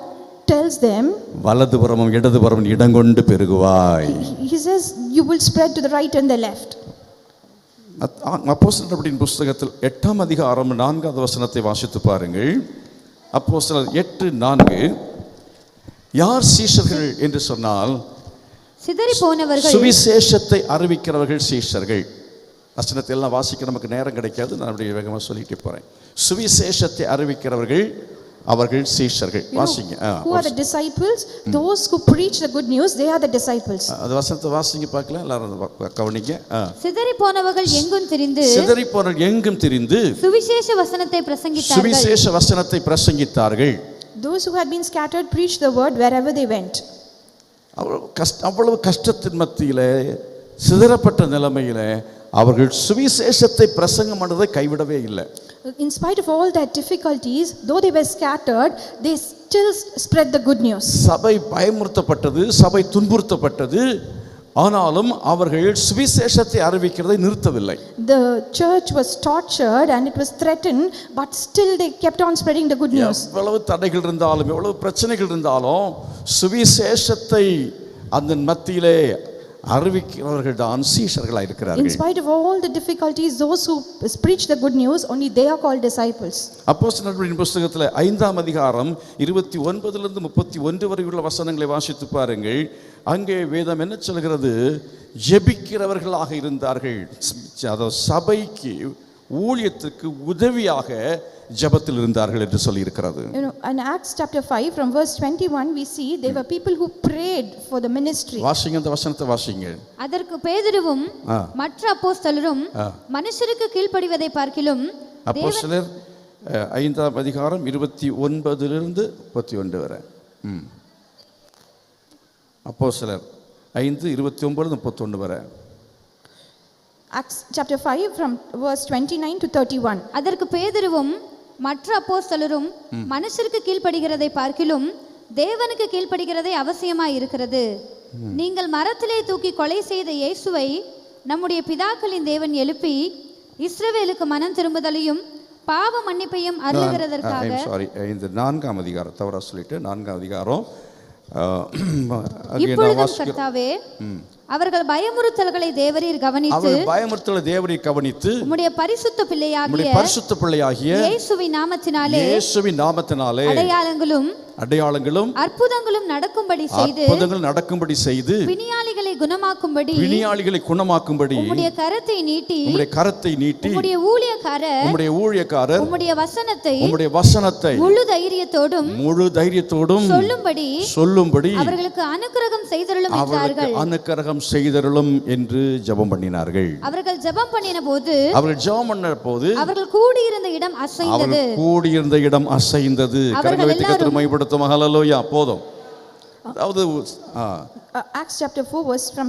D: tells them,
C: வலதுபுறமும் இடதுபுறமும் இடங்கொண்டு பெருகுவாய்.
D: He says, you will spread to the right and the left.
C: அப்போஸ்தலர்களின் புத்தகத்தில் 8ஆம் அதிகாரம் 4வது வசனத்தை வாசித்து பாருங்கள். அப்போஸ்தலர் 8:4, யார் சீஷர்கள் என்று சொன்னால்
E: சிதறி போனவர்கள்,
C: சுவிசேஷத்தை அறிவிக்கிறவர்கள் சீஷர்கள். வசனத்தை எல்லாம் வாசிக்க நமக்கு நேரம் கிடைக்காது, நான் அப்படியே வேகமாக சொல்லிட்டு போறேன். சுவிசேஷத்தை அறிவிக்கிறவர்கள் அவர்கள் சீஷர்கள். வாசிங்க.
D: Who are the disciples? Those who preach the good news, they are the disciples.
C: அது வசனத்தை வாசிங்க பார்க்கலாம், எல்லாரும் கவனிங்க.
E: சிதறி போனவர்கள் எங்கும் திரிந்து,
C: சிதறி போனவர்கள் எங்கும் திரிந்து
E: சுவிசேஷ வசனத்தை பிரசங்கித்தார்கள்.
C: சுவிசேஷ வசனத்தை பிரசங்கித்தார்கள்.
D: Those who had been scattered preached the word wherever they went.
C: அவ்வளவு கஷ்டத்தின் மத்தியிலே, சிதறப்பட்ட நிலைமையிலே அவர்கள் சுவிசேஷத்தை பிரசங்கம் பண்ணதை கைவிடவே இல்லை.
D: In spite of all their difficulties, though they were scattered, they still spread the good news.
C: சபை பயமுறுத்தப்பட்டது, சபை துன்புறுத்தப்பட்டது, ஆனாலும் அவர்கள் சுவிசேஷத்தை அறிவிக்கிறதை நிறுத்தவில்லை.
D: The church was tortured and it was threatened, but still they kept on spreading the good news.
C: எவ்வளவு தடைகள் இருந்தாலும், எவ்வளவு பிரச்சனைகள் இருந்தாலும், சுவிசேஷத்தை அந்த மத்தியிலே அறிவிக்கிறவர்கள் தான் சீஷர்களாக இருக்கிறார்கள்.
D: In spite of all the difficulties, those who preach the good news, only they are called disciples.
C: அப்போஸ்தலர்களின் புத்தகத்தில் 5ஆம் அதிகாரம் 29 முதல் 31 வரை உள்ள வசனங்களை வாசித்து பாருங்கள். அங்கே வேதம் என்ன சொல்கிறது? ஜெபிக்கிறவர்களாக இருந்தார்கள். அதாவது சபைக்கு, ஊழியத்துக்கு உதவியாக ஜெபத்தில் இருந்தார்கள் என்று சொல்லி இருக்கிறது.
D: You know, in Acts chapter 5 from verse 21 we see there were people who prayed for the ministry.
C: வாசிங்க, அந்த வசனத்தை வாசிங்க.
E: அதற்கு பேதுருவும் மற்ற அப்போஸ்தலரும் மனுஷருக்கு கீழ்ப்படிவதை பார்க்கிலும்,
C: அப்போஸ்தலர் 5ஆம் அதிகாரம் 29 31 வரை. அப்போஸ்தலர் 5:29-31 வரை.
D: Acts chapter 5 from verse 29 to 31.
E: அதற்கு பேதுருவும் மற்ற அப்போஸ்தலரும் மனுஷருக்கு கீழ்ப்படுகிறதை பார்க்கிலும் தேவனுக்கு கீழ்ப்படுகிறதே அவசியமாய் இருக்கிறது. நீங்கள் மரத்திலே தூக்கி கொலை செய்த இயேசுவை நம்முடைய பிதாக்களின் தேவன் எழுப்பி இஸ்ரவேலுக்கு மனம் திரும்புதலையும் பாவ மன்னிப்பையும் அருளுகிறதற்காக.
C: இந்த 4ஆம் அதிகாரம் தவறா சொல்லிட்டு 4ஆம் அதிகாரம்
E: இப்பொழுதும் கர்த்தாவே அவர்கள் பயமுறுத்தல்களை தேவரீர் கவனித்து
C: அவர்கள் பயமுறுத்தலை தேவரை கவனித்து
E: உம்முடைய பரிசுத்த பிள்ளையாகிய
C: பரிசுத்த பிள்ளையாகிய
E: இயேசுவின் நாமத்தினாலே
C: இயேசுவின் நாமத்தினாலே
E: அடையாளங்களும் அற்புதங்களும் நடக்கும்படி செய்து பிணியாளிகளை குணமாக்கும்படி உம்முடைய கரத்தை நீட்டி உம்முடைய ஊழியக்காரர் உம்முடைய வசனத்தை முழு தைரியத்தோடும் சொல்லும்படி அவர்களுக்கு அனுக்கிரகம் செய்தருளும்
C: என்று ஜெபம் பண்ணினார்கள்.
E: அவர்கள் ஜெபம் பண்ணின போது அவர்கள்
C: கூடியிருந்த இடம் அசைந்தது. கரங்களை வைத்து கர்த்தரை மகிமைப்படுத்தும். ஹல்லேலூயா. போதும். அதாவது
D: Acts chapter 4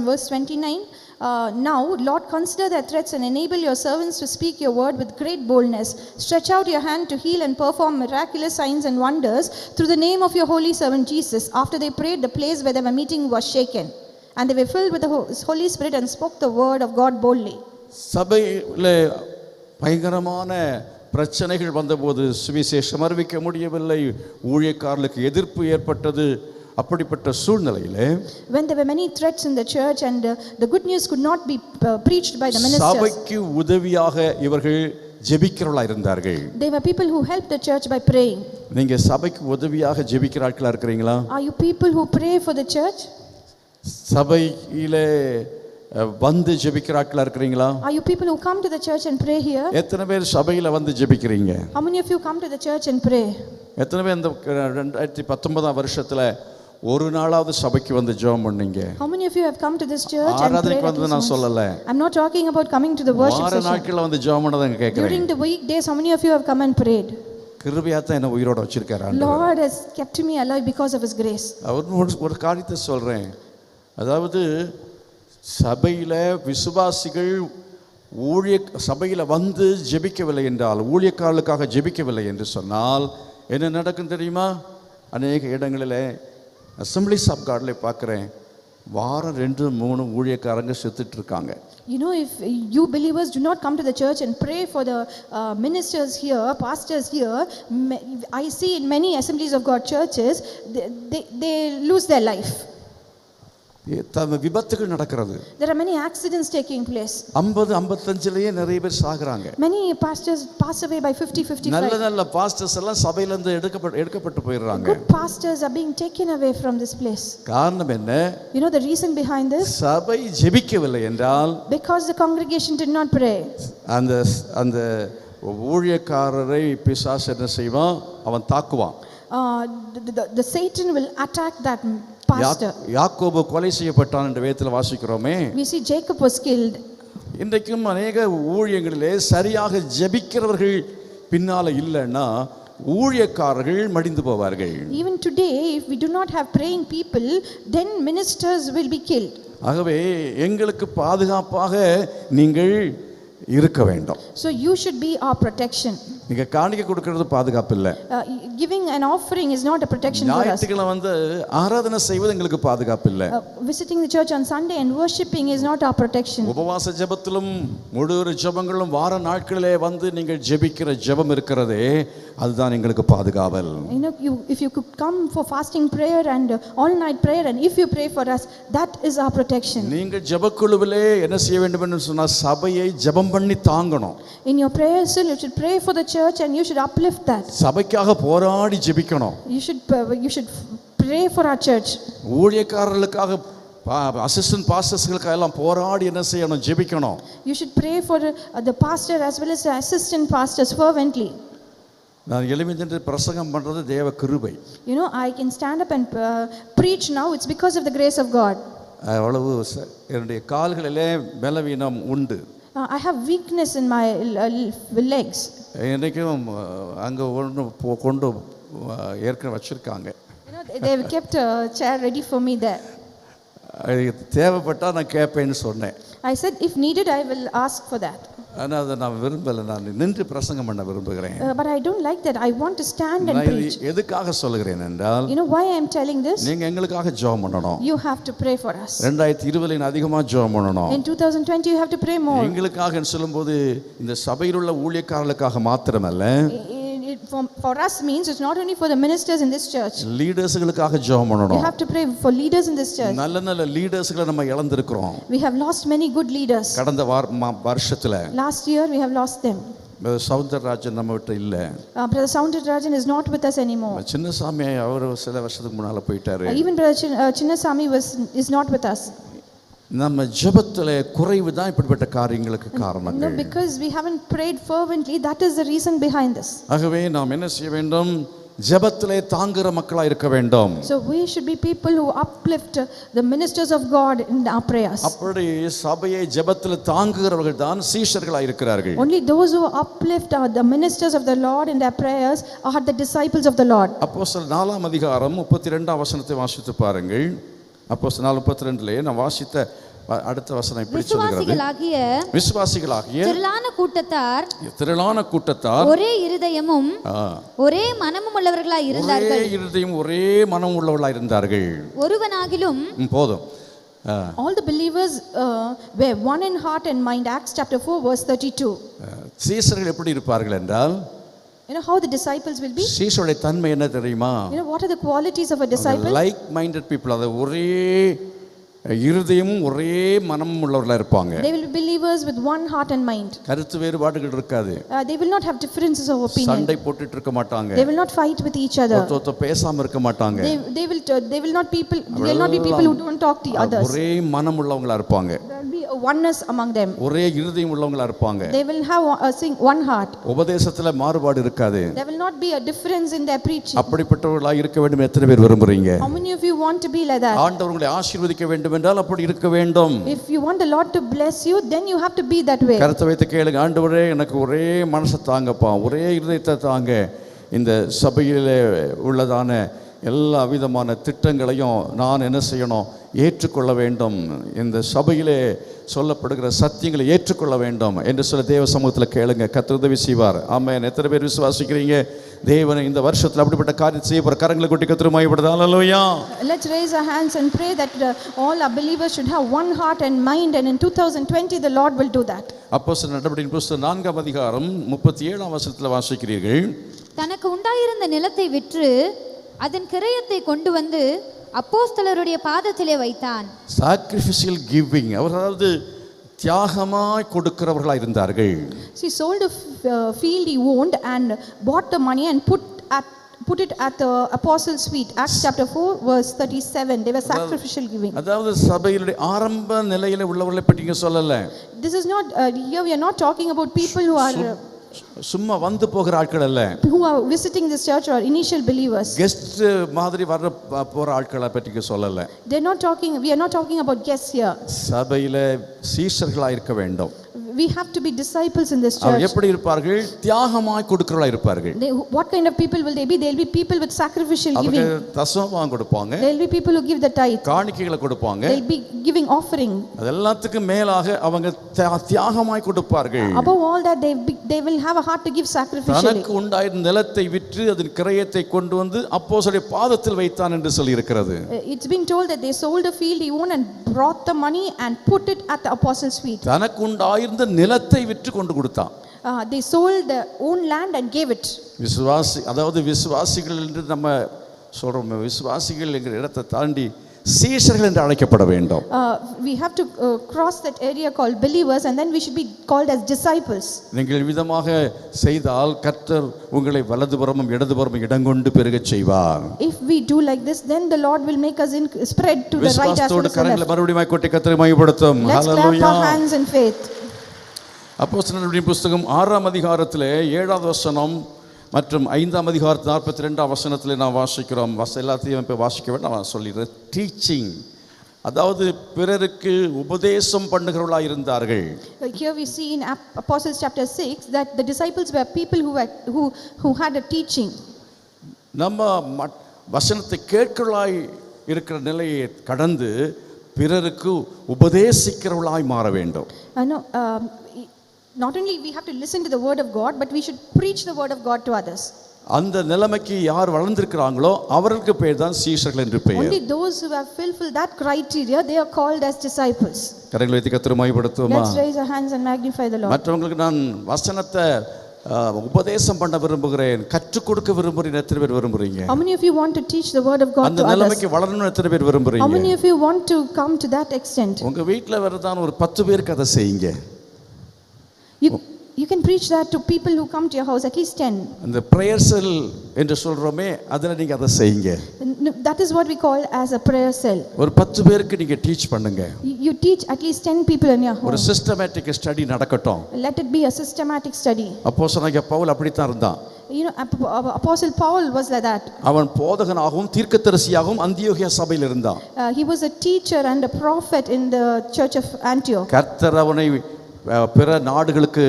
D: verse 29. Now, Lord, consider their threats and enable your servants to speak your word with great boldness. Stretch out your hand to heal and perform miraculous signs and wonders through the name of your holy servant Jesus. After they prayed, the place where they were meeting was shaken, and they were filled with the Holy Spirit and spoke the word of God boldly.
C: சபையிலே பயங்கரமான பிரச்சனைகள் வந்தபோது சுவிசேஷம் அறிவிக்க முடியவில்லை, ஊழியக்காரர்களுக்கு எதிர்ப்பு ஏற்பட்டது. அப்படிப்பட்ட சூழ்நிலையிலே
D: when there were many threats in the church and the good news could not be preached by the ministers,
C: சபைக்கு உதவியாக இவர்கள் ஜெபிக்கிறவர்களாக இருந்தார்கள்.
D: they were people who helped the church by praying.
C: நீங்க சபைக்கு உதவியாக ஜெபிக்கிறார்களா இருக்கிறீங்களா?
D: Are you people who pray for the church?
C: சபையிலே வந்து ஜெபிக்கிறார்களா இருக்கிறீங்களா?
D: Are you people who come to the church and pray here?
C: எத்தனை பேர் சபையில வந்து ஜெபிக்கிறீங்க?
D: How many of you come to the church and pray?
C: எத்தனை பேர் இந்த 2019 வருஷத்துல ஒரு நாளாவது சபைக்கு வந்து ஜெபம் பண்ணீங்க?
D: How many of you have come to this church and prayed?
C: ஆராதனைக்கு வந்து நான் சொல்லல.
D: I'm not talking about coming to the worship session.
C: வார நாட்கள்ல வந்து ஜெபம் பண்ணதங்க கேக்குறேன்.
D: During the weekdays, how many of you have come and prayed?
C: கிருபையாத்தான் என்ன உயிரோட வச்சிருக்காரு ஆண்டவர்.
D: Lord has kept me alive because of his grace.
C: ஒரு காரியத்தை சொல்றேன். அதாவது சபையில விசுவாசிகள் சபையில வந்து ஜெபிக்கவில்லை என்றால், ஊழியக்காரர்களுக்காக ஜெபிக்கவில்லை என்று சொன்னால் என்ன நடக்கும் தெரியுமா? அநேக இடங்களிலே அசம்பிளிஸ் ஆஃப் காட்ல பார்க்குறேன், வாரம் 2-3 ஊழியக்காரங்க செத்துட்டு இருக்காங்க.
D: You know, if you believers do not come to the church and pray for the ministers here, pastors here, I see in many Assemblies of God churches, they lose their life.
C: விபத்துகள் நடக்கிறது.
D: There are many accidents taking place.
C: 50-55லயே நிறைய பேர் சாகுறாங்க.
D: Many pastors pass away by 50-55.
C: நல்ல pastors எல்லாம் சபையில இருந்து எடுக்கப்பட்டு போயிடுறாங்க.
D: Good pastors are being taken away from this place.
C: காரணம் என்ன?
D: You know the reason behind this?
C: சபை ஜெபிக்கவில்லை என்றால்,
D: because the congregation did not pray.
C: அந்த ஊழியக்காரரை பிசாசு என்ன செய்வான்? அவன் தாக்குவான்.
D: The Satan will attack that pastor.
C: யாக்கோபு கொலை செய்யப்பட்டான் என்று வேதத்தில் வாசிக்கிறோமே.
D: We see Jacob was killed.
C: இன்றைக்கும் அநேக ஊழியங்களிலே சரியாக ஜெபிக்கிறவர்கள் பின்னால இல்லைன்னா ஊழியக்காரர்கள் மடிந்து போவார்கள்.
D: Even today, if we do not have praying people, then ministers will be killed.
C: ஆகவே எங்களுக்கு பாதுகாப்பாக நீங்கள் இருக்க வேண்டும்.
D: So you should be our protection.
C: நீங்க காணிக்கை கொடுக்கிறது பாதுகாப்பு இல்ல.
D: Giving an offering is not a protection for us.
C: ஞாயிற்றுக்கிழமை வந்து ஆராதனை செய்வது எங்களுக்கு பாதுகாப்பு இல்ல.
D: Visiting the church on Sunday and worshiping is not our protection.
C: உபவாச ஜெபத்திலும் முழு ஜெபங்களும் வார நாட்களிலே வந்து நீங்கள் ஜெபிக்கிற ஜெபம் இருக்கிறதே, அதுதான் எங்களுக்கு பாதுகாவல்.
D: You know, if you could come for fasting prayer and all night prayer, and if you pray for us, that is our protection.
C: நீங்கள் ஜெபக்குழுவிலே என்ன செய்ய வேண்டும் என்று சொன்னா, சபையை ஜெபம் பண்ணி தாங்கணும்.
D: In your prayer cell, you should pray for the church and you should uplift that.
C: சபைக்காக போராடி ஜெபிக்கணும்.
D: You should pray for our church.
C: ஊழியக்காரர்களுக்காக அசிஸ்டன்ட் பாஸ்டர்ஸ்களுக்காக எல்லாம் போராடி என்ன செய்யணும்? ஜெபிக்கணும்.
D: You should pray for the pastor as well as the assistant pastors fervently.
C: நான் எளிமையாக பிரசங்கம் பண்றது தேவ கிருபை.
D: You know, I can stand up and preach now. It's because of the grace of God.
C: அவ்வளவு என்னுடைய கால்களிலே பலவீனம் உண்டு.
D: I have weakness in my legs.
C: என்னைக்கும் அங்க கொண்டு ஏற்கனவே வச்சிருக்காங்க.
D: You know, they have kept a chair ready for me there.
C: தேவைப்பட்டா நான் கேட்பேன்னு சொன்னேன்.
D: I said if needed I will ask for that.
C: ஆனா அதை நான் விரும்பல. நான் நின்று பிரசங்கம் பண்ண விரும்புகிறேன்.
D: But I don't like that. I want to stand and preach.
C: எதுக்காக சொல்கிறேன் என்றால்,
D: you know why I am telling this?
C: நீங்க எங்களுக்காக ஜெபம் பண்ணணும்.
D: You have to pray for us.
C: 2020 அதிகமா ஜெபம் பண்ணணும்.
D: In 2020 you have to pray more.
C: எங்களுக்காக சொல்லும்போது இந்த சபையில் உள்ள ஊழியக்காரர்களுக்காக மாத்திரமல்ல,
D: for us means it's not only for the ministers in this church.
C: லீடர்ஸ்களுக்காக ஜெபம்
D: You
C: பண்ணணும்.
D: have to pray for leaders in this church.
C: நல்ல நல்ல லீடர்ஸ்களை நம்ம இழந்திருக்கிறோம்
D: We have lost many good leaders.
C: கடந்த வருஷத்துல.
D: Last year we have lost them.
C: Soundararajan நம்ம விட்டு இல்ல.
D: Brother Soundararajan is not with us anymore.
C: Chinnasamy அவர் சில வருஷத்துக்கு முன்னால போயிட்டாரு.
D: Even Brother Chinnasamy is not with us.
C: நம்ம ஜெபத்துல குறைவு தான் இப்படிப்பட்ட காரியங்களுக்கு காரணங்கள்.
D: No, because we haven't prayed fervently, that is the reason behind this.
C: ஆகவே நாம் என்ன செய்ய வேண்டும்? ஜெபத்திலே தாங்குற மக்களா இருக்க வேண்டும்.
D: So we should be people who uplift the ministers of God in our prayers.
C: அப்படி சபையை ஜெபத்திலே தாங்குகிறவர்கள் தான் சீஷர்களா இருக்கிறார்கள்.
D: Only those who uplift are the ministers of the Lord in their prayers are the disciples of the Lord.
C: அப்போஸ்தலர் 4 அதிகாரம் 32 வசனத்தை வாசித்து பாருங்கள். அப்போஸ்தலர் 4:32 நான் வாசித்த அடுத்த வசனம் இப்படி சொல்கிறது. விசுவாசிகளாகிய திரளான கூட்டத்தார்
E: ஒரே இருதயமும் ஒரே மனமும் உள்ளவர்களாய் இருந்தார்கள்.
C: ஒரே இருதயம் ஒரே மனம் உள்ளவர்களாய் இருந்தார்கள்.
E: ஒருவனாகிலும்
C: போதும்.
D: All the believers were one in heart and mind. Acts chapter 4 verse 32.
C: சீஷர்கள் எப்படி இருப்பார்கள் என்றால்,
D: you know how the disciples will be?
C: சீஷருடைய தன்மை என்ன தெரியுமா?
D: You know what are the qualities of a disciple?
C: Like minded people. அது ஒரே இருதயமும் ஒரே மனமும் உள்ளவர்களா இருப்பாங்க.
D: They will be believers with one heart and mind.
C: கருத்து வேறுபாடுகள் இருக்காது.
D: They will not have differences of opinion.
C: சண்டை போட்டுட்டு இருக்க மாட்டாங்க.
D: They will not fight with each other.
C: ஒருத்தர் பேசாம இருக்க மாட்டாங்க.
D: They will not be people who don't talk to others.
C: ஒரே மனம் உள்ளவங்களா இருப்பாங்க.
D: There will be a oneness among them.
C: ஒரே இருதயம் உள்ளவங்களா இருப்பாங்க.
D: They will have one heart.
C: உபதேசத்துல மாறுபாடு இருக்காது.
D: There will not be a difference in their preaching.
C: அப்படிப்பட்டவர்களா இருக்க வேண்டும் எத்தனை பேர் விரும்புறீங்க?
D: How many of you want to be like that?
C: ஆண்டவர் உங்களை ஆசீர்வதிக்க வேண்டும் என்றால் அப்படி இருக்க வேண்டும்.
D: If you want the Lord to bless you, then you have to be that way.
C: கருத்தை வைத்து கேளுங்க. ஆண்டவரே எனக்கு ஒரே மனசை தாங்கப்பா, ஒரே இருதயத்தை தாங்க. இந்த சபையிலே உள்ளதான எல்லா விதமான திட்டங்களையும் நான் என்ன செய்யணும்? ஏற்றுக்கொள்ள வேண்டும். இந்த சபையிலே சொல்லப்படுகிற சத்தியங்களை ஏற்றுக்கொள்ள வேண்டும் என்று சொல்ல தேவ சமூகத்தில் கேளுங்க. கர்த்தர் உதவி செய்வார். ஆமென். எத்தனை பேர் விசுவாசிக்கிறீங்க? தேவன் இந்த வருஷத்தில் அப்படிப்பட்ட காரியம் செய்ய போற கரங்களை கொட்டி கர்த்தர் மகிமைப்படுது. ஹல்லேலூயா.
D: Let's raise our hands and pray that all our believers should have one heart and mind, and in 2020 the Lord will do that.
C: அப்போஸ்தலர் நடபடியின் புத்தகம் 4 அதிகாரம் 37 வசனத்தில் வாசிக்கிறீர்கள்.
E: தனக்கு உண்டாயிருந்த நிலத்தை விற்று அதன் கிரயத்தை கொண்டு வந்து அப்போஸ்தலருடைய பாதத்திலே வைத்தான்.
C: Sacrificial giving. அவர்கள் தியாகமாய் கொடுக்கிறவர்களாக இருந்தார்கள்.
D: He sold a field he owned and bought the money and put it at the apostles' feet. Acts chapter 4 verse 37. They were sacrificial giving.
C: அதாவது சபையினுடைய ஆரம்ப நிலையில உள்ளவர்களை பற்றி இங்க சொல்லல.
D: This is not here we are not talking about people who are
C: சும்மா வந்து போகிற ஆட்கள் அல்ல.
D: who are visiting this church or initial believers.
C: Guest மாதிரி வர போற ஆட்களை பற்றி சொல்லல.
D: We are not talking about guests here.
C: சபையில சீஷர்களா இருக்க வேண்டும்.
D: We have to be disciples in this church.
C: எப்படி இருப்பார்கள்? தியாகமாய் கொடுக்கிறவர்களா இருப்பார்கள்.
D: What kind of people will they be? They will be people with sacrificial giving.
C: அவங்க தசமபாகம் கொடுப்பாங்க.
D: They will be people who give the tithe.
C: காணிக்கைகளை கொடுப்பாங்க.
D: They will be giving offering.
C: அதெல்லாத்துக்கும் மேலாக அவங்க தியாகமாய் கொடுப்பார்கள்.
D: Above all that they will have a heart to give sacrificially.
C: தனக்கு உண்டாயிருந்த நிலத்தை விற்று அதன் கிரயத்தை கொண்டு வந்து அப்போஸ்தலருடைய பாதத்தில் வைத்தான் என்று சொல்லி இருக்கிறது.
D: It's been told that they sold a field he owned and brought the money and put it at the apostles' feet.
C: தனக்கு உண்டாயிருந்த நிலத்தை விற்று கொண்டு கொடுத்தான்.
D: They sold their own land and gave it. விசுவாசிகள் என்று நம்ம சொல்றோம். விசுவாசிகள் என்கிற இடத்தை தாண்டி சீஷர்கள் என்று அழைக்கப்பட வேண்டும். We have to cross that area called believers and then we should be called as disciples.
C: நீங்கள் விதமாக செய்தால் கர்த்தர் உங்களை வலதுபுறமும் இடதுபுறமும் இடங்கொண்டு பெருகச் செய்வார்.
D: If we do like this, then the Lord will make us spread to the right as well as the left.
C: கரங்களை மறுபடியும் கொட்டி கர்த்தரை மகிமைப்படுத்தும்.
D: Let's clap our hands in faith.
C: அப்போஸ்தலர்களுடைய புத்தகம் 6 அதிகாரத்திலே 7வது வசனம் மற்றும் 5 அதிகாரத்து 42 வசனத்திலே நாம் வாசிக்கிறோம். எல்லாத்தையும் இப்போ வாசிக்க வேண்டாம், நான் சொல்லிடுறேன். டீச்சிங், அதாவது பிறருக்கு உபதேசம் பண்ணுகிறவர்களாக இருந்தார்கள்.
D: Here we see in Apostles chapter 6 that the disciples were people who had a teaching.
C: நம்ம வசனத்தை கேட்கிறவர்களாய் இருக்கிற நிலையை கடந்து பிறருக்கு உபதேசிக்கிறவர்களாய் மாற வேண்டும்.
D: Not only we have to listen to the word of God, but we should preach the word of God to others.
C: அந்த நிலைமைக்கு யார் வளர்ந்திருக்கிறாங்களோ அவர்களுக்கு பேர் தான் சீஷர்கள் என்று பெயர்.
D: Only those who have fulfilled that criteria, they are called as disciples.
C: கரங்களை வைத்து கர்த்தரை மகிமைப்படுத்துவோமா?
D: Let's raise our hands and magnify the Lord.
C: மற்றவங்களுக்கு நான் வசனத்தை உபதேசம் பண்ண விரும்புகிறேன், கற்றுக் கொடுக்க விரும்புகிறேன். எத்தனை பேர் விரும்புறீங்க?
D: How many of you want to teach the word of God
C: அந்த
D: to others?
C: நிலைமைக்கு வளரணும்னு எத்தனை பேர்
D: How
C: விரும்புறீங்க?
D: many of you want to come to that extent?
C: உங்க வீட்டில் வரதான் ஒரு 10 பேருக்கு அதை செய்யுங்க.
D: You can preach that to people who come to your house, at least 10.
C: அந்த பிரேயர் செல் என்று சொல்றோமே, அதில் நீங்க அதை செய்யுங்க.
D: That is what we call as a prayer cell.
C: ஒரு 10 பேருக்கு நீங்க டீச் பண்ணுங்க.
D: You teach at least 10 people in your
C: ஒரு
D: home.
C: சிஸ்டமேட்டிக் ஸ்டடி நடக்கட்டும்.
D: Let it be a systematic study.
C: அப்போஸ்தலனாகிய பவுல் அப்படித்தான் இருந்தான்.
D: You know, Apostle Paul was like that.
C: அவன் போதகனாகவும் தீர்க்கதரிசியாகவும் அந்தியோகியா சபையில் இருந்தான்.
D: He was a teacher and a prophet in the church of Antioch.
C: கர்த்தர் அவனை பிற நாடுகளுக்கு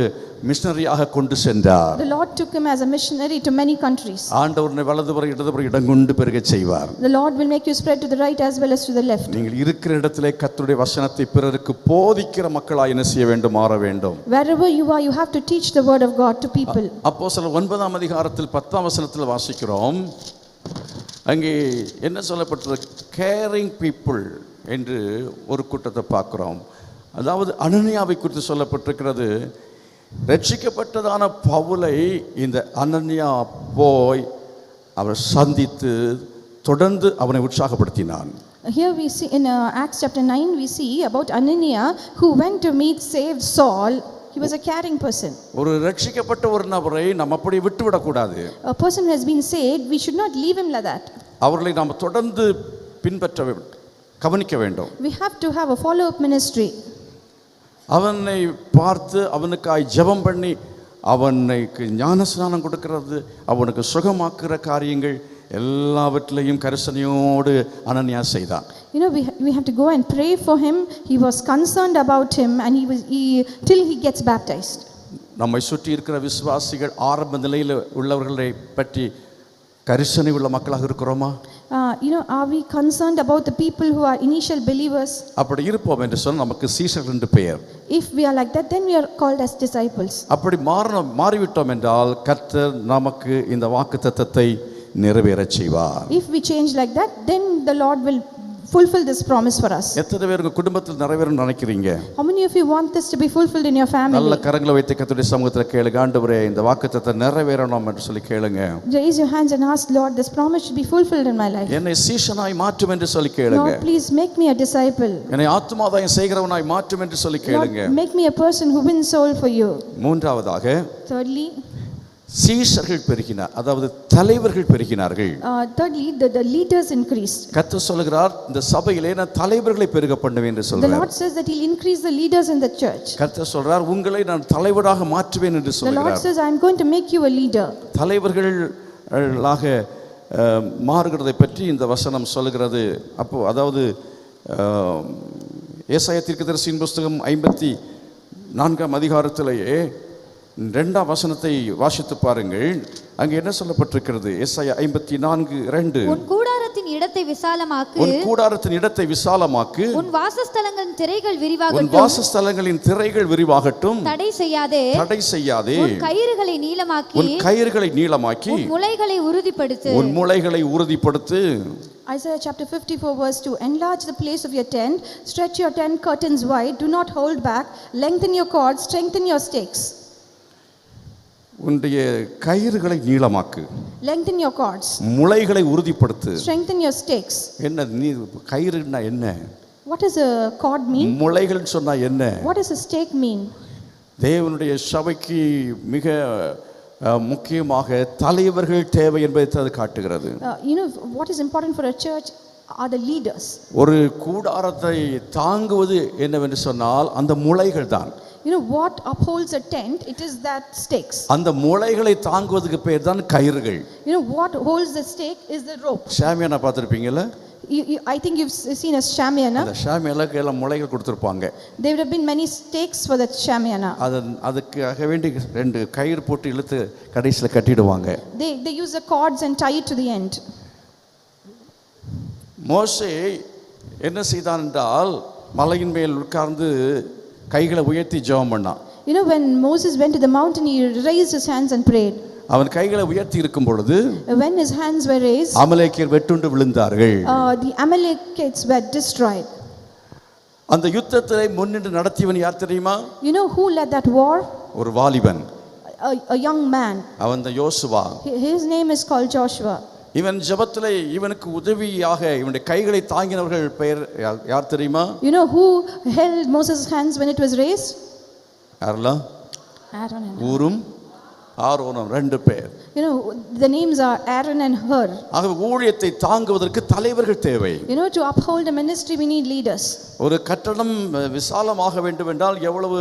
C: மிஷனரியாக கொண்டு சென்றார்.
D: The Lord took him as a missionary to many countries.
C: ஆண்டவர் வலதுபுறம் இடதுபுறம் இடங்கொண்டு பெருகச் செய்வார்.
D: The Lord will make you spread to the right as well as to the left.
C: நீங்கள் இருக்கிற இடத்திலே கர்த்தருடைய வசனத்தை பிறருக்கு போதிக்கிற மக்களாய் என்ன செய்ய வேண்டும்? மாற வேண்டும்.
D: Wherever you are, you have to teach the word of God to people.
C: அப்போஸ்தலர் 9ஆம் அதிகாரத்தில் 10ஆம் வசனத்தில் வாசிக்கிறோம். அங்கே என்ன சொல்லப்பட்டிருக்கு? கேரிங் பீப்புள் என்று ஒரு கூட்டத்தை பார்க்கிறோம். அதாவது அனனியாவை குறித்து சொல்லப்பட்டிருக்கிறது. ரட்சிக்கப்பட்டதான பவுலை இந்த அனனியா போய் அவர் சந்தித்து தொடர்ந்து அவனை உற்சாகப்படுத்தினான்.
D: Here we see in Acts chapter 9 we see about Ananias who went to meet saved Saul. He was a caring person.
C: ஒரு ரட்சிக்கப்பட்ட ஒரு நபரை நம்ம அப்படி விட்டு விடக்கூடாது.
D: A person who has been saved, we should not leave him like that.
C: அவர்களை நாம் தொடர்ந்து பின்பற்ற கவனிக்க வேண்டும்.
D: We have to have a follow-up ministry.
C: அவனை பார்த்து அவனுக்காய் ஜெபம் பண்ணி அவனுக்கு ஞானஸ்நானம் கொடுக்கிறது, அவனுக்கு சுகமாக்குற காரியங்கள் எல்லாவற்றிலையும் கரிசனையோடு அனனியா செய்தான்.
D: You know, we have to go and pray for him. He was concerned about him and till he gets baptized.
C: நம்மை சுற்றி இருக்கிற விசுவாசிகள் ஆரம்ப நிலையில் உள்ளவர்களை பற்றி கரிசனை உள்ள மக்களாக இருக்கிறோமா?
D: You know, are we concerned about the people who are initial believers?
C: அப்படி இருப்போம் என்று சொன்னால் நமக்கு சீஷர்கள் என்று பெயர்.
D: If we are like that, then we are called as disciples.
C: அப்படி மாறிவிட்டோம் என்றால் கர்த்தர் நமக்கு இந்த வாக்குத்தத்தத்தை நிறைவேறச் செய்வார்.
D: If we change like that, then the Lord will fulfill this promise for us.
C: எத்தனை பேர் உங்க குடும்பத்தில் நிறைவேறும் நினைக்கிறீங்க?
D: How many of you want this to be fulfilled in your family?
C: நல்ல கரங்களை வைத்து கர்த்தருடைய சமூகத்தில் கேளுங்க. ஆண்டவரே, இந்த வாக்குத்தத்தத்தை நிறைவேறணும் என்று சொல்லி கேளுங்க.
D: Raise your hands and ask, Lord, this promise should be fulfilled in my life.
C: என்னை சீஷனாய் மாற்றும் என்று சொல்லி கேளுங்க.
D: Lord, please make me a disciple.
C: என்னை ஆத்துமாதாயம் செய்கிறவனாய் மாற்றும் என்று சொல்லி கேளுங்க.
D: Lord, make me a person who wins soul for you.
C: மூன்றாவதாக
D: Thirdly,
C: சீஷர்கள் பெருகினார், அதாவது தலைவர்கள் பெருகினார்கள்.
D: thirdly, the leaders increased.
C: கர்த்தர் சொல்கிறார், இந்த சபையிலே நான் தலைவர்களை பெருக பண்ணுவேன் என்று
D: The
C: சொல்றார்.
D: Lord says that He'll increase the leaders in the church.
C: கர்த்தர் சொல்றார், உங்களை நான் தலைவராக மாற்றுவேன் என்று
D: The Lord
C: சொல்கிறார்.
D: says, I'm going to make you a leader.
C: தலைவர்களாக மாறுகிறதை பற்றி இந்த வசனம் சொல்கிறது. அப்போ அதாவது ஏசாயா தீர்க்கதரிசியின் புஸ்தகம் 54ஆம் அதிகாரத்திலேயே 2ஆம் வசனத்தை வாசித்து பாருங்கள். அங்கே என்ன சொல்லப்பட்டிருக்கிறது? ஏசாயா 54:2.
E: உன் கூடாரத்தின் இடத்தை விசாலமாக்கு,
C: உன் கூடாரத்தின் இடத்தை விசாலமாக்கு,
E: உன் வாசஸ்தலங்களின் திரைகள்
C: உன்
E: விரிவாகட்டும்,
C: வாசஸ்தலங்களின் திரைகள் விரிவாகட்டும்,
E: தடை செய்யாதே,
C: தடை செய்யாதே,
E: உன் கயிறுகளை நீளமாக்கி,
C: உன் கயிறுகளை நீளமாக்கி,
E: உன் முளைகளை உறுதிப்படுத்து.
C: உன் முளைகளை உறுதிப்படுத்து.
D: Isaiah chapter 54 verse 2. Enlarge the place of your tent, stretch your tent curtains wide, do not hold back, lengthen your cords, strengthen your stakes.
C: உன்னுடைய கயிறுகளை நீளமாக்கு,
D: Lengthen your cords,
C: முளைகளை உறுதிப்படுத்து.
D: strengthen your stakes.
C: என்ன நீ கயிறுன்னா என்ன?
D: What does a cord mean?
C: முளைகள் சொன்னா என்ன?
D: What does a stake mean?
C: தேவனுடைய சபைக்கு மிக முக்கியமாக தலைவர்கள் தேவை என்பதை அது காட்டுகிறது.
D: You know, what is important for a church are the leaders.
C: ஒரு கூடாரத்தை தாங்குவது என்னவென்று சொன்னால் அந்த முளைகள் தான்.
D: You know what upholds a tent? It is that stakes.
C: அந்த முளைகளை தாங்குவதுக்கு பேர் தான் கயிறுகள்.
D: You know what holds the stake is the rope.
C: Shamiana பார்த்திருப்பீங்கல்ல?
D: I think you've seen a shamiana.
C: அந்த ஷாமியானுக்கு எல்லாம் முளைகள் கொடுத்திருப்பாங்க.
D: There would have been many stakes for that shamiana.
C: அதுக்காக வேண்டி 2 கயிறு போட்டு இழுத்து கடைசியில் கட்டிடுவாங்க.
D: They use the cords and tie it to the end.
C: மோசே என்ன செய்தான் என்றால் மலையின் மேல் உட்கார்ந்து கைகளை உயர்த்தி ஜெபம் பண்ணான்.
D: You know, when Moses went to the mountain, he raised his hands and prayed.
C: அவன் கைகளை உயர்த்தி இருக்கும் பொழுது
D: When his hands were raised,
C: அமலேக்கியர் வெட்டுண்டு விழுந்தார்கள்.
D: The Amalekites were destroyed.
C: அந்த யுத்தத்தை முன்னின்று நடத்தியவன் யார் தெரியுமா?
D: You know who led that war?
C: ஒரு வாலிபன்.
D: a young man.
C: அவன் தான் யோசுவா.
D: His name is called Joshua.
C: இவன் ஜெபத்திலே இவனுக்கு உதவியாக இவனுடைய கைகளை தாங்கினவர்கள் பெயர் யார் தெரியுமா?
D: You know who held Moses' hands when it was raised?
C: யாரெல்லாம்?
D: Aaron and
C: ஊரும் ஆரோனும், ரெண்டு பேர்.
D: You know, the names are Aaron and Hur.
C: ஆகவே ஊழியத்தை தாங்குவதற்கு தலைவர்கள் தேவை.
D: You know, to uphold a ministry, we need leaders.
C: ஒரு கட்டடம் விசாலமாக வேண்டும் என்றால் எவ்வளவு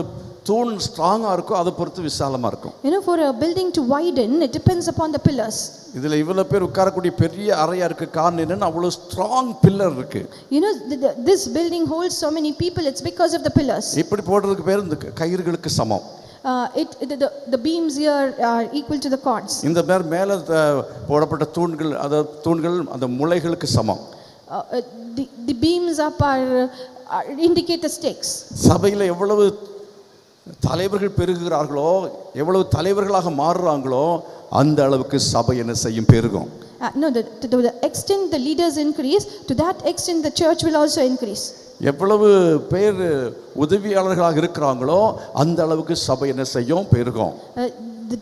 C: தூண் ஸ்ட்ராங்கா இருக்கோ அதை பொறுத்து விசாலமா இருக்கும்.
D: You know, for a building to widen, it depends upon the pillars.
C: இதுல இவ்வளவு பேர் உட்காரக்கூடிய பெரிய அறையா இருக்கு, காரணம் என்னன்னா அவ்வளவு ஸ்ட்ராங் பில்லர் இருக்கு.
D: You know, this building holds so many people, it's because of the pillars.
C: இப்படி போடுறதுக்கு பேர் இந்த கயிறுகளுக்கு சமம்.
D: The beams here are equal to the cords.
C: இந்த பேர் மேல போடப்பட்ட தூண்கள், அத தூண்கள் அந்த முளைகளுக்கு சமம்.
D: The beams up indicate the stakes.
C: சபையில எவ்வளவு தலைவர்கள் பெருகுகிறார்களோ, எவ்வளவு தலைவர்களாக மாறுறாங்களோ அந்த அளவுக்கு சபை என்ன செய்யும், பெருகும்.
D: No, to the extent the leaders increase, to that extent the church will also increase.
C: எவ்வளவு பேர் உதவியாளர்களாக இருக்கிறாங்களோ அந்த அளவுக்கு சபை என்ன செய்யும், பெருகும்.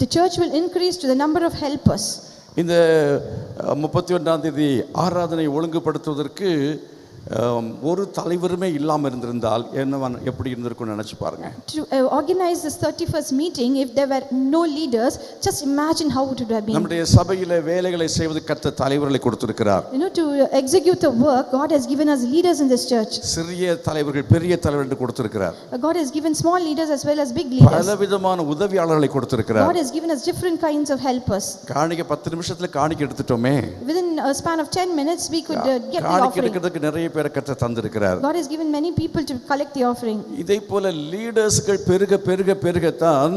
D: The church will increase to the number of helpers.
C: இந்த 31ஆம் தேதி ஆராதனை ஒழுங்குபடுத்துவதற்கு ஒரு தலைவருமே இல்லாமல் இருந்திருந்தால் எப்படி இருந்திருக்கும்னு நினைச்சு பாருங்க.
D: To organize this 31st meeting, if there were no leaders, just imagine how it would have been.
C: நம்முடைய சபையிலே வேலைகளை செய்வது கர்த்தர் தலைவர்களை கொடுத்திருக்கிறார்.
D: You know, to execute the work, God has given us leaders in this church.
C: சிறிய தலைவர்கள் பெரிய தலைவர் என்று கொடுத்திருக்கிறார்.
D: God has given small leaders as well as big leaders.
C: பலவிதமான உதவியாளர்களை கொடுத்திருக்கிறார்.
D: God has given us different kinds of helpers.
C: காணிக்கை 10 நிமிஷத்துல காணிக்கை எடுத்துட்டோமே.
D: Within a span of 10 minutes we could get the
C: காணிக்கை
D: offering.
C: எடுக்கிறதுக்கு நிறைய பேரை கர்த்தர் தந்திருக்கிறார்.
D: God has given many people to collect the offering.
C: இதை போல லீடர்ஸ்கள் பெருகத்தான்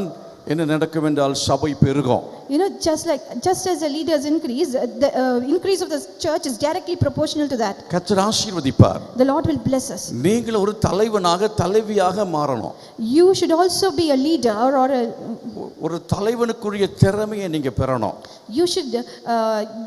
C: என்ன நடக்கும் என்றால் சபை பெருகும்.
D: You know, just as the leaders increase, the increase of the church is directly proportional to that.
C: கர்த்தர் ஆசீர்வதிப்பார்.
D: The Lord will bless us.
C: நீங்கள் ஒரு தலைவனாக தலைவியாக மாறணும்.
D: You should also be a leader or
C: ஒரு தலைவனுக்குரிய திறமையை நீங்க பெறணும்.
D: You should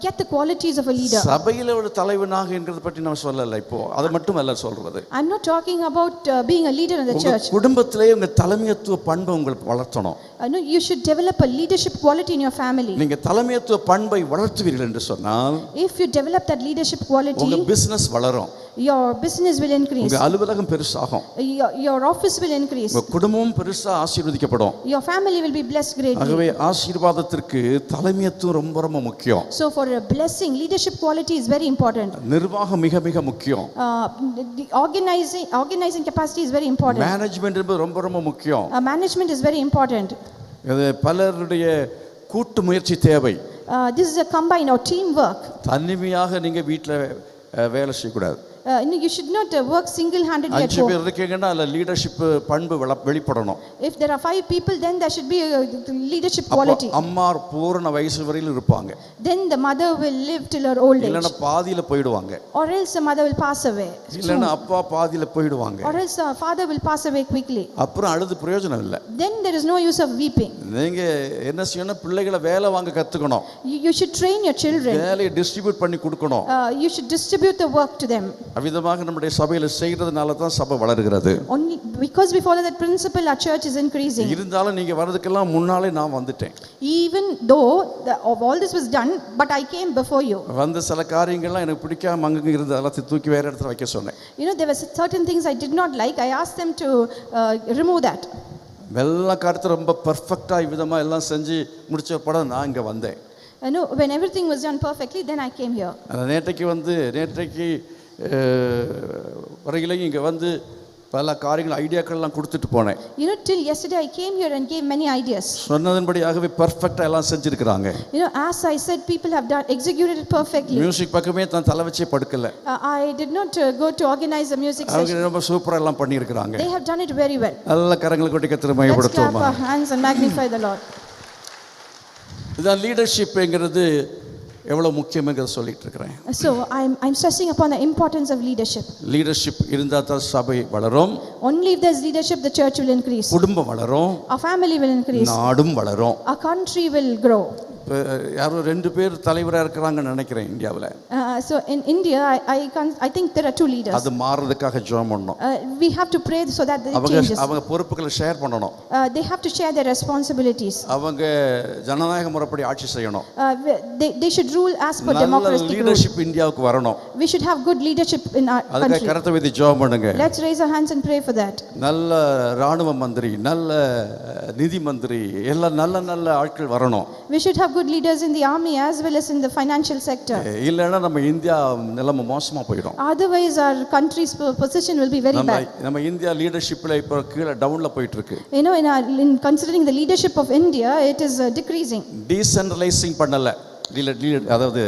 D: get the qualities of a leader.
C: சபையில ஒரு தலைவனாக என்கிறத பற்றி நான் சொல்லல, இப்போ அது மட்டும் அல்ல சொல்றது.
D: I'm not talking about being a leader in the church.
C: குடும்பத்திலே உங்க தலைமைத்துவ பண்பை உங்களுக்கு வளர்த்தணும்.
D: No, you should develop a leadership quality in your family.
C: நீங்க தலைமைத்துவ பண்பை வளர்த்துவீர்கள் என்று சொன்னால்,
D: if you develop that leadership quality,
C: உங்க பிசினஸ் வளரும்.
D: your business will increase.
C: உங்க அலுவலகம் பெருசாகும்.
D: Your office will increase.
C: உங்க குடும்பமும் பெருசா ஆசீர்வதிக்கப்படும்.
D: Your family will be blessed greatly.
C: ஆகவே ஆசீர்வாதத்திற்கு தலைமைத்துவம் ரொம்ப ரொம்ப முக்கியம்.
D: So for a blessing, leadership quality is very important.
C: நிர்வாகம் மிக மிக முக்கியம்.
D: The organizing capacity is very important.
C: Management என்பது ரொம்ப ரொம்ப முக்கியம்.
D: Management is very important.
C: இது பலருடைய கூட்டு முயற்சி தேவை.
D: This is a combined or teamwork.
C: தனிமையாக நீங்க வீட்டில் வேலை செய்யக்கூடாது.
D: You should not work single-handedly at
C: 5
D: home.
C: பேர் இருக்கீங்கன்னா அதுல லீடர்ஷிப் பண்பு வெளிப்படணும்.
D: If there are 5 people, then there should be a leadership quality.
C: அம்மா பூரண வயசு வரையில் இருப்பாங்க.
D: Then the mother will live till her old age.
C: இல்லனா பாதியில போய்டுவாங்க.
D: Or else the mother will pass away.
C: இல்லனா அப்பா பாதியில போய்டுவாங்க.
D: Or else the father will pass away quickly.
C: அப்புறம் அழுது பிரயோஜனம் இல்ல.
D: Then there is no use of weeping.
C: நீங்க என்ன செய்யணும், பிள்ளைகளை வேலை வாங்க கத்துக்கணும்.
D: You should train your children.
C: வேலையை டிஸ்ட்ரிபியூட் பண்ணி கொடுக்கணும்.
D: You should distribute the work to them.
C: அவிதமாக நம்முடைய சபையில செய்யறதுனால தான் சபை வளருகிறது.
D: Only because we follow that principle, our church is increasing.
C: இருந்தாலும் நீங்க வரதுக்கெல்லாம் முன்னாலே நான் வந்துட்டேன்.
D: Even though all this was done, but I came before you.
C: வந்த சில காரியங்கள்லாம் எனக்கு பிடிக்காம அங்கங்க இருந்து எல்லாத்தையும் தூக்கி வேற இடத்துல வைக்க சொன்னேன்.
D: You know, there were certain things I did not like. I asked them to remove that.
C: எல்லா காரியத்தை ரொம்ப பெர்ஃபெக்ட்டா விதமா எல்லாம் செஞ்சு முடிச்ச படம் நான் இங்க வந்தேன்.
D: I know when everything was done perfectly, then I came here.
C: நேற்றைக்கு வரையிலையும் இங்கே வந்து பல காரியங்கள் ஐடியாக்கள்லாம் கொடுத்துட்டு போனேன்.
D: You know, till yesterday I came here and gave many ideas.
C: சொன்னதன்படியாகவே பெர்ஃபெக்ட்டா எல்லாம் செஞ்சிருக்காங்க.
D: You know, as I said, people have executed it perfectly.
C: Music பக்கமே தான் தலை வச்சே படுக்கல.
D: I did not go to organize the music session.
C: அவங்க ரொம்ப சூப்பரா எல்லாம் பண்ணியிருக்காங்க.
D: They have done it very well.
C: நல்ல கரங்களை கொட்டி கர்த்தரை
D: Let's clap
C: மகிமைப்படுத்துவோம்.
D: our hands and magnify the Lord.
C: இதான் லீடர்ஷிப்ங்கிறது எவ்வளவு முக்கியம்ங்கிறத சொல்லிட்டு இருக்கிறேன்.
D: So I'm stressing upon the importance of leadership.
C: Leadership இருந்தா தான் சபை வளரும்.
D: Only if there's leadership, the church will increase.
C: குடும்பம் வளரும்.
D: Our family will increase.
C: நாடும் வளரும்.
D: Our country will grow.
C: யாரோ 2 பேர் தலைவராக இருக்கிறாங்கன்னு நினைக்கிறேன் இந்தியாவில்.
D: So in India, I think there are two leaders.
C: அது மாறதுக்காக ஜெபம் பண்ணணும்.
D: We have to pray so that it changes.
C: அவங்க பொறுப்புகளை ஷேர் பண்ணணும்.
D: They have to share their responsibilities.
C: அவங்க ஜனநாயக முறைப்படி ஆட்சி செய்யணும்.
D: They should rule as per
C: நல்ல
D: democratic rule.
C: லீடர்ஷிப் இந்தியாவுக்கு வரணும்.
D: We should have good leadership in our
C: அதுக்கு
D: country.
C: கரத்தை வைத்து ஜெபம் பண்ணுங்க.
D: Let's raise our hands and pray for that.
C: நல்ல ராணுவ மந்திரி, நல்ல நிதி மந்திரி, எல்லாம் நல்ல ஆட்கள் வரணும்.
D: We should have good leaders in the army as well as in the financial sector.
C: இல்லைன்னா நம்ம இந்தியா நிலைமை மோசமா போயிடும்.
D: Otherwise our country's position will be very bad.
C: நம்ம இந்தியா லீடர்ஷிப்ல இப்போ கீழே டவுன்ல போயிட்டு இருக்கு.
D: You know, in considering the leadership of India, it is decreasing.
C: டீசென்ட்ரலைசிங் பண்ணல அதாவது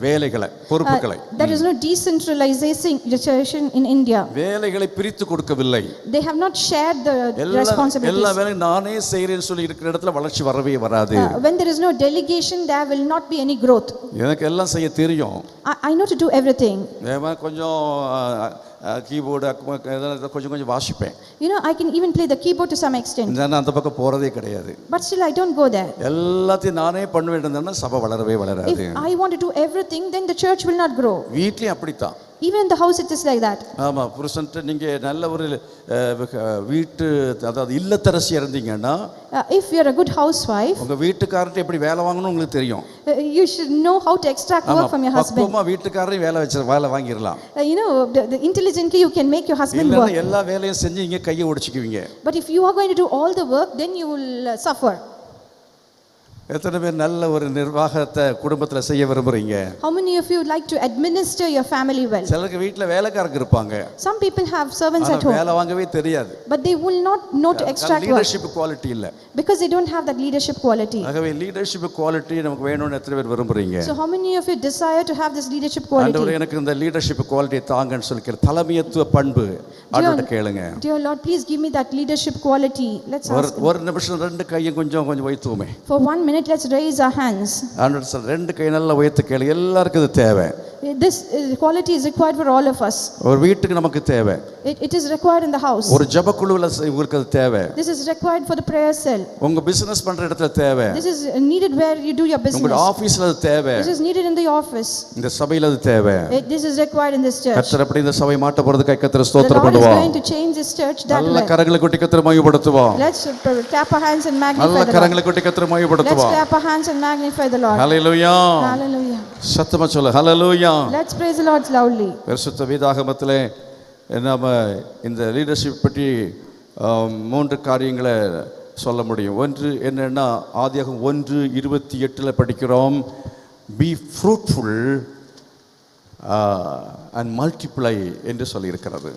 C: வேலைகளை பொறுப்புகளை.
D: There is no decentralization in India.
C: வேலைகளை பிரித்து கொடுக்கவில்லை.
D: They have not shared the responsibilities.
C: எல்லா வேலையும் நானே செய்கிறேன்னு சொல்லி இருக்கிற இடத்துல வளர்ச்சி வரவே வராது.
D: When there is no delegation, there will not be any growth.
C: எனக்கு எல்லாம் செய்ய தெரியும்.
D: I know to do everything.
C: கொஞ்சம் கீபோர்டு கொஞ்சம் வாசிப்பேன்.
D: You know, I can even play the keyboard to some extent.
C: நான் அந்த பக்கம் போறதே கிடையாது.
D: But still I don't go there.
C: எல்லாத்தையும் நானே பண்ண வேண்டியதுன்னா சபை வளரவே வளராது.
D: If I want to do everything, then the church will not grow.
C: வீட்லயும் அப்படித்தான்.
D: Even in the house it is like that.
C: ஆமா, புருஷன்ட்ட நீங்க நல்ல ஒரு வீட்டு அதாவது இல்லத்தரசியா இருந்தீங்கன்னா,
D: if you are a good housewife,
C: உங்க வீட்டுக்காரர்ட்ட எப்படி வேலை வாங்கணும் உங்களுக்கு தெரியும்.
D: you should know how to extract work from your husband.
C: பக்குவமா வீட்டுக்காரரை வேலை வாங்கிரலாம்.
D: You know, intelligently you can make your husband work.
C: இல்ல எல்லா வேலையும் செஞ்சு இங்க கையை ஒடிச்சுக்குவீங்க.
D: But if you are going to do all the work, then you will suffer.
C: எத்தனை பேர் நல்ல ஒரு நிர்வாகத்தை குடும்பத்துல செய்ய விரும்புறீங்க?
D: How many of you would like to administer your family well?
C: சிலருக்கு வீட்ல வேலைக்காரங்க இருப்பாங்க.
D: Some people have servants at home.
C: வேலை வாங்கவே தெரியாது.
D: But they will not know to extract work.
C: Leadership quality இல்ல.
D: Because they don't have that leadership quality.
C: ஆகவே leadership quality நமக்கு வேணும்னு எத்தனை பேர் விரும்புறீங்க?
D: So how many of you desire to have this leadership quality?
C: ஆண்டவரே எனக்கு இந்த லீடர்ஷிப் குவாலிட்டியை தாங்கன்னு சொல்லிக்கிற தலைமைத்துவ பண்பு ஆண்டவர்ட்ட கேளுங்க.
D: Dear Lord, please give me that leadership quality. Let's ask.
C: ஒரு நிமிஷம் ரெண்டு கையும் கொஞ்சம் வைத்துவோமே.
D: For 1 minute, let's raise our hands.
C: ஆண்டவர் சொல்ற ரெண்டு கை நல்லா உயர்த்தி கேளு. எல்லாருக்கும் இது தேவை.
D: This quality is required for all of us.
C: ஒரு வீட்டுக்கு நமக்கு தேவை.
D: It is required in the house.
C: ஒரு ஜெப குழுவுல உங்களுக்கு அது தேவை.
D: This is required for the prayer cell.
C: உங்க பிசினஸ் பண்ற இடத்துல தேவை.
D: This is needed where you do your business.
C: உங்க ஆபீஸ்ல அது தேவை.
D: This is needed in the office.
C: இந்த சபையில அது தேவை.
D: This is required in this church.
C: கர்த்தர் அப்படி இந்த சபை மாட்ட போறதுக்கு கர்த்தர்
D: The
C: ஸ்தோத்திரம்
D: Lord is
C: பண்ணுவார்.
D: going to change this church that
C: நல்ல
D: way.
C: கரங்களை கொட்டி கர்த்தரை மகிமைப்படுத்துவோம்.
D: Let's clap our hands and magnify
C: நல்ல
D: the Lord.
C: கரங்களை கொட்டி கர்த்தரை
D: Let's
C: மகிமைப்படுத்துவோம்.
D: clap our hands and magnify the Lord.
C: Hallelujah.
D: Hallelujah.
C: சத்தமா சொல்லு ஹல்லேலூயா.
D: Let's praise the Lord loudly.
C: பரிசுத்த வேதாகமத்திலே நாம இந்த லீடர்ஷிப் பற்றி 3 காரியங்களை சொல்ல முடியும். ஒன்று என்னன்னா, ஆதியாகமம் 1:28 படிக்கிறோம், பி ஃப்ரூட்ஃபுல் அண்ட் மல்டிப்ளை என்று சொல்லியிருக்கிறது.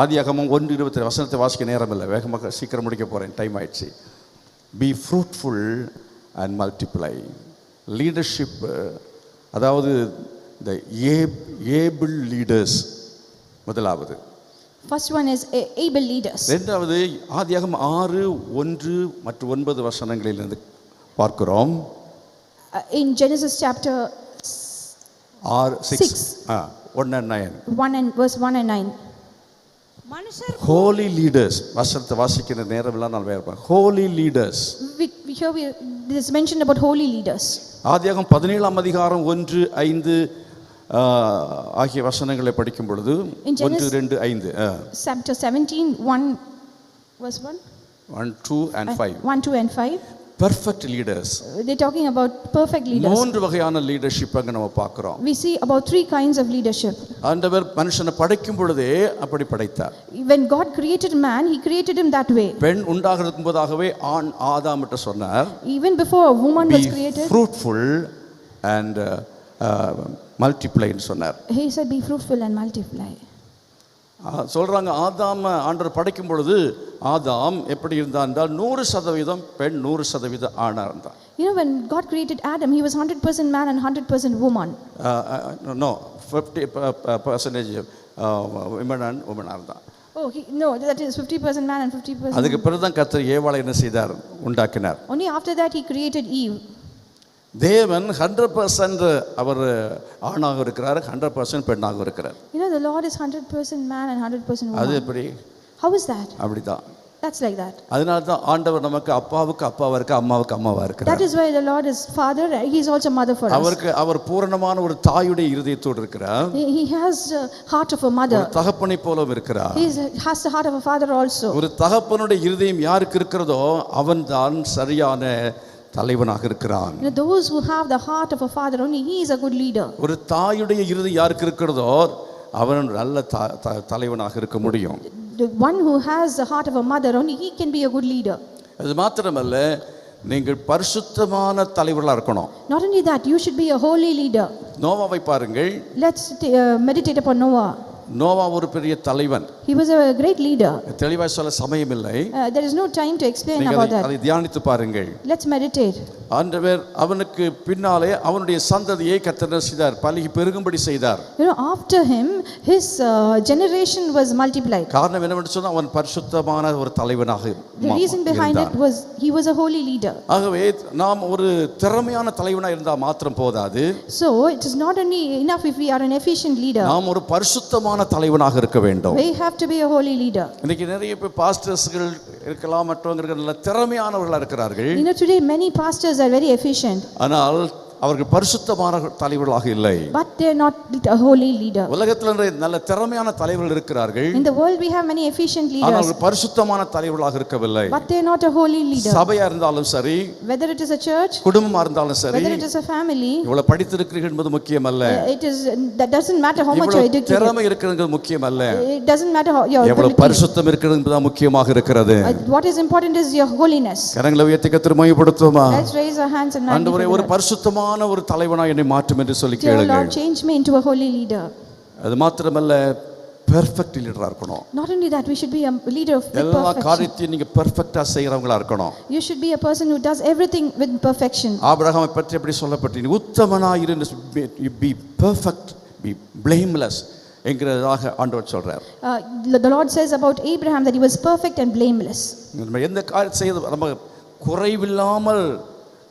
C: ஆதியாகமம் 1:22 வசனத்தை வாசிக்க நேரம் இல்லை, வேகமாக சீக்கிரம் முடிக்க போகிறேன், டைம் ஆயிடுச்சு. B fruitful and multiply. Leadership அதாவது இந்த ஏபிள் லீடர்ஸ் முதலாவது.
D: First one is able leaders.
C: இரண்டாவது ஆதியாகமம் 6:1 மற்றும் 9 வசனங்களிலிருந்து பார்க்கிறோம்.
D: In Genesis chapter
C: 6 1 and 9.
D: 1 and verse 1 and 9.
E: மனுஷர்
C: ஹோலி லீடர்ஸ். வசனத்தை வாசிக்கிற நேரம் எல்லாம் நான் வேறப்பேன். Holy leaders.
D: Here this is mentioned about holy leaders.
C: ஆதியாகமம் 17 அதிகாரம் 1, 5 ஆகிய வசனங்களை படிக்கும் பொழுது 1, 2, 5
D: Chapter 17 1 verse 1
C: 1, 2 and 5.
D: 1, 2 and 5.
C: Perfect leaders.
D: They're talking about perfect leaders.
C: 3 வகையான லீடர்ஷிப் அங்க நம்ம பார்க்கிறோம்.
D: We see about 3 kinds of leadership.
C: ஆண்டவர் மனுஷனை படைக்கும் பொழுதே அப்படி படைத்தார்.
D: When God created man, he created him that way.
C: பெண் உண்டாகிறதுக்கு முன்பதாகவே ஆதாம்கிட்ட சொன்னார்,
D: Even before a woman was created,
C: fruitful and multiply ன்னு சொன்னார்.
D: he said be fruitful and multiply.
C: சொல்றாங்க, ஆதாம் ஆண்டவர் படைக்கும் பொழுது ஆதாம் எப்படி இருந்தார் என்றால் 100% பெண் 100% ஆணா இருந்தார்.
D: You know, when God created Adam, he was 100% man and 100% woman.
C: No, 50% women and woman இருந்தார்.
D: Oh, no, that is 50% man and 50%.
C: அதுக்கு பிறகு தான் கர்த்தர் ஏவாளை என்ன செய்தார், உண்டாக்கினார்.
D: Only after that he created Eve.
C: தேவன் 100% அவர் ஆணாக இருக்கிறார், 100% பெண்ணாக இருக்கிறார்.
D: You know, the Lord is 100% man and 100% woman.
C: அது எப்படி?
D: How is that?
C: அப்படிதான்.
D: That's like that.
C: அதனால தான் ஆண்டவர் நமக்கு அப்பாவுக்கு அப்பாவா இருக்க, அம்மாவுக்கு அம்மாவா இருக்கிறார்.
D: That is why the Lord is Father. He is also Mother for us.
C: அவர் பூரணமான ஒரு தாயுடைய இருதயத்தோடு இருக்கிறார்.
D: He has the heart of a mother.
C: ஒரு தகப்பனை போலவும் இருக்கிறார்.
D: He has the heart of a father also.
C: ஒரு தகப்பனுடைய இருதயம் யாருக்கு இருக்கிறதோ அவன்தான் சரியான தலைவனாக இருக்கிறான்.
D: Those who have the heart of a father only, he is a good leader.
C: ஒரு தாயுடைய இருதயம் யாருக்கு இருக்கிறதோ அவன் நல்ல தலைவனாக இருக்க முடியும்.
D: The one who has the heart of a mother only, he can be a good leader.
C: அது மாத்திரமல்ல, நீங்கள் பரிசுத்தமான தலைவர்களாக இருக்கணும்.
D: Not only that, you should be a holy leader.
C: நோவாவை பாருங்கள்.
D: Let's meditate upon Noah.
C: Noah ஒரு பெரிய தலைவன்.
D: He was a great leader.
C: தெளிவாய் சொல்ல சமயம் இல்லை.
D: There is no time to explain about that.
C: அதை தியானித்து பாருங்கள்.
D: Let's meditate.
C: ஆண்டவர் அவனுக்கு பின்னாலே அவனுடைய சந்ததியை கர்த்தர் செய்தார், பலுகி பெருகும்படி செய்தார்.
D: After him, his generation was multiplied.
C: காரணம் என்னவென்று சொன்னால் அவன் பரிசுத்தமான ஒரு தலைவனாக இருந்தான்.
D: The reason behind it was he was a holy leader.
C: ஆகவே நாம் ஒரு திறமையான தலைவனாக இருந்தால் மாத்திரம் போதாது.
D: So it is not only enough if we are an efficient leader.
C: நாம் ஒரு பரிசுத்தமான தலைவனாக இருக்க வேண்டும்.
D: We have to be a holy leader.
C: இன்னைக்கு நிறைய பேர் பாஸ்டர்ஸ்கள் இருக்கலாம், மற்றவங்க நல்ல திறமையானவர்களாக இருக்கிறார்கள்.
D: Today many pastors are very efficient.
C: ஆனால் அவர்கள் பரிசுத்தமான தலைவர்களாக இல்லை.
D: But they are not a holy leader.
C: உலகத்தில் நல்ல திறமையான தலைவர்கள் இருக்கிறார்கள்.
D: In the world we have many efficient leaders.
C: ஆனால் அவர்கள் பரிசுத்தமான தலைவர்களாக இருக்கவில்லை.
D: But they are not a holy leader.
C: சபையா இருந்தாலும் சரி,
D: whether it is a church,
C: குடும்பமா இருந்தாலும் சரி,
D: whether it is a family,
C: இவ்வளவு படித்திருக்கிறீர்கள் என்பது முக்கியமல்ல.
D: that doesn't matter how much you are educated.
C: திறமை இருக்கிறது முக்கியமல்ல.
D: It doesn't matter how your
C: எவ்வளவு பரிசுத்தம் இருக்கிறது என்பது முக்கியமாக இருக்கிறது.
D: What is important is your holiness.
C: கரங்களை உயர்த்தி கர்த்தரை மகிமைப்படுத்துவோமா?
D: Let's raise our hands and
C: ஆண்டவரே, ஒரு பரிசுத்தமான ஒரு தலைவனாய் என்னை மாற்றும் என்று சொல்லி கேளுங்கள்.
D: Lord, change me into a holy leader.
C: அது மாத்திரமல்ல, பெர்ஃபெக்ட் லீடரா இருக்கணும்.
D: Not only that, we should be a leader of
C: எல்லா
D: perfection.
C: காரியத்தையும் நீங்க பெர்ஃபெக்ட்டா செய்றவங்களா இருக்கணும்.
D: You should be a person who does everything with perfection.
C: ஆபிரகாமை பற்றி எப்படி சொல்லப்பட்டது? உத்தமனாய் இரு, be perfect, be blameless என்கிறதாக ஆண்டவர் சொல்றார்.
D: The Lord says about Abraham that he was perfect and blameless.
C: நம்ம எந்த காரியம் செய்து நம்ம குறைவில்லாமல்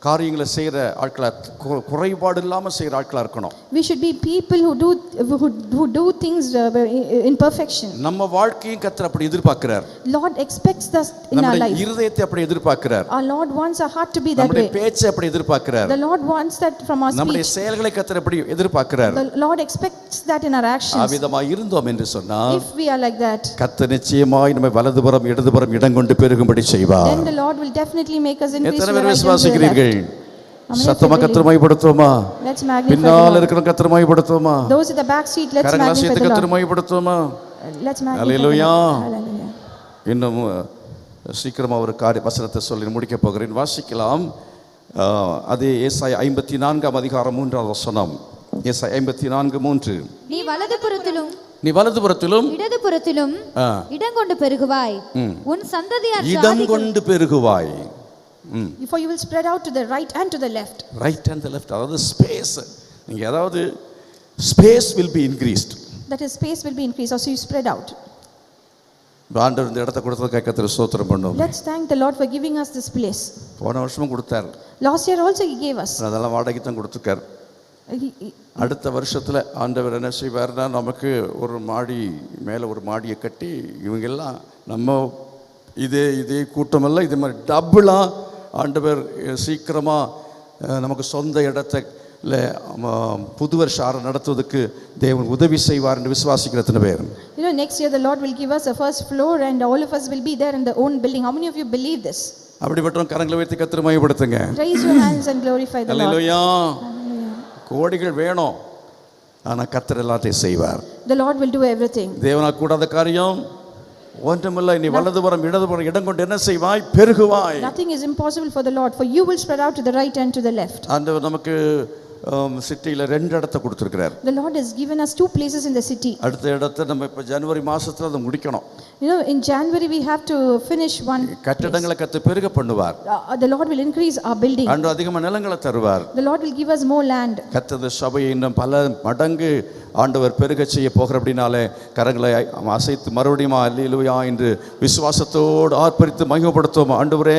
C: காரியங்களை செய்கிற ஆட்களா, குறைபாடு இல்லாமல் செய்கிற ஆட்களா இருக்கணும்.
D: We should be people who do things in perfection.
C: நம்ம வாழ்க்கையும் கர்த்தர் அப்படி எதிர்பார்க்கிறார்.
D: Lord expects us in our life.
C: நம்ம இருதயத்தை அப்படி எதிர்பார்க்கிறார்.
D: Our Lord wants our heart to be that way.
C: நம்முடைய பேச்சை அப்படி எதிர்பார்க்கிறார்.
D: The Lord wants that from our speech.
C: நம்முடைய செயல்களை கர்த்தர் அப்படி எதிர்பார்க்கிறார்.
D: The Lord expects that in our actions.
C: அவ்விதமாய் இருந்தோம் என்று சொன்னால்,
D: if we are like that,
C: கர்த்தர் நிச்சயமாய் நம்மை வலதுபுறம் இடதுபுறம் இடம் கொண்டு பெருகும்படி செய்வார்.
D: then the Lord will definitely make us increase.
C: எத்தனை பேர் விசுவாசிக்கிறீர்கள்? சத்தமா கர்த்தரை மகிமைப்படுத்துவோமா? பின்னால் இருக்கிற கர்த்தரை மகிமைப்படுத்துவோமா?
D: Those in the back seat, let's magnify the
C: கர்த்தரை மகிமைப்படுத்துவோமா?
D: Let's magnify.
C: ஹல்லேலூயா.
D: Hallelujah.
C: இன்னும் சீக்கிரமா ஒரு வசனத்தை சொல்லி முடிக்க போகிறேன். வாசிக்கலாம். அது ஏசாயா 54 அதிகாரம் 3 வசனம். ஏசாயா 54:3.
E: நீ வலதுபுறத்திலும் இடதுபுறத்திலும் இடம் கொண்டு பெருகுவாய், உன் சந்ததியார்
C: இடம் கொண்டு பெருகுவாய்.
D: For you will spread out to the right and to the left.
C: Right and the left, அதாவது ஸ்பேஸ், நீங்க அதாவது space will be increased.
D: That is, space will be increased, so you spread out.
C: ஆண்டவர் இந்த இடத்தை கொடுத்ததுக்காக கர்த்தரை ஸ்தோத்திரம் பண்ணுவோம்.
D: Let's thank the Lord for giving us this place.
C: போன வருஷமும் கொடுத்தார்.
D: Last year also he gave us.
C: அதெல்லாம் வாடகைக்கு தான் கொடுத்துருக்கார். அடுத்த வருஷத்துல ஆண்டவர் என்ன செய்வார்னா, நமக்கு ஒரு மாடி மேலே ஒரு மாடியை கட்டி, இவங்கெல்லாம் நம்ம இதே கூட்டமெல்லாம் இது மாதிரி டபுளாக ஆண்டவர் சீக்கிரமாக நமக்கு சொந்த இடத்துல புது வருஷ ஆரம் நடத்துவதற்கு தேவன் உதவி செய்வார் என்று விசுவாசிக்கிற எத்தனை பேர்?
D: Next year the Lord will give us a first floor and all of us will be there in the own building. How many of you believe this?
C: அப்படிப்பட்டவங்க கரங்களை உயர்த்தி கர்த்தரை மகிமைப்படுத்துங்க.
D: Raise your hands and glorify the Lord.
C: ஹல்லேலூயா. கோடிகள் வேணும், ஆனா கர்த்தர் எல்லாத்தையும் செய்வார்.
D: The Lord will do everything.
C: தேவனால் கூடாத காரியம் ஒன்றுமில்லை. நீ வலதுபுறம் இடதுபுறம் இடம் கொண்டு என்ன செய்வாய்? பெருகுவாய்.
D: Nothing is impossible for the Lord, for you will spread out to the right and to the left.
C: ஆண்டவர் நமக்கு சிட்டியில் 2 இடத்தை கொடுத்துருக்கிறார்.
D: The Lord has given us 2 places in the city.
C: அடுத்த இடத்தை நம்ம இப்போ ஜனவரி மாசத்துல அதை முடிக்கணும்.
D: In January we have to finish one.
C: கட்டடங்களை கர்த்தர் பெருக பண்ணுவார்.
D: The Lord will increase our building.
C: அன்று அதிகமாக நிலங்களை தருவார்.
D: The Lord will give us more land.
C: கர்த்தர் சபையை இன்னும் பல மடங்கு ஆண்டவர் பெருகச் செய்ய போகிற அப்படின்னாலே கரங்களை அசைத்து மறுபடியும் அல்லேலூயா என்று விசுவாசத்தோடு ஆர்ப்பரித்து மகிமைப்படுத்துவோம். ஆண்டவரே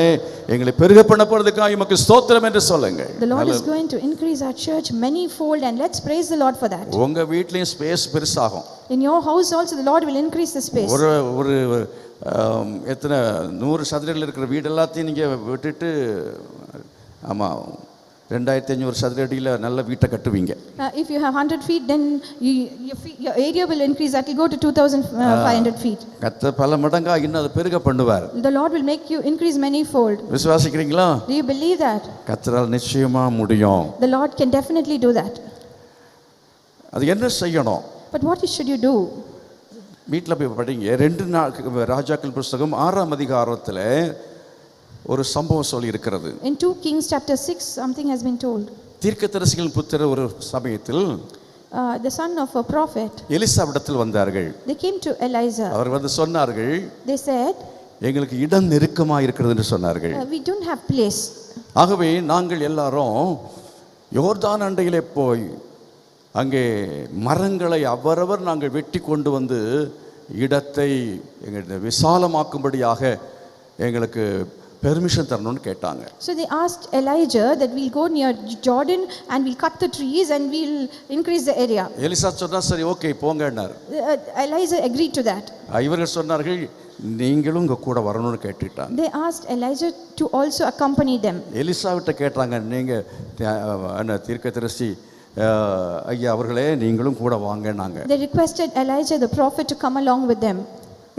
C: எங்களை பெருக பண்ண போறதுக்காக உமக்கு ஸ்தோத்திரம் என்று சொல்லுங்கள்.
D: The Lord is going to increase our church manyfold, and let's praise the Lord for that.
C: உங்க வீட்லயும் ஸ்பேஸ் பெருசாகும்.
D: In your house also the Lord will increase the space.
C: ஒரு எத்தனை 100 சதுரடியில் இருக்கிற வீடு எல்லாத்தையும் நீங்க விட்டுட்டு ஆமாம் 2500 சதுரடியில் நல்ல வீட்டை கட்டுவீங்க.
D: If you have 100 feet, then your area will increase. That will go to 2500 feet.
C: கர்த்தர் பல மடங்கா இன்னும் அதை பெருக பண்ணுவார்.
D: The Lord will make you increase manyfold.
C: விசுவாசிக்கிறீங்களா?
D: Do you believe that?
C: கர்த்தரால் நிச்சயமா முடியும்.
D: The Lord can definitely do that.
C: அது என்ன செய்யணும்?
D: But what should you do?
C: வீட்டில் போய் படிங்க. 2 ராஜாக்கள் புஸ்தகம் 6ஆம் அதிகாரத்தில் ஒரு சம்பவம் சொல்லி இருக்கிறது.
D: In 2 Kings chapter 6 something has been told.
C: தீர்க்கதரிசிகளின் புத்திரர் ஒரு சமயத்தில்
D: The son of a prophet,
C: எலிசாவிடத்தில் வந்தார்கள்.
D: they came to Elijah.
C: அவர் வந்து சொன்னார்கள்,
D: They said,
C: எங்களுக்கு இடம் நெருக்கமா இருக்கிறது என்று சொன்னார்கள்.
D: we don't have place.
C: ஆகவே நாங்கள் எல்லாரும் யோர்தான் அண்டையிலே போய் அங்கே மரங்களை அவரவர் நாங்கள் வெட்டி கொண்டு வந்து இடத்தை எங்கள் விசாலமாக்கும்படியாக எங்களுக்கு பெர்மிஷன் தரணும்னு கேட்டாங்க.
D: So they asked Elijah that we'll go near Jordan and we'll cut the trees and we'll increase the area.
C: Elijah சொன்னா சரி ஓகே போங்கன்னார்.
D: Elijah agreed to that.
C: இவர்கள் சொன்னார்கள் நீங்களும் உங்க கூட வரணும்னு கேட்டுட்டாங்க.
D: They asked Elijah to also accompany them.
C: எலிசாவிட்ட கேட்டாங்க, நீங்க என்ன தீர்க்கதரிசி ஐயா அவர்களே நீங்களும் கூட வாங்கன்னாங்க.
D: They requested Elijah the prophet to come along with them.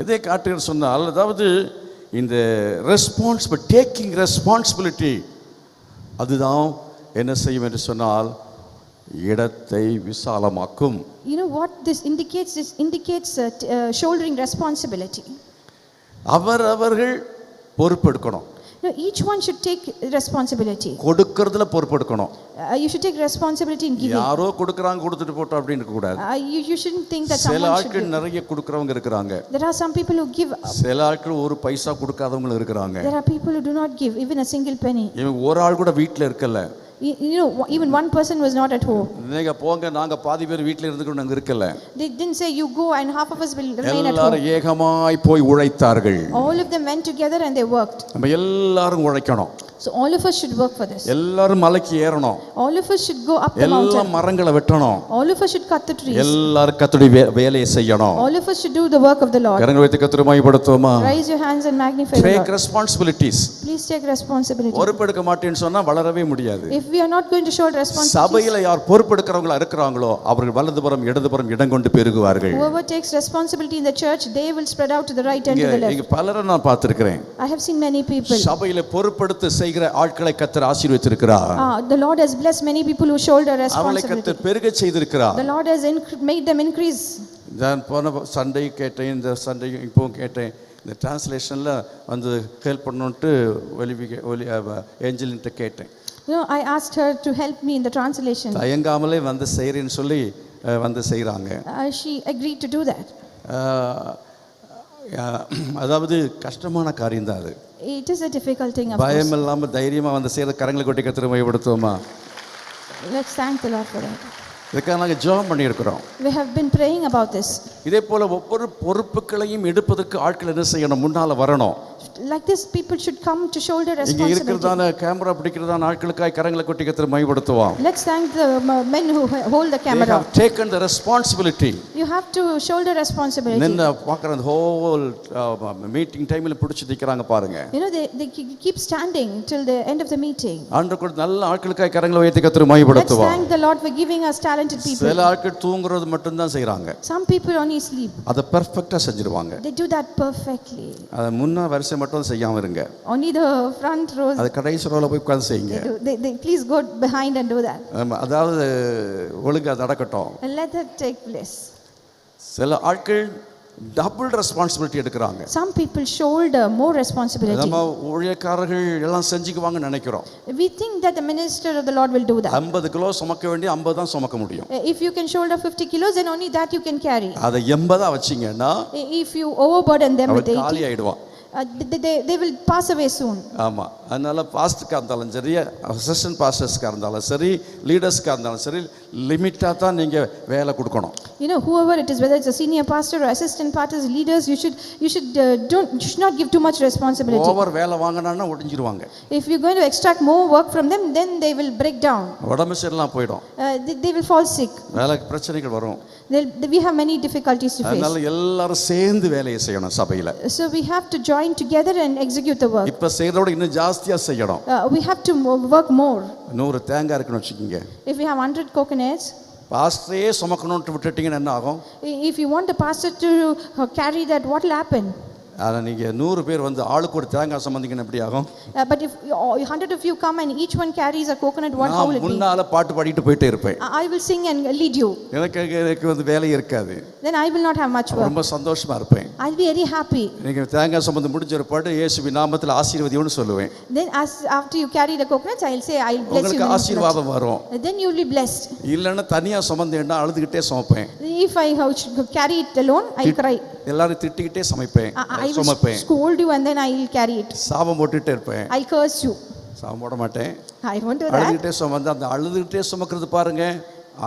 C: இதை காட்டுகிற சொன்னால் அதாவது இந்த டேக்கிங் ரெஸ்பான்சிபிலிட்டி அதுதான் என்ன செய்யும் என்று சொன்னால் இடத்தை விசாலமாக்கும்.
D: You know what this indicates? This indicates shouldering responsibility.
C: அவர்கள் பொறுப்பெடுக்கணும்.
D: No, each one should take responsibility.
C: கொடுக்கிறதுல பொறுப்பெடுக்கணும்.
D: You should take responsibility in giving.
C: யாரோ கொடுக்கறாங்க கொடுத்துட்டு போட்டோம் அப்படி இருக்க கூடாது.
D: You shouldn't think that
C: சில
D: someone should
C: ஆட்கள்
D: give.
C: நிறைய கொடுக்கறவங்க இருக்காங்க.
D: There are some people who give.
C: சில ஆட்கள் ஒரு பைசா கொடுக்காதவங்க இருக்காங்க.
D: There are people who do not give even a single penny.
C: இவன் ஒரு ஆள் கூட வீட்ல இருக்கல.
D: You know, even one person was not at home.
C: நீங்க போங்க நாங்க பாதி பேர் வீட்ல இருந்துட்டு நாங்க இருக்கல.
D: They didn't say you go and half of us will remain at home.
C: எல்லாரும் ஏகமாய் போய் உழைத்தார்கள்.
D: All of them went together and they worked.
C: நம்ம எல்லாரும் உழைக்கணும்.
D: So all of us should work for this.
C: எல்லாரும் மலைக்கு ஏறணும்.
D: All of us should go up the mountain.
C: எல்லா மரங்களை வெட்டணும்.
D: All of us should cut the trees.
C: எல்லாரும் கர்த்தருடைய வேலையை செய்யணும்.
D: All of us should do the work of the Lord.
C: கரங்களை வைத்து கர்த்தரை மகிமைப்படுத்துவோமா?
D: Raise your hands and magnify the
C: Take
D: Lord.
C: responsibilities.
D: Please take responsibility.
C: பொறுப்பெடுக்க மாட்டேன்னு சொன்னா வளரவே முடியாது.
D: If we are not going to show responsibility,
C: சபையில யார் பொறுப்பெடுக்கிறவங்களா இருக்கிறாங்களோ அவர்கள் வலதுபுறம் இடதுபுறம் இடம் கொண்டு பெருகுவார்கள்.
D: whoever takes responsibility in the church, they will spread out to the right and to the left.
C: இங்க பலரை நான் பார்த்திருக்கிறேன்.
D: I have seen many people.
C: சபையில பொறுப்பெடுத்து செய்கிற ஆட்களை கர்த்தர் ஆசீர்வதித்திருக்கிறார்.
D: The Lord has blessed many people who shoulder
C: அவளை
D: responsibility.
C: கர்த்தர் பெருக செய்திருக்கிறார்.
D: The Lord has made them increase.
C: நான் போன சண்டே கேட்டேன், இந்த சண்டே இப்போ கேட்டேன், இந்த டிரான்ஸ்லேஷன்ல வந்து ஹெல்ப் பண்ணணும்ட்டு ஏஞ்சலின்ட்ட கேட்டேன்.
D: You know, I asked her to help me in the translation.
C: தயங்காமலே வந்து செய்கிறேன்னு சொல்லி வந்து செய்கிறாங்க.
D: She agreed to do that.
C: அதாவது கஷ்டமான காரியம் தான் அது.
D: It is a difficult thing, of course.
C: பயம் இல்லாமல் தைரியமாக வந்து செய்கிற கரங்களை கொட்டி கர்த்தரை மகிமைப்படுத்துவோமா?
D: Let's thank the Lord for that.
C: இதுக்காக நாங்கள் ஜெபம் பண்ணியிருக்கிறோம்.
D: We have been praying about this.
C: இதே போல ஒவ்வொரு பொறுப்புகளையும் எடுப்பதற்கு ஆட்கள் என்ன செய்யணும்? முன்னால வரணும்.
D: Like this, people should come to shoulder
C: இங்க
D: responsibility.
C: இருக்கிறதான கேமரா பிடிக்கிறதான ஆட்களுக்காய் கரங்களை கொட்டி கர்த்தரை மகிமைப்படுத்துவோம்.
D: Let's thank the men who hold the
C: They
D: camera.
C: have taken the responsibility.
D: You have to shoulder responsibility.
C: நின்னு பார்க்குற அந்த ஹோல் மீட்டிங் டைமில் பிடிச்சி நிற்கிறாங்க பாருங்க.
D: You know, they keep standing till the end of the meeting.
C: ஆண்டவர் கூட நல்ல ஆட்களுக்காய் கரங்களை உயர்த்தி கர்த்தரை
D: Let's
C: மகிமைப்படுத்துவோம்.
D: thank the Lord for giving us talented people.
C: சில ஆட்கள் தூங்குறது மட்டும் தான் செய்றாங்க.
D: Some people only sleep.
C: அதை பெர்ஃபெக்ட்டா செஞ்சிருவாங்க.
D: They do that perfectly.
C: அதை முன்ன வரிசை மட்டும் செய்யாம இருங்க.
D: Only the front rows.
C: அது கடைசி ரோல போய் உட்கார்ந்து செய்யுங்க.
D: They please go behind and do that.
C: அதாவது ஒழுங்கா நடக்கட்டும்.
D: And let that take place.
C: சில ஆட்கள் டபுள் ரெஸ்பான்சிபிலிட்டி எடுக்கிறாங்க.
D: Some people shoulder more responsibility.
C: நம்ம ஊழியக்காரர்கள் எல்லாம் செஞ்சுக்குவாங்கன்னு நினைக்கிறோம்.
D: We think that the minister of the Lord will do that.
C: 50 kilo சுமக்க வேண்டிய 50 தான் சுமக்க முடியும்.
D: If you can shoulder 50 kilos, then only that you can carry.
C: அதை 80 வச்சீங்கன்னா
D: If you overburden them with
C: அவன் காலி
D: 80,
C: ஆயிடுவான்.
D: they will pass away soon.
C: ஆமாம், அதனால் பாஸ்டருக்காக இருந்தாலும் சரி, அசிஸ்டன்ட் பாஸ்டர்ஸ்க்காக இருந்தாலும் சரி, லீடர்ஸ்க்காக இருந்தாலும் சரி, லிமிட்டாக தான் நீங்கள் வேலை கொடுக்கணும்.
D: You know, whoever it is, whether it's a senior pastor or assistant pastors, leaders, you should not give too much responsibility.
C: Over வேலை வாங்கினான்னா ஒடிஞ்சிருவாங்க.
D: If you're going to extract more work from them, then they will break down.
C: உடம்பு சரியில்லாம் போயிடும்.
D: They will fall sick.
C: வேலைக்கு பிரச்சனைகள் வரும்.
D: We have many difficulties to face.
C: அதனால எல்லாரும் சேர்ந்து வேலையை செய்யணும் சபையில்.
D: So we have to join together and execute the work.
C: இப்போ செய்கிறதோட இன்னும் ஜாஸ்தியாக செய்யணும்.
D: We have to work more.
C: 100 தேங்காய் இருக்குன்னு வச்சுக்கோங்க.
D: If we have 100 coconuts,
C: பாஸ்டரே சுமக்கணும்னு விட்டுட்டீங்கன்னு என்ன ஆகும்?
D: if you want the pastor to carry that, what will happen?
C: அதை நீங்கள் 100 பேர் வந்து ஆளுக்கு ஒரு தேங்காய் சம்பந்திங்கன்னு எப்படி ஆகும்?
D: But if 100 of you come and each one carries a coconut, how will it be?
C: முன்னால பாட்டு பாடிட்டு போயிட்டே இருப்பேன்.
D: I will sing and lead you.
C: எனக்கு வந்து வேலை இருக்காது.
D: Then I will not have much work.
C: ரொம்ப சந்தோஷமா இருப்பேன்.
D: I'll be very happy.
C: நீங்க தேங்காய் சம்பந்தம் முடிஞ்ச பாட்டு இயேசுவின் நாமத்தில் ஆசீர்வதியோன்னு சொல்லுவேன்.
D: Then after you carry the coconuts, I'll say I'll bless you.
C: உங்களுக்கு ஆசீர்வாதம் வரும்.
D: Then you will be blessed.
C: இல்லைன்னா தனியா சுமந்தேன்னா அழுதுகிட்டே சுமப்பேன்.
D: If I carry it alone, I'll cry.
C: எல்லாரும் திட்டிக்கிட்டே சமைப்பேன், சுமப்பேன்.
D: Scold you and then I will carry it.
C: சாபம் போட்டுட்டே இருப்பேன்.
D: I'll curse you.
C: சாபம் போட மாட்டேன்.
D: I won't do that.
C: அழுதுகிட்டே சுமந்து அந்த அழுதுகிட்டே சுமக்கிறது பாருங்க,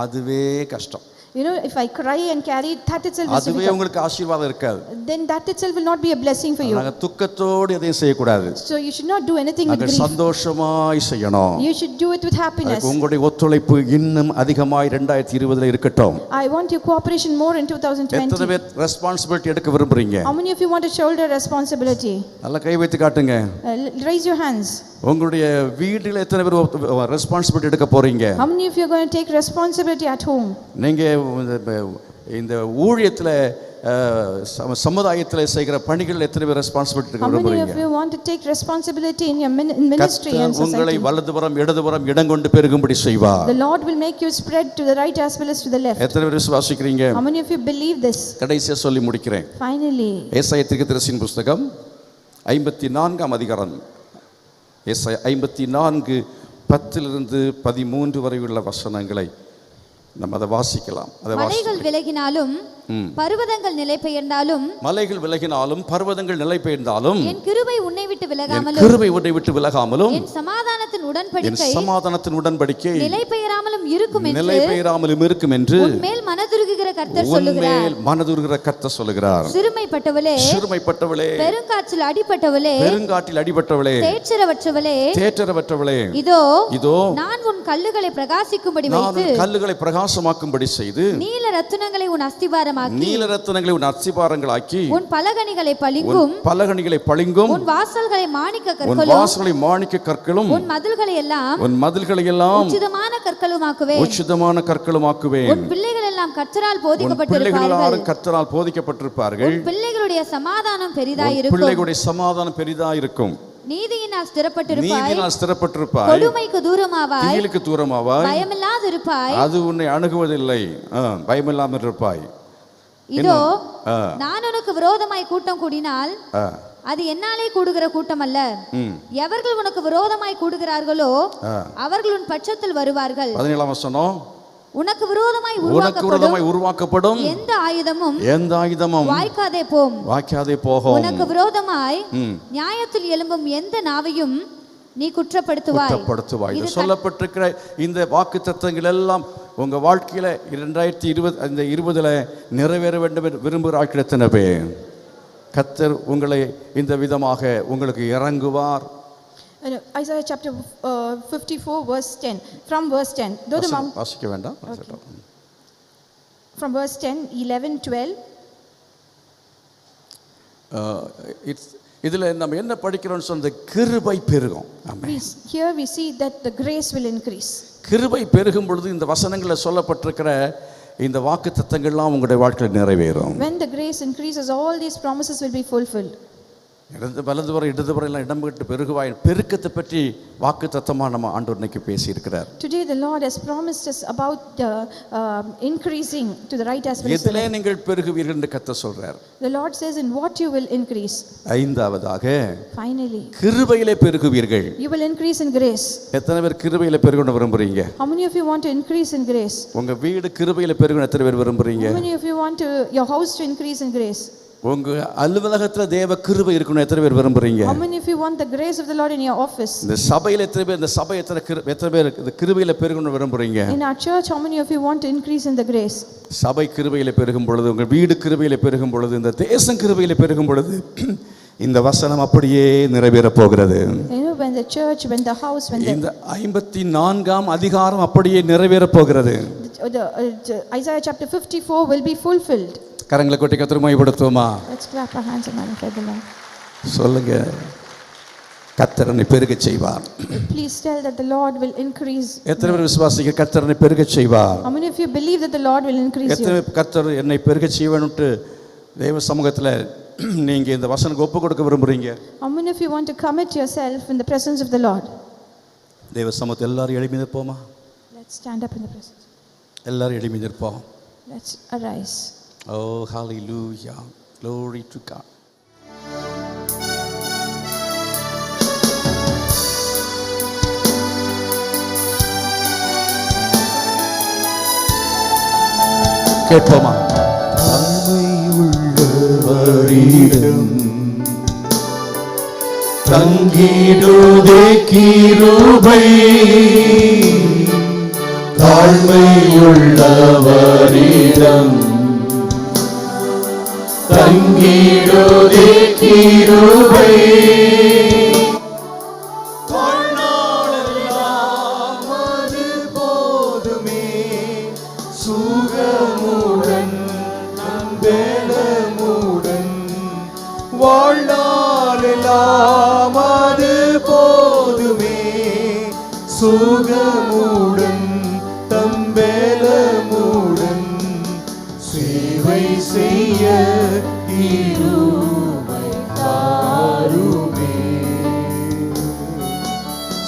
C: அதுவே கஷ்டம்.
D: You know, if I cry and carry it, that itself is
C: அதுவே
D: difficult.
C: உங்களுக்கு ஆசீர்வாதம் இருக்காது.
D: Then that itself will not be a blessing for you.
C: நாங்க துக்கத்தோடு எதையும் செய்யக்கூடாது.
D: So you should not do anything with
C: நாங்க
D: grief.
C: சந்தோஷமாய் செய்யணும்.
D: You should do it with happiness.
C: உங்களுடைய ஒத்துழைப்பு இன்னும் அதிகமாய் 2020 இருக்கட்டும்.
D: I want your cooperation more in
C: எத்தனை
D: 2020.
C: பேர் ரெஸ்பான்சிபிலிட்டி எடுக்க விரும்புறீங்க?
D: How many of you want to shoulder responsibility?
C: நல்லா கை வைத்து காட்டுங்க.
D: Raise your hands.
C: உங்களுடைய வீட்டில் எத்தனை பேர் ரெஸ்பான்சிபிலிட்டி எடுக்க போறீங்க?
D: How many of you are going to take responsibility at home?
C: நீங்க இந்த ஊழியத்துல சமுதாயத்தில் செய்கிற பணிகள் எத்தனை பேர் ரெஸ்பான்சிபிலிட்டி எடுக்க
D: How many
C: விரும்புறீங்க?
D: of you want to take responsibility in your ministry and
C: கர்த்தர் உங்களை
D: society?
C: வலதுபுறம் இடதுபுறம் இடங்கொண்டு பெருகும்படி செய்வார்.
D: The Lord will make you spread to the right as well as to the left.
C: எத்தனை பேர் விசுவாசிக்கிறீங்க?
D: How many of you believe this?
C: கடைசியா சொல்லி முடிக்கிறேன்.
D: Finally,
C: ஏசாயா தீர்க்கதரிசியின் புஸ்தகம் 54ஆம் அதிகாரம், ஏசாயா 54 10 13 வரை உள்ள வசனங்களை நம்ம அதை வாசிக்கலாம்.
E: மலைகள் விலகினாலும் பர்வதங்கள் நிலை பெயர்ந்தாலும்,
C: மலைகள் விலகினாலும் பர்வதங்கள் நிலை பெயர்ந்தாலும்,
E: என் கிருபை உன்னை விட்டு விலகாமலும்,
C: கிருபை உன்னை விட்டு விலகாமலும்,
E: என் சமாதானத்தின்
C: உடன்படிக்கை
E: நிலை பெயராமலும் இருக்கும்
C: நிலை பெயராமலும் இருக்கும் என்று
E: உன்மேல் மனதுருகுகிற கர்த்தர் சொல்லுகிறார்.
C: உன்மேல் மனதுருகுகிற கர்த்தர் சொல்லுகிறார்.
E: சிறுமைப்பட்டவளே, பெருங்காற்றில் அடிபட்டவளே, தேற்றரவற்றவளே, இதோ நான் உன் கல்லுகளை பிரகாசிக்கும்படி வைத்து,
C: கல்லுகளை பிரகாசமாக்கும்படி செய்து,
E: நீல ரத்தினங்களை உன்
C: அஸ்திபாரங்களாக்கி,
E: உன் பலகணிகளை பளிங்கும், உன் வாசல்களை மாணிக்க கற்களும், உன் மதில்களை எல்லாம் உச்சிதமான கற்களுமாக்குவேன். உன் பிள்ளைகள் எல்லாம் கர்த்தரால் போதிக்கப்பட்டிருப்பார்கள். உன் பிள்ளைகளுடைய சமாதானம் பெரிதாயிருக்கும். நீதியினால் ஸ்திரப்பட்டிருப்பாய். கொடுமைக்கு தூரமாவாய். பயமில்லாதிருப்பாய்.
C: அது உன்னை அணுகுவதில்லை. பயமில்லாமல் இருப்பாய்.
E: இதோ நான் உனக்கு விரோதமாய் கூட்டம் கூடினால் அது என்னாலே கூடுகிற கூட்டம் அல்ல. எவர்கள் உனக்கு விரோதமாய் கூடுகிறார்களோ அவர்கள் உன் பட்சத்தில் வருவார்கள்.
C: 17ஆம் வசனம்,
E: உனக்கு விரோதமாய்
C: உருவாக்கப்படும்
E: எந்த ஆயுதமும் வாய்க்காதே போகும். உனக்கு விரோதமாய் நியாயத்தில் எழும்பும் எந்த நாவையும் நீ குற்றப்படுத்துவாய்.
C: இது சொல்லப்பட்டிருக்கிற இந்த வாக்குத்தத்தங்கள் எல்லாம் உங்க வாழ்க்கையில 2020 நிறைவேற வேண்டும் என்று விரும்புகிற ஆட்கள் எத்தனை பேர்? கர்த்தர் உங்களை இந்த விதமாக உங்களுக்கு இறங்குவார்.
D: Isaiah chapter 54 verse 10. From verse 10.
C: வாசிக்க வேண்டாம்.
D: From verse 10, 11, 12.
C: இதுல நம்ம என்ன படிக்கிறோம்னு சொன்ன கிருபை பெருகும்.
D: Here we see that the grace will increase.
C: கிருபை பெருகும் பொழுது இந்த வசனங்களில் சொல்லப்பட்டிருக்கிற இந்த வாக்குத்தத்தங்கள்லாம் உங்களுடைய வாழ்க்கையில் நிறைவேறும்.
D: When the grace increases, all these promises will be fulfilled.
C: வலதுபுறம் இடதுபுறம் எல்லாம் இடம் விட்டு பெருகுவாய். பெருக்கத்தை பற்றி வாக்குத்தத்தமா நம்ம ஆண்டவர் இன்னைக்கு பேசி இருக்கிறார்.
D: Today the Lord has promised us about increasing to the right as well as
C: எதிலே நீங்கள் பெருகுவீர்கள் என்று கர்த்தர் சொல்றார்.
D: The Lord says in what you will increase.
C: ஐந்தாவதாக,
D: finally,
C: கிருபையிலே பெருகுவீர்கள்.
D: You will increase in grace.
C: எத்தனை பேர் கிருபையிலே பெருகணும் விரும்புறீங்க?
D: How many of you want to increase in grace?
C: உங்க வீடு கிருபையிலே பெருகணும் எத்தனை பேர் விரும்புறீங்க?
D: How many of you want your house to increase in grace?
C: உங்க அலுவலகத்துல தேவ கிருபை இருக்கணும் எத்தனை பேர் விரும்புறீங்க?
D: How many of you want the grace of the Lord in your office?
C: இந்த சபையில எத்தனை பேர் இந்த சபை எத்தனை பேர் இந்த கிருபையில பெருகணும் விரும்புறீங்க?
D: In our church, how many of you want to increase in the grace?
C: சபை கிருபையில பெருகும் பொழுது, உங்க வீடு கிருபையில பெருகும் பொழுது, இந்த தேசம் கிருபையில பெருகும் பொழுது இந்த வசனம் அப்படியே நிறைவேற போகிறது.
D: You know, when the church, when the house, when
C: இந்த 54ஆம் அதிகாரம் அப்படியே நிறைவேற போகிறது.
D: Isaiah chapter 54 will be fulfilled.
C: கரங்களை கொட்டி கர்த்தரை மகிமைப்படுத்துவோமா?
D: Let's clap our hands and magnify the Lord.
C: சொல்லுங்க, கர்த்தரனை பெருக செய்வார்.
D: Please tell that the Lord will increase.
C: எத்தனை பேர் விசுவாசிக்க கர்த்தரனை பெருக செய்வார்?
D: How many of you believe that the Lord will increase
C: எத்தனை
D: you?
C: பேர் கர்த்தர் என்னை பெருக செய்வேன்னுட்டு தேவ சமூகத்தில் நீங்க இந்த வசனத்துக்கு ஒப்பு கொடுக்க விரும்புறீங்க?
D: How many of you want to commit yourself in the presence of the Lord?
C: தேவ சமூகத்தில் எல்லாரும் எழுப்பி நிற்போமா?
D: Let's stand up in the presence.
C: எல்லாரும் எழுப்பி நிற்போம்.
D: Let's arise.
C: Oh, hallelujah. Glory to God. கேட்போமா?
B: தாழ்மையுள்ளவரிடம் தங்கிடுதே கிருபை, தாழ்மையுள்ளவரிடம் தங்கிடுதே கிருபை, வாழ்நாளெல்லாம் அது போதுமே, சுகமுடன் நம்பெலமுடன், வாழ்நாளெல்லாம் அது போதுமே, சுகமுடன் தம்பெலமுடன், சேவை செய்ய கிருபை தாருமே,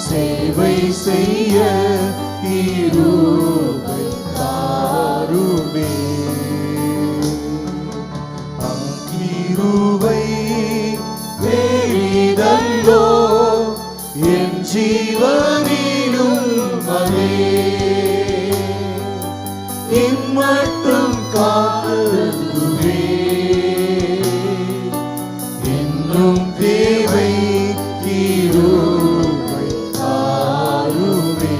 B: சேவை செய்ய கிருபை தாருமே. அங்கிருபை பெரிதல்லோ, என் ஜீவனிலும் அதே, இம்மட்டும் காத்ததுவே, இன்னும் தேவை கிருபை தாருமே,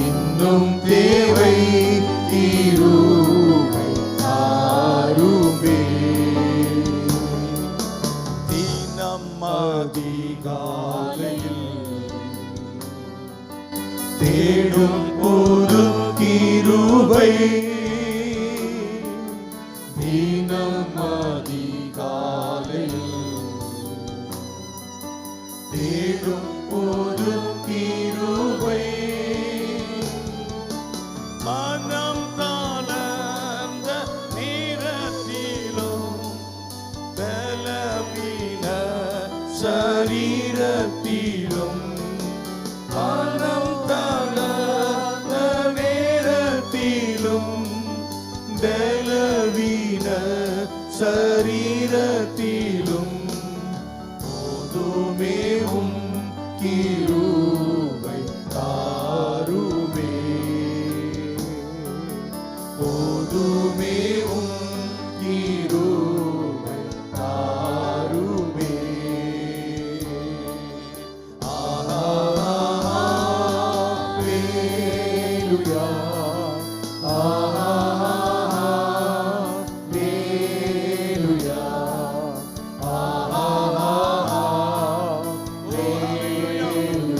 B: இன்னும் தேவை கிருபை தாருமே. தினம் அதிகாலையில் தேடும் போது கிருபை, தினம் அதிகாலையில் தேடும் போது கிருபை, மனம் தளர்ந்த நேரத்திலும் பலவீன சரீரத்திலும், மனம் தளர்ந்த நேரத்திலும் பலவீன சரீரத்திலும், போதுமேவும் கிருபை தாருமே, போதுமேவும் கிருபை தாருமே. Hallelujah. Hallelujah. Hallelujah.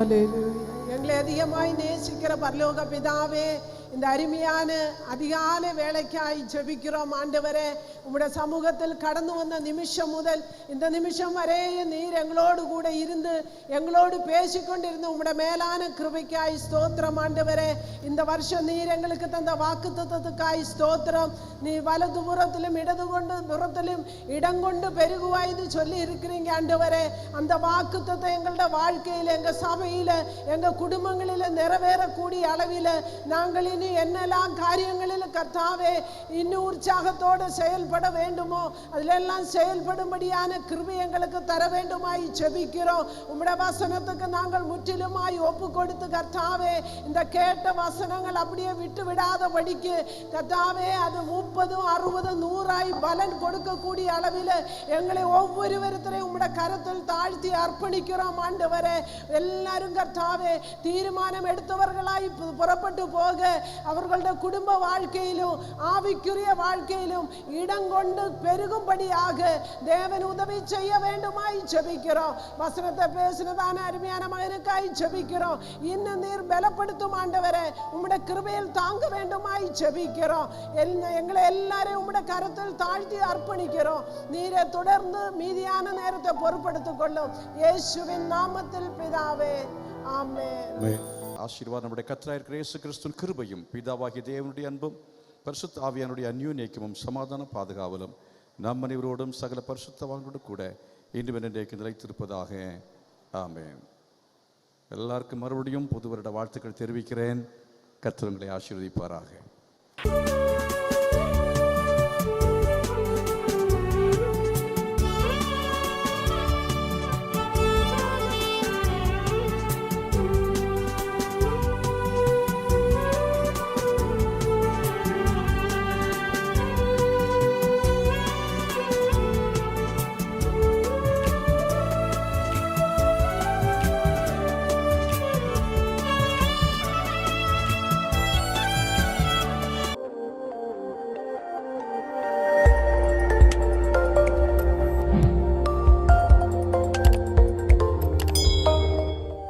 F: எங்களை அதிகமாய் நேசிக்கிற பரலோக பிதாவே, இந்த அருமையான அதிகாலை வேலைக்காய் ஜெபிக்கிறோம் ஆண்டவரே. உம்முடைய சமூகத்தில் கடந்து வந்த நிமிஷம் முதல் இந்த நிமிஷம் வரையும் நீர் எங்களோடு கூட இருந்து எங்களோடு பேசிக்கொண்டிருந்த உம்முடைய மேலான கிருபைக்காய் ஸ்தோத்திரம் ஆண்டவரே. இந்த வருஷம் நீர் எங்களுக்கு தந்த வாக்குத்தத்தத்துக்காய் ஸ்தோத்திரம். நீ வலது புறத்திலும் இடது கொண்டு புறத்திலும் இடங்கொண்டு பெருகுவாய்ந்து சொல்லி இருக்கிறீங்க ஆண்டவரே. அந்த வாக்குத்தத்தை எங்களோட வாழ்க்கையில், எங்க சபையில, எங்க குடும்பங்களில் நிறைவேறக்கூடிய அளவில் நாங்கள் இனி என்னெல்லாம் காரியங்களில் கர்த்தாவே இன்னும் உற்சாகத்தோடு செயல்பட வேண்டுமோ அதிலெல்லாம் செயல்படும்படியான கிருபை எங்களுக்கு தர வேண்டுமாய் ஜெபிக்கிறோம். உம்முடைய வசனத்துக்கு நாங்கள் முற்றிலுமாய் ஒப்பு கொடுத்து கர்த்தாவே, இந்த கேட்ட வசனங்கள் அப்படியே விட்டு விடாதபடிக்கு கர்த்தாவே அது 30, 60, 100 பலன் கொடுக்கக்கூடிய அளவில் எங்களை ஒவ்வொருவருத்தரையும் உம்முடைய கரத்தில் தாழ்த்தி அர்ப்பணிக்கிறோம் ஆண்டவரே. எல்லாரும் கர்த்தாவே தீர்மானம் எடுத்தவர்களாய் புறப்பட்டு போக அவர்களுடைய குடும்ப வாழ்க்கையிலும் ஆவிக்குரிய வாழ்க்கையிலும் இடங்கொண்டு பெருகும்படியாக தேவன் உதவி செய்ய வேண்டுமாய் ஜெபிக்கிறோம். வசனத்தை பேசினதான அருமையான மகனுக்காய் ஜெபிக்கிறோம். இன்னும் நீர் பலப்படுத்தும் ஆண்டவரே, உம்முடைய கிருபையில் தாங்க வேண்டுமாய் ஜெபிக்கிறோம். எங்களை எல்லாரையும் உம்முடைய கரத்தில் தாழ்த்தி அர்ப்பணிக்கிறோம். நீரை தொடர்ந்து மீதியான நேரத்தை பொறுப்படுத்திக் கொள்ளும். இயேசுவின் நாமத்தில் பிதாவே, ஆமென்.
C: ஆசீர்வாதம் நம்முடைய கர்த்தராகிய இருக்கிற இயேசு கிறிஸ்துவின் கிருபையும் பிதாவாகிய தேவனுடைய அன்பும் பரிசுத்த ஆவியானுடைய அந்யோன்யமும் சமாதான பாதுகாவலும் நம் அனைவரோடும் சகல பரிசுத்தவான்களோடு கூட இன்றும் என்றைக்கு நிலைத்திருப்பதாக. ஆமென். எல்லாருக்கும் மறுபடியும் புது வருட வாழ்த்துக்கள் தெரிவிக்கிறேன். கர்த்தர் உங்களை ஆசீர்வதிப்பாராக.